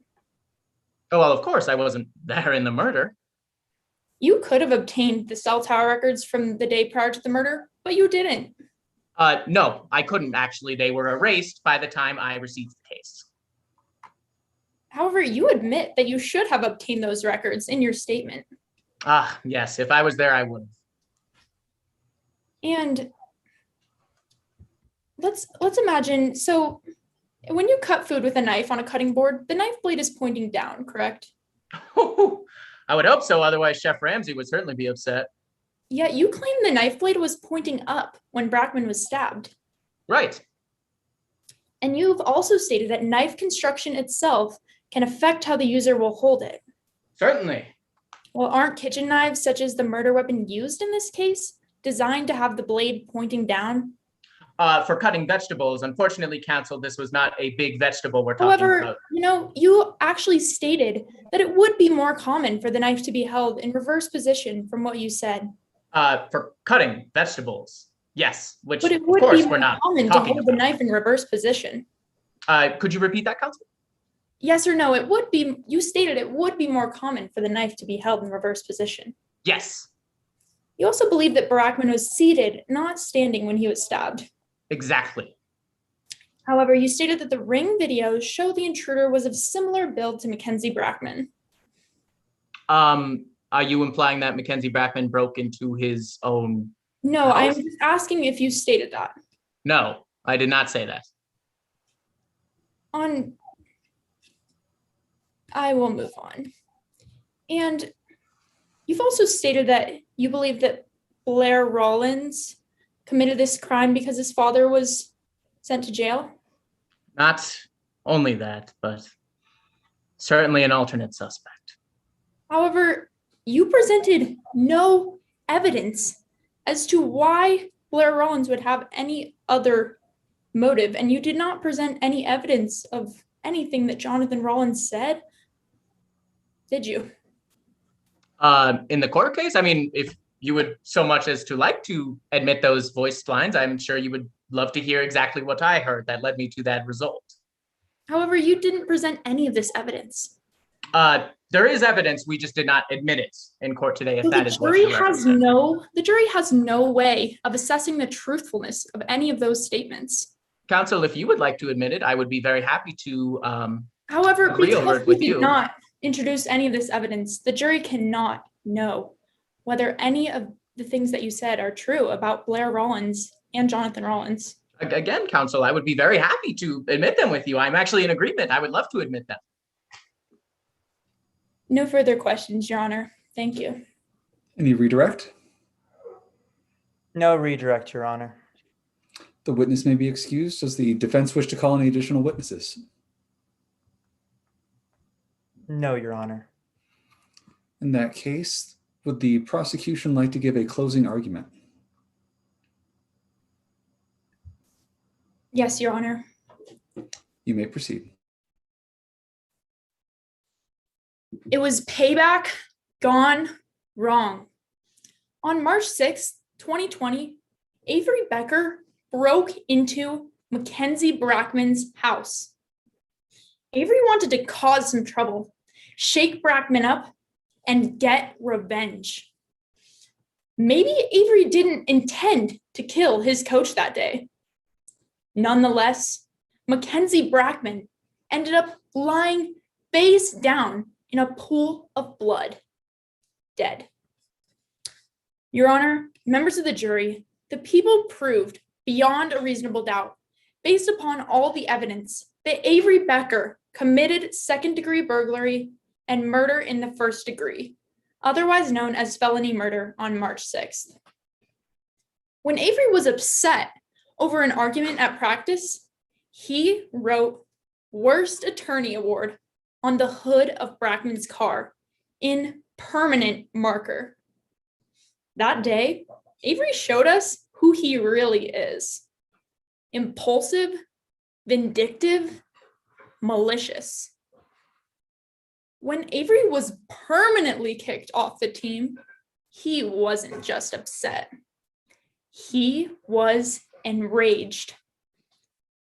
Oh, well, of course, I wasn't there in the murder. You could have obtained the cell tower records from the day prior to the murder, but you didn't. No, I couldn't actually. They were erased by the time I received the case. However, you admit that you should have obtained those records in your statement. Ah, yes, if I was there, I would have. And let's imagine, so when you cut food with a knife on a cutting board, the knife blade is pointing down, correct? I would hope so, otherwise Chef Ramsay would certainly be upset. Yet you claim the knife blade was pointing up when Brackman was stabbed. Right. And you've also stated that knife construction itself can affect how the user will hold it. Certainly. Well, aren't kitchen knives, such as the murder weapon used in this case, designed to have the blade pointing down? For cutting vegetables, unfortunately, counsel, this was not a big vegetable we're talking However, about. you actually stated that it would be more common for the knife to be held in reverse position from what you said. For cutting vegetables, yes, which But it of would course be we're more not common to talking hold the about. knife in reverse position. Could you repeat that, counsel? Yes or no, it would be, you stated it would be more common for the knife to be held in reverse position. Yes, You also believe that Brackman was seated, not standing when he was stabbed. exactly. However, you stated that the ring videos show the intruder was of similar build to Mackenzie Brackman. Are you implying that Mackenzie Brackman broke into his own No, house? I'm just asking if you stated that. No, I did not say that. I will move on. And you've also stated that you believe that Blair Rollins committed this crime because his father was sent to jail? Not only that, but certainly an alternate suspect. However, you presented no evidence as to why Blair Rollins would have any other motive, and you did not present any evidence of anything that Jonathan Rollins said, did you? In the court case, I mean, if you would so much as to like to admit those voiced lines, I'm sure you would love to hear exactly what I heard that led me to that result. However, you didn't present any of this evidence. There is evidence, we just did not admit it in court today, if So that is what you're referencing. the jury has no way of assessing the truthfulness of any of those statements. Counsel, if you would like to admit it, I would be very happy to However, agree over because it we with did you. not introduce any of this evidence, the jury cannot know whether any of the things that you said are true about Blair Rollins and Jonathan Rollins. Again, counsel, I would be very happy to admit them with you. I'm actually in agreement. I would love to admit them. No further questions, Your Honor. Thank you. Any redirect? No redirect, Your Honor. The witness may be excused. Does the defense wish to call any additional witnesses? No, Your Honor. In that case, would the prosecution like to give a closing argument? Yes, Your Honor. You may proceed. It was payback gone wrong. On March 6th, 2020, Avery Becker broke into Mackenzie Brackman's house. Avery wanted to cause some trouble, shake Brackman up, and get revenge. Maybe Avery didn't intend to kill his coach that day. Nonetheless, Mackenzie Brackman ended up lying face down in a pool of blood, dead. Your Honor, members of the jury, the people proved beyond a reasonable doubt, based upon all the evidence, that Avery Becker committed second-degree burglary and murder in the first degree, otherwise known as felony murder, on March 6th. When Avery was upset over an argument at practice, he wrote Worst Attorney Award on the hood of Brackman's car in permanent marker. That day, Avery showed us who he really is. Impulsive, vindictive, malicious. When Avery was permanently kicked off the team, he wasn't just upset. He was enraged.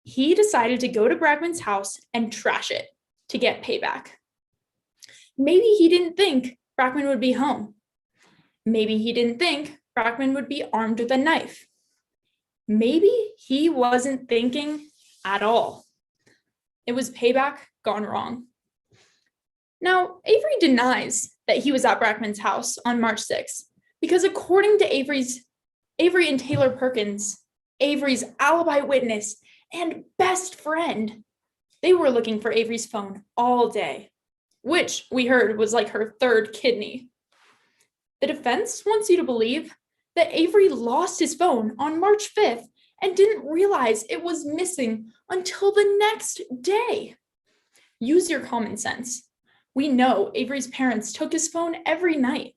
He decided to go to Brackman's house and trash it to get payback. Maybe he didn't think Brackman would be home. Maybe he didn't think Brackman would be armed with a knife. Maybe he wasn't thinking at all. It was payback gone wrong. Now, Avery denies that he was at Brackman's house on March 6th because according to Avery and Taylor Perkins, Avery's alibi witness and best friend, they were looking for Avery's phone all day, which we heard was like her third kidney. The defense wants you to believe that Avery lost his phone on March 5th and didn't realize it was missing until the next day. Use your common sense. We know Avery's parents took his phone every night.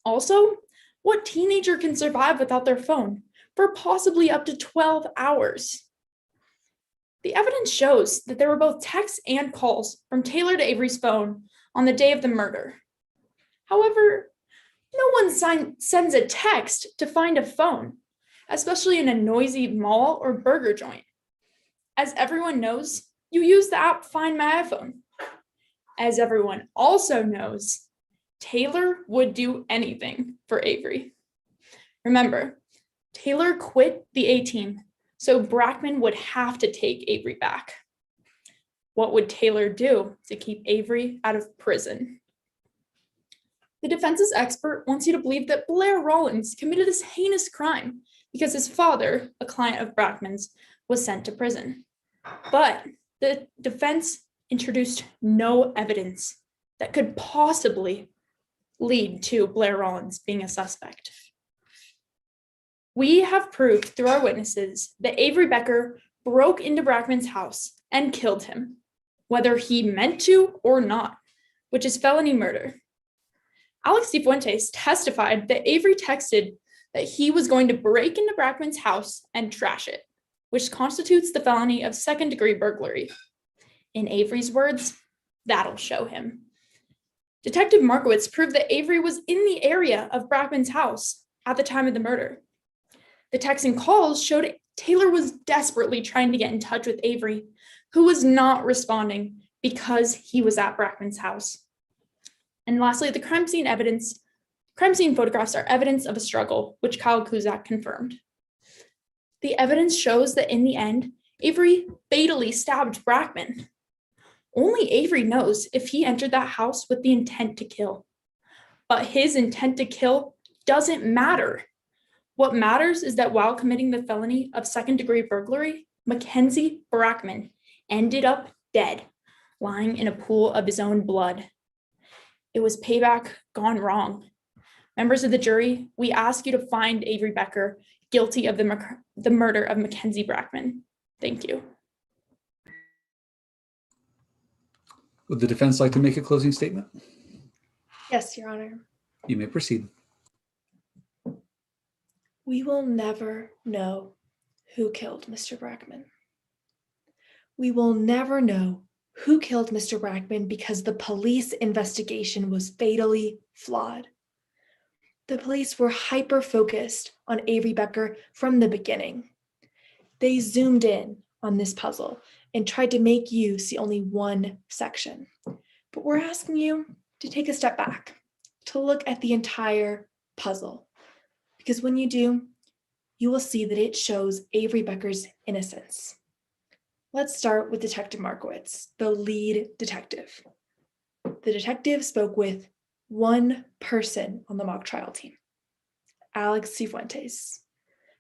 Also, what teenager can survive without their phone for possibly up to 12 hours? The evidence shows that there were both texts and calls from Taylor to Avery's phone on the day of the murder. However, no one sends a text to find a phone, especially in a noisy mall or burger joint. As everyone knows, you use the app Find My iPhone. As everyone also knows, Taylor would do anything for Avery. Remember, Taylor quit the A-team, so Brackman would have to take Avery back. What would Taylor do to keep Avery out of prison? The defense's expert wants you to believe that Blair Rollins committed this heinous crime because his father, a client of Brackman's, was sent to prison. But the defense introduced no evidence that could possibly lead to Blair Rollins being a suspect. We have proved through our witnesses that Avery Becker broke into Brackman's house and killed him, whether he meant to or not, which is felony murder. Alex Cifuentes testified that Avery texted that he was going to break into Brackman's house and trash it, which constitutes the felony of second-degree burglary. In Avery's words, that'll show him. Detective Markowitz proved that Avery was in the area of Brackman's house at the time of the murder. The texts and calls showed Taylor was desperately trying to get in touch with Avery, who was not responding because he was at Brackman's house. And lastly, the crime scene photographs are evidence of a struggle, which Kyle Kuzak confirmed. The evidence shows that in the end, Avery fatally stabbed Brackman. Only Avery knows if he entered that house with the intent to kill. But his intent to kill doesn't matter. What matters is that while committing the felony of second-degree burglary, Mackenzie Brackman ended up dead, lying in a pool of his own blood. It was payback gone wrong. Members of the jury, we ask you to find Avery Becker guilty of the murder of Mackenzie Brackman. Thank you. Would the defense like to make a closing statement? Yes, Your Honor. You may proceed. We will never know who killed Mr. Brackman. We will never know who killed Mr. Brackman because the police investigation was fatally flawed. The police were hyper-focused on Avery Becker from the beginning. They zoomed in on this puzzle and tried to make you see only one section. But we're asking you to take a step back, to look at the entire puzzle. Because when you do, you will see that it shows Avery Becker's innocence. Let's start with Detective Markowitz, the lead detective. The detective spoke with one person on the mock trial team, Alex Cifuentes.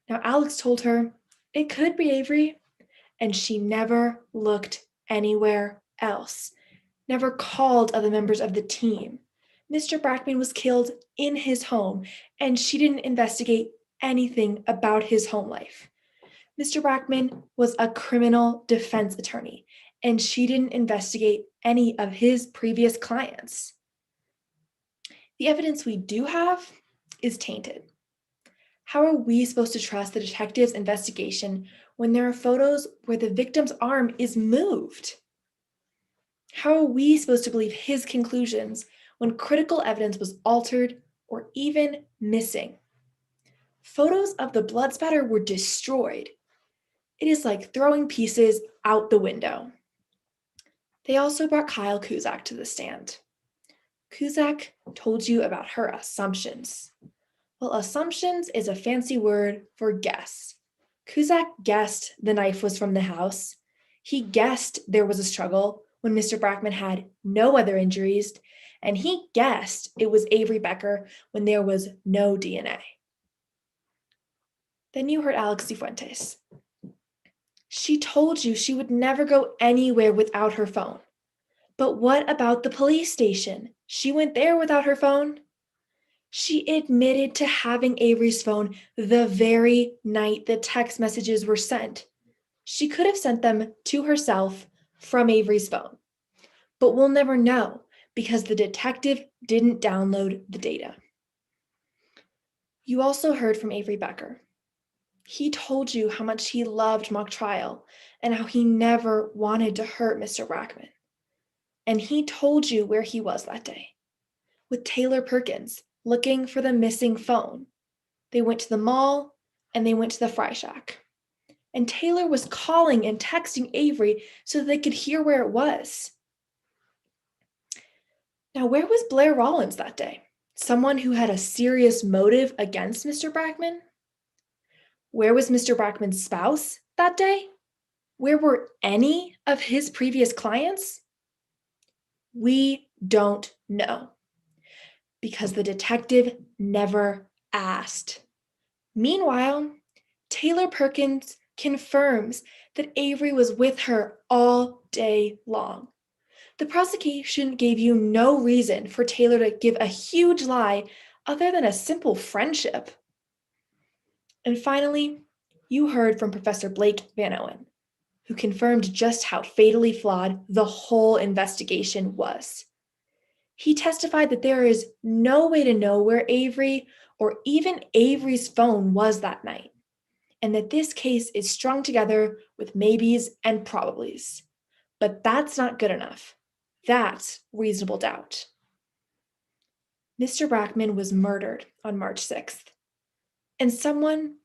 Now, Alex told her it could be Avery, and she never looked anywhere else, never called other members of the team. Mr. Brackman was killed in his home, and she didn't investigate anything about his home life. Mr. Brackman was a criminal defense attorney, and she didn't investigate any of his previous clients. The evidence we do have is tainted. How are we supposed to trust the detective's investigation when there are photos where the victim's arm is moved? How are we supposed to believe his conclusions when critical evidence was altered or even missing? Photos of the blood spatter were destroyed. It is like throwing pieces out the window. They also brought Kyle Kuzak to the stand. Kuzak told you about her assumptions. Well, assumptions is a fancy word for guess. Kuzak guessed the knife was from the house. He guessed there was a struggle when Mr. Brackman had no other injuries, and he guessed it was Avery Becker when there was no DNA. Then you heard Alex Cifuentes. She told you she would never go anywhere without her phone. But what about the police station? She went there without her phone. She admitted to having Avery's phone the very night the text messages were sent. She could have sent them to herself from Avery's phone. But we'll never know because the detective didn't download the data. You also heard from Avery Becker. He told you how much he loved mock trial and how he never wanted to hurt Mr. Brackman. And he told you where he was that day, with Taylor Perkins, looking for the missing phone. They went to the mall and they went to the fry shack. And Taylor was calling and texting Avery so they could hear where it was. Now, where was Blair Rollins that day? Someone who had a serious motive against Mr. Brackman? Where was Mr. Brackman's spouse that day? Where were any of his previous clients? We don't know because the detective never asked. Meanwhile, Taylor Perkins confirms that Avery was with her all day long. The prosecution gave you no reason for Taylor to give a huge lie other than a simple friendship. And finally, you heard from Professor Blake Van Owen, who confirmed just how fatally flawed the whole investigation was. He testified that there is no way to know where Avery or even Avery's phone was that night, and that this case is strung together with maybes and probablys. But that's not good enough. That's reasonable doubt. Mr. Brackman was murdered on March 6th, and someone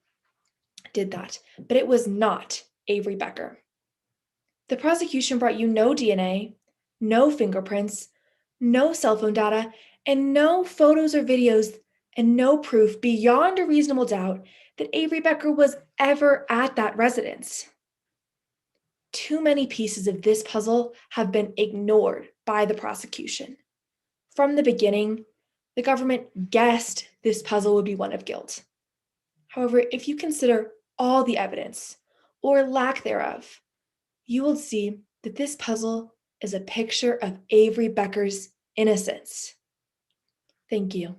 did that, but it was not Avery Becker. The prosecution brought you no DNA, no fingerprints, no cell phone data, and no photos or videos, and no proof beyond a reasonable doubt that Avery Becker was ever at that residence. Too many pieces of this puzzle have been ignored by the prosecution. From the beginning, the government guessed this puzzle would be one of guilt. However, if you consider all the evidence, or lack thereof, you will see that this puzzle is a picture of Avery Becker's innocence. Thank you.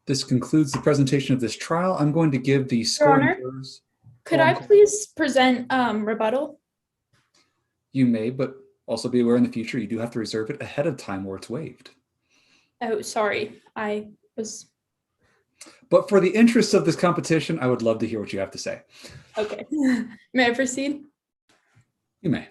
This concludes the presentation of this trial. I'm going to give the scoring Honor, jurors. Could I please present rebuttal? You may, but also be aware in the future you do have to reserve it ahead of time or it's waived. Oh, sorry. I was. But for the interest of this competition, I would love to hear what you have to say. Okay. May I proceed? You may.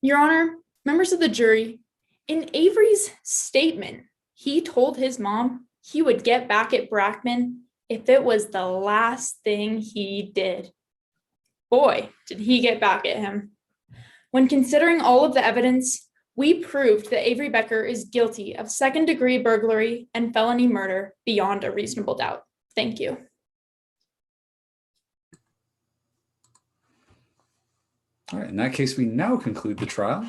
Your Honor, members of the jury, in Avery's statement, he told his mom he would get back at Brackman if it was the last thing he did. Boy, did he get back at him. When considering all of the evidence, we proved that Avery Becker is guilty of second-degree burglary and felony murder beyond a reasonable doubt. Thank you. All right, in that case, we now conclude the trial.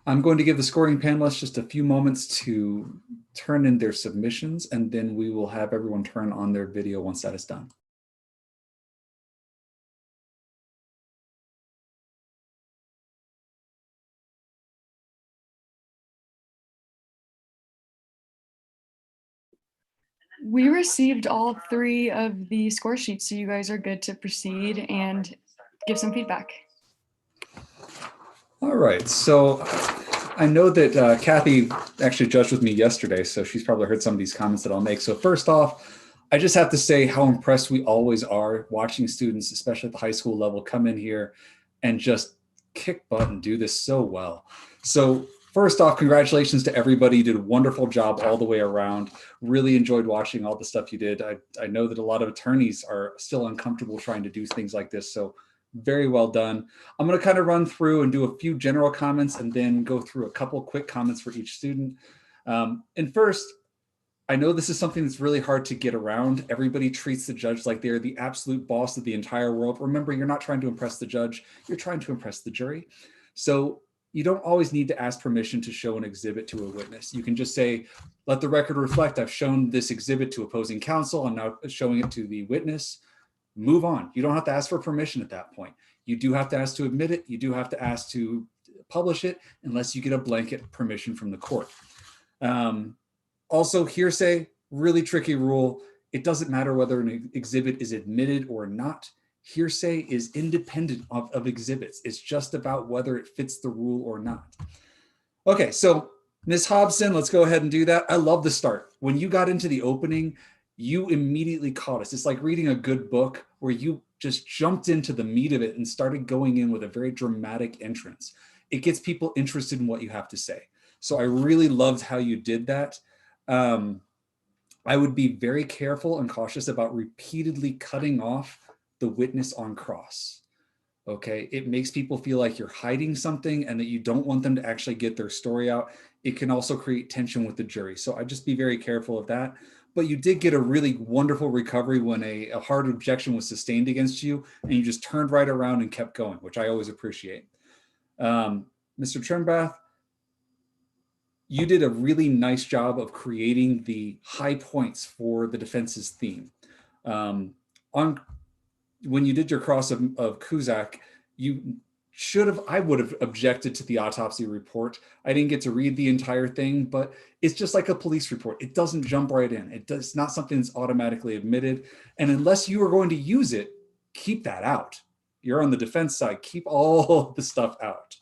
I'm going to give the scoring panelists just a few moments to turn in their submissions, and then we will have everyone turn on their video once that is done. We received all 3 of the score sheets, so you guys are good to proceed and give some feedback. All right, so I know that Kathy actually judged with me yesterday, so she's probably heard some of these comments that I'll make. So first off, I just have to say how impressed we always are watching students, especially at the high school level, come in here and just kick butt and do this so well. So first off, congratulations to everybody. You did a wonderful job all the way around. Really enjoyed watching all the stuff you did. I know that a lot of attorneys are still uncomfortable trying to do things like this, so very well done. I'm going to kind of run through and do a few general comments and then go through a couple quick comments for each student. And first, I know this is something that's really hard to get around. Everybody treats the judge like they're the absolute boss of the entire world. Remember, you're not trying to impress the judge, you're trying to impress the jury. So you don't always need to ask permission to show an exhibit to a witness. You can just say, let the record reflect, I've shown this exhibit to opposing counsel, I'm now showing it to the witness. Move on. You don't have to ask for permission at that point. You do have to ask to admit it. You do have to ask to publish it unless you get a blanket permission from the court. Also, hearsay, really tricky rule. It doesn't matter whether an exhibit is admitted or not. Hearsay is independent of exhibits. It's just about whether it fits the rule or not. Okay, so Ms. Hobson, let's go ahead and do that. I love the start. When you got into the opening, you immediately caught us. It's like reading a good book where you just jumped into the meat of it and started going in with a very dramatic entrance. It gets people interested in what you have to say. So I really loved how you did that. I would be very careful and cautious about repeatedly cutting off the witness on cross. Okay, it makes people feel like you're hiding something and that you don't want them to actually get their story out. It can also create tension with the jury. So I'd just be very careful of that. But you did get a really wonderful recovery when a hard objection was sustained against you and you just turned right around and kept going, which I always appreciate. Mr. Trembath, you did a really nice job of creating the high points for the defense's theme. When you did your cross of Cusack, you I would have objected to the autopsy report. I didn't get to read the entire thing, but it's just like a police report. It doesn't jump right in. It's not something that's automatically admitted. And unless you are going to use it, keep that out. You're on the defense side, keep all the stuff out,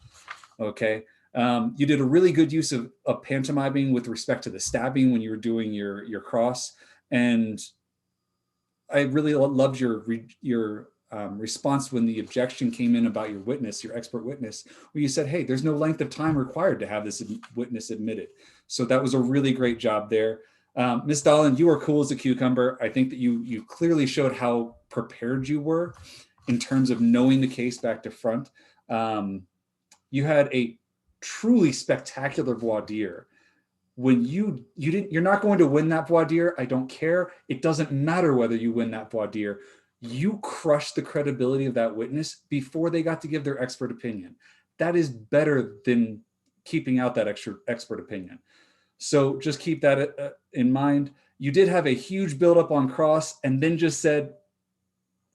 okay? You did a really good use of pantomiming with respect to the stabbing when you were doing your cross. And I really loved your response when the objection came in about your witness, your expert witness, where you said, hey, there's no length of time required to have this witness admitted. So that was a really great job there. Ms. Dahlin, you are cool as a cucumber. I think that you clearly showed how prepared you were in terms of knowing the case back to front. You had a truly spectacular voir dire. When you're not going to win that voir dire. I don't care. It doesn't matter whether you win that voir dire. You crushed the credibility of that witness before they got to give their expert opinion. That is better than keeping out that extra expert opinion. So just keep that in mind. You did have a huge buildup on cross and then just said,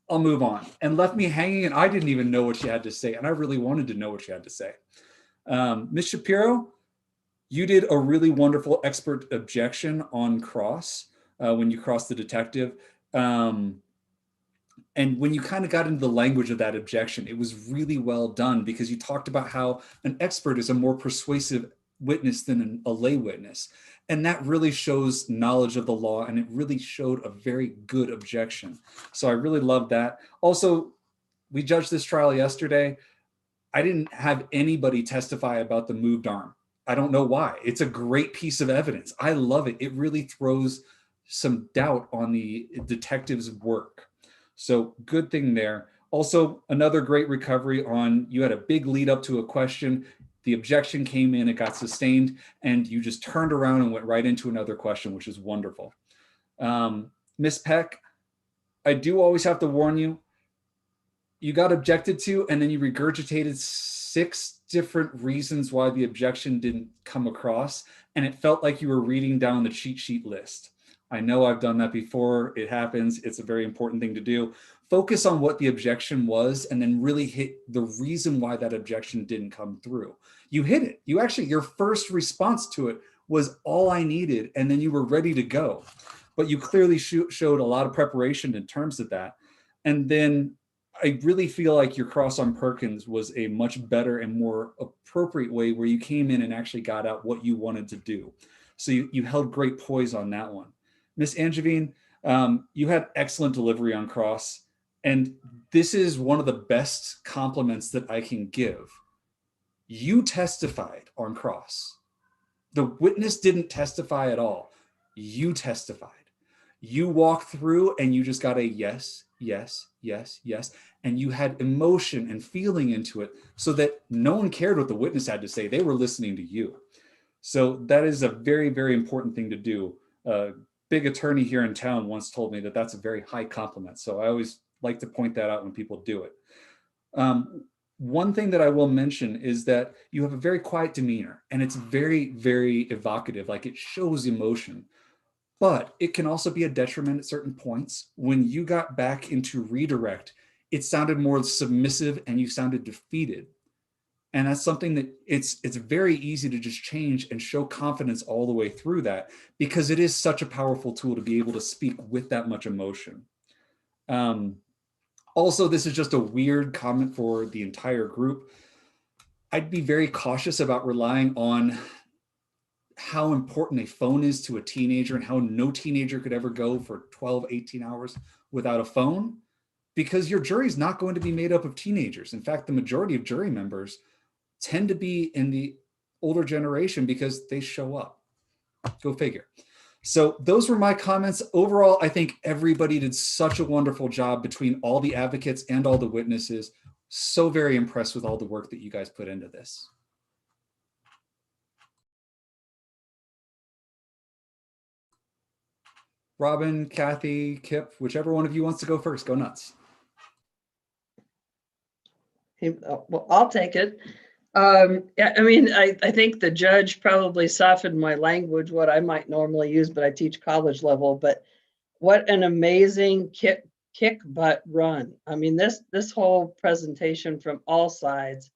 I'll move on, and left me hanging, and I didn't even know what she had to say, and I really wanted to know what she had to say. Ms. Shapiro, you did a really wonderful expert objection on cross when you crossed the detective. And when you kind of got into the language of that objection, it was really well done because you talked about how an expert is a more persuasive witness than a lay witness. And that really shows knowledge of the law, and it really showed a very good objection. So I really love that. Also, we judged this trial yesterday. I didn't have anybody testify about the moved arm. I don't know why. It's a great piece of evidence. I love it. It really throws some doubt on the detective's work. So good thing there. Also, another great recovery on, you had a big lead up to a question. The objection came in, it got sustained, and you just turned around and went right into another question, which is wonderful. Ms. Peck, I do always have to warn you, you got objected to, and then you regurgitated 6 different reasons why the objection didn't come across, and it felt like you were reading down the cheat sheet list. I know I've done that before. It happens. It's a very important thing to do. Focus on what the objection was and then really hit the reason why that objection didn't come through. You hit it. You actually, your first response to it was all I needed, and then you were ready to go. But you clearly showed a lot of preparation in terms of that. And then I really feel like your cross on Perkins was a much better and more appropriate way where you came in and actually got out what you wanted to do. So you held great poise on that one. Ms. Angevine, you had excellent delivery on cross. And this is one of the best compliments that I can give. You testified on cross. The witness didn't testify at all. You testified. You walked through and you just got a yes, yes, yes, yes. And you had emotion and feeling into it so that no one cared what the witness had to say. They were listening to you. So that is a very, very important thing to do. Big attorney here in town once told me that that's a very high compliment. So I always like to point that out when people do it. One thing that I will mention is that you have a very quiet demeanor, and it's very, very evocative, like it shows emotion. But it can also be a detriment at certain points. When you got back into redirect, it sounded more submissive and you sounded defeated. And that's something that it's very easy to just change and show confidence all the way through that, because it is such a powerful tool to be able to speak with that much emotion. Also, this is just a weird comment for the entire group. I'd be very cautious about relying on how important a phone is to a teenager and how no teenager could ever go for 12, 18 hours without a phone, because your jury is not going to be made up of teenagers. In fact, the majority of jury members tend to be in the older generation because they show up. Go figure. So those were my comments. Overall, I think everybody did such a wonderful job between all the advocates and all the witnesses. So very impressed with all the work that you guys put into this. Robin, Kathy, Kip, whichever one of you wants to go first, go nuts. Well, I'll take it. Yeah, I mean, I think the judge probably softened my language, what I might normally use, but I teach college level. But what an amazing kick butt run. I mean, this whole presentation from all sides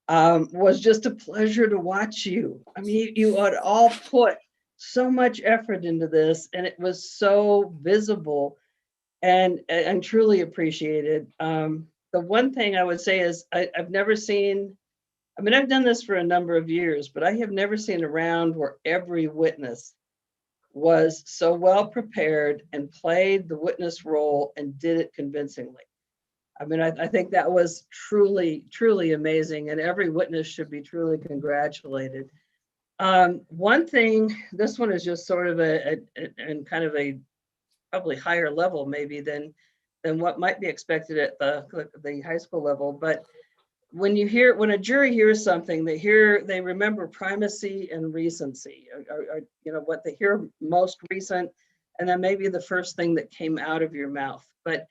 was just a pleasure to watch you. I mean, you had all put so much effort into this, and it was so visible and truly appreciated. The one thing I would say is I've never seen, I mean, I've done this for a number of years, but I have never seen a round where every witness was so well prepared and played the witness role and did it convincingly. I mean, I think that was truly, truly amazing, and every witness should be truly congratulated. One thing, this one is just sort of and kind of a probably higher level maybe than what might be expected at the high school level, but when a jury hears something, they remember primacy and recency, or you know, what they hear most recent, and then maybe the first thing that came out of your mouth. But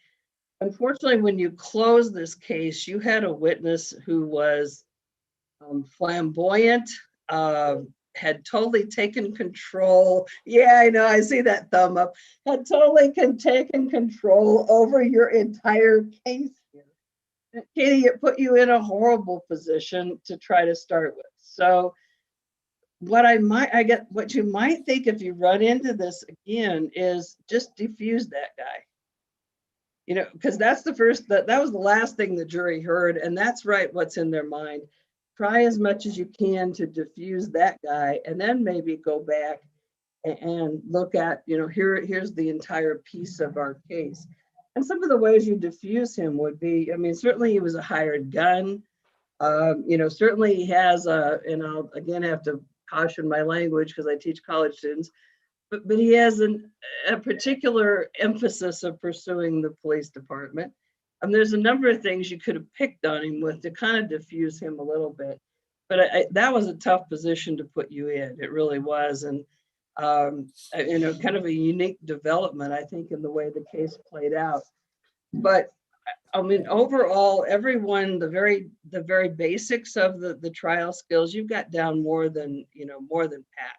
unfortunately, when you close this case, you had a witness who was flamboyant, had totally taken control. Yeah, I know, I see that thumb up. Had totally taken control over your entire case. Katie, it put you in a horrible position to try to start with. So what you might think if you run into this again is just defuse that guy. You know, because that's the first, that was the last thing the jury heard, and that's right, what's in their mind. Try as much as you can to diffuse that guy, and then maybe go back and look at, you know, here's the entire piece of our case. And some of the ways you diffuse him would be, I mean, certainly he was a hired gun. You know, certainly he has and I'll again have to caution my language because I teach college students, but he has a particular emphasis of pursuing the police department. And there's a number of things you could have picked on him with to kind of diffuse him a little bit. But that was a tough position to put you in. It really was. And you know, kind of a unique development, I think, in the way the case played out. But I mean, overall, everyone, the very basics of the trial skills, you've got down more than pat.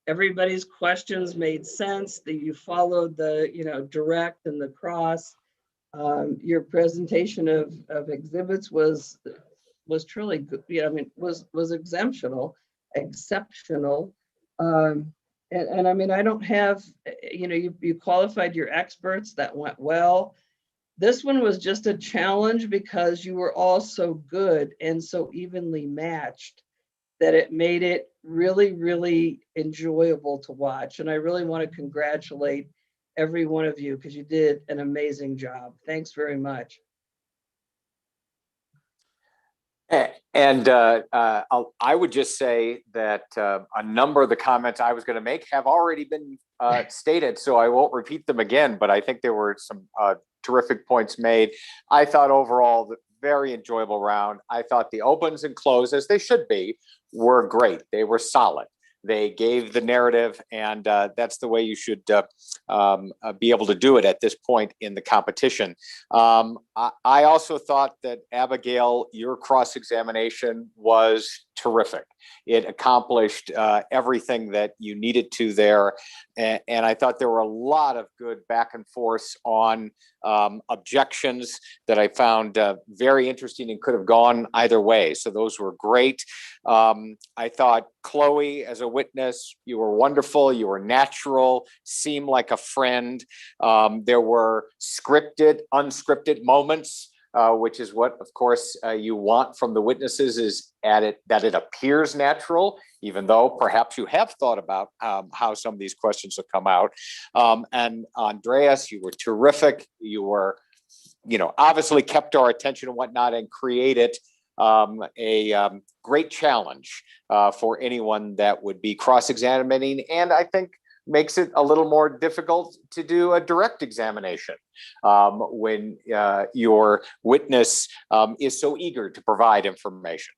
Everybody's questions made sense, that you followed the, you know, direct and the cross. Your presentation of exhibits was truly good. You know, I mean, was exceptional. And I mean, I don't have, you know, you qualified your experts, that went well. This one was just a challenge because you were all so good and so evenly matched that it made it really, really enjoyable to watch. And I really want to congratulate every one of you because you did an amazing job. Thanks very much. And I would just say that a number of the comments I was going to make have already been stated, so I won't repeat them again, but I think there were some terrific points made. I thought overall, very enjoyable round. I thought the opens and closes, they should be, were great. They were solid. They gave the narrative, and that's the way you should be able to do it at this point in the competition. I also thought that, Abigail, your cross-examination was terrific. It accomplished everything that you needed to there. And I thought there were a lot of good back and forth on objections that I found very interesting and could have gone either way. So those were great. I thought, Chloe, as a witness, you were wonderful. You were natural, seemed like a friend. There were scripted, unscripted moments, which is what, of course, you want from the witnesses, is that it appears natural, even though perhaps you have thought about how some of these questions will come out. And Andreas, you were terrific. You were, you know, obviously kept our attention and whatnot, and created a great challenge for anyone that would be cross-examining, and I think makes it a little more difficult to do a direct examination when your witness is so eager to provide information.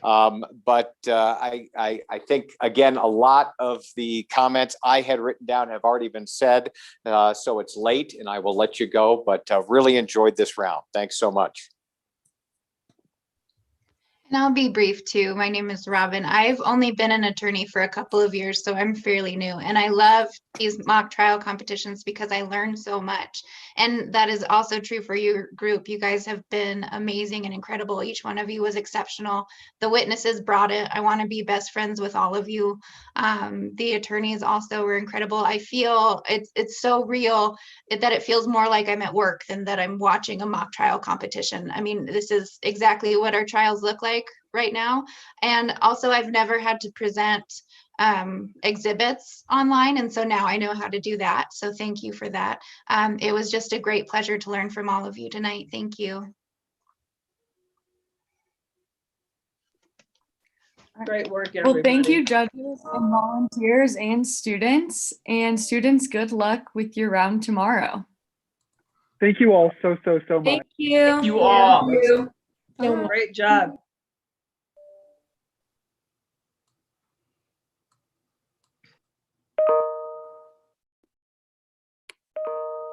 But I think, again, a lot of the comments I had written down have already been said, so it's late and I will let you go, but really enjoyed this round. Thanks so much. And I'll be brief too. My name is Robin. I've only been an attorney for a couple of years, so I'm fairly new. And I love these mock trial competitions because I learn so much. And that is also true for your group. You guys have been amazing and incredible. Each one of you was exceptional. The witnesses brought it. I want to be best friends with all of you. The attorneys also were incredible. I feel it's so real that it feels more like I'm at work than that I'm watching a mock trial competition. I mean, this is exactly what our trials look like right now. And also, I've never had to present exhibits online, and so now I know how to do that. So thank you for that. It was just a great pleasure to learn from all of you tonight. Thank you. Great work, everybody. Well, thank you, judges and volunteers and students. And students, good luck with your round tomorrow. Thank you all so much. Thank you. You all. Great job.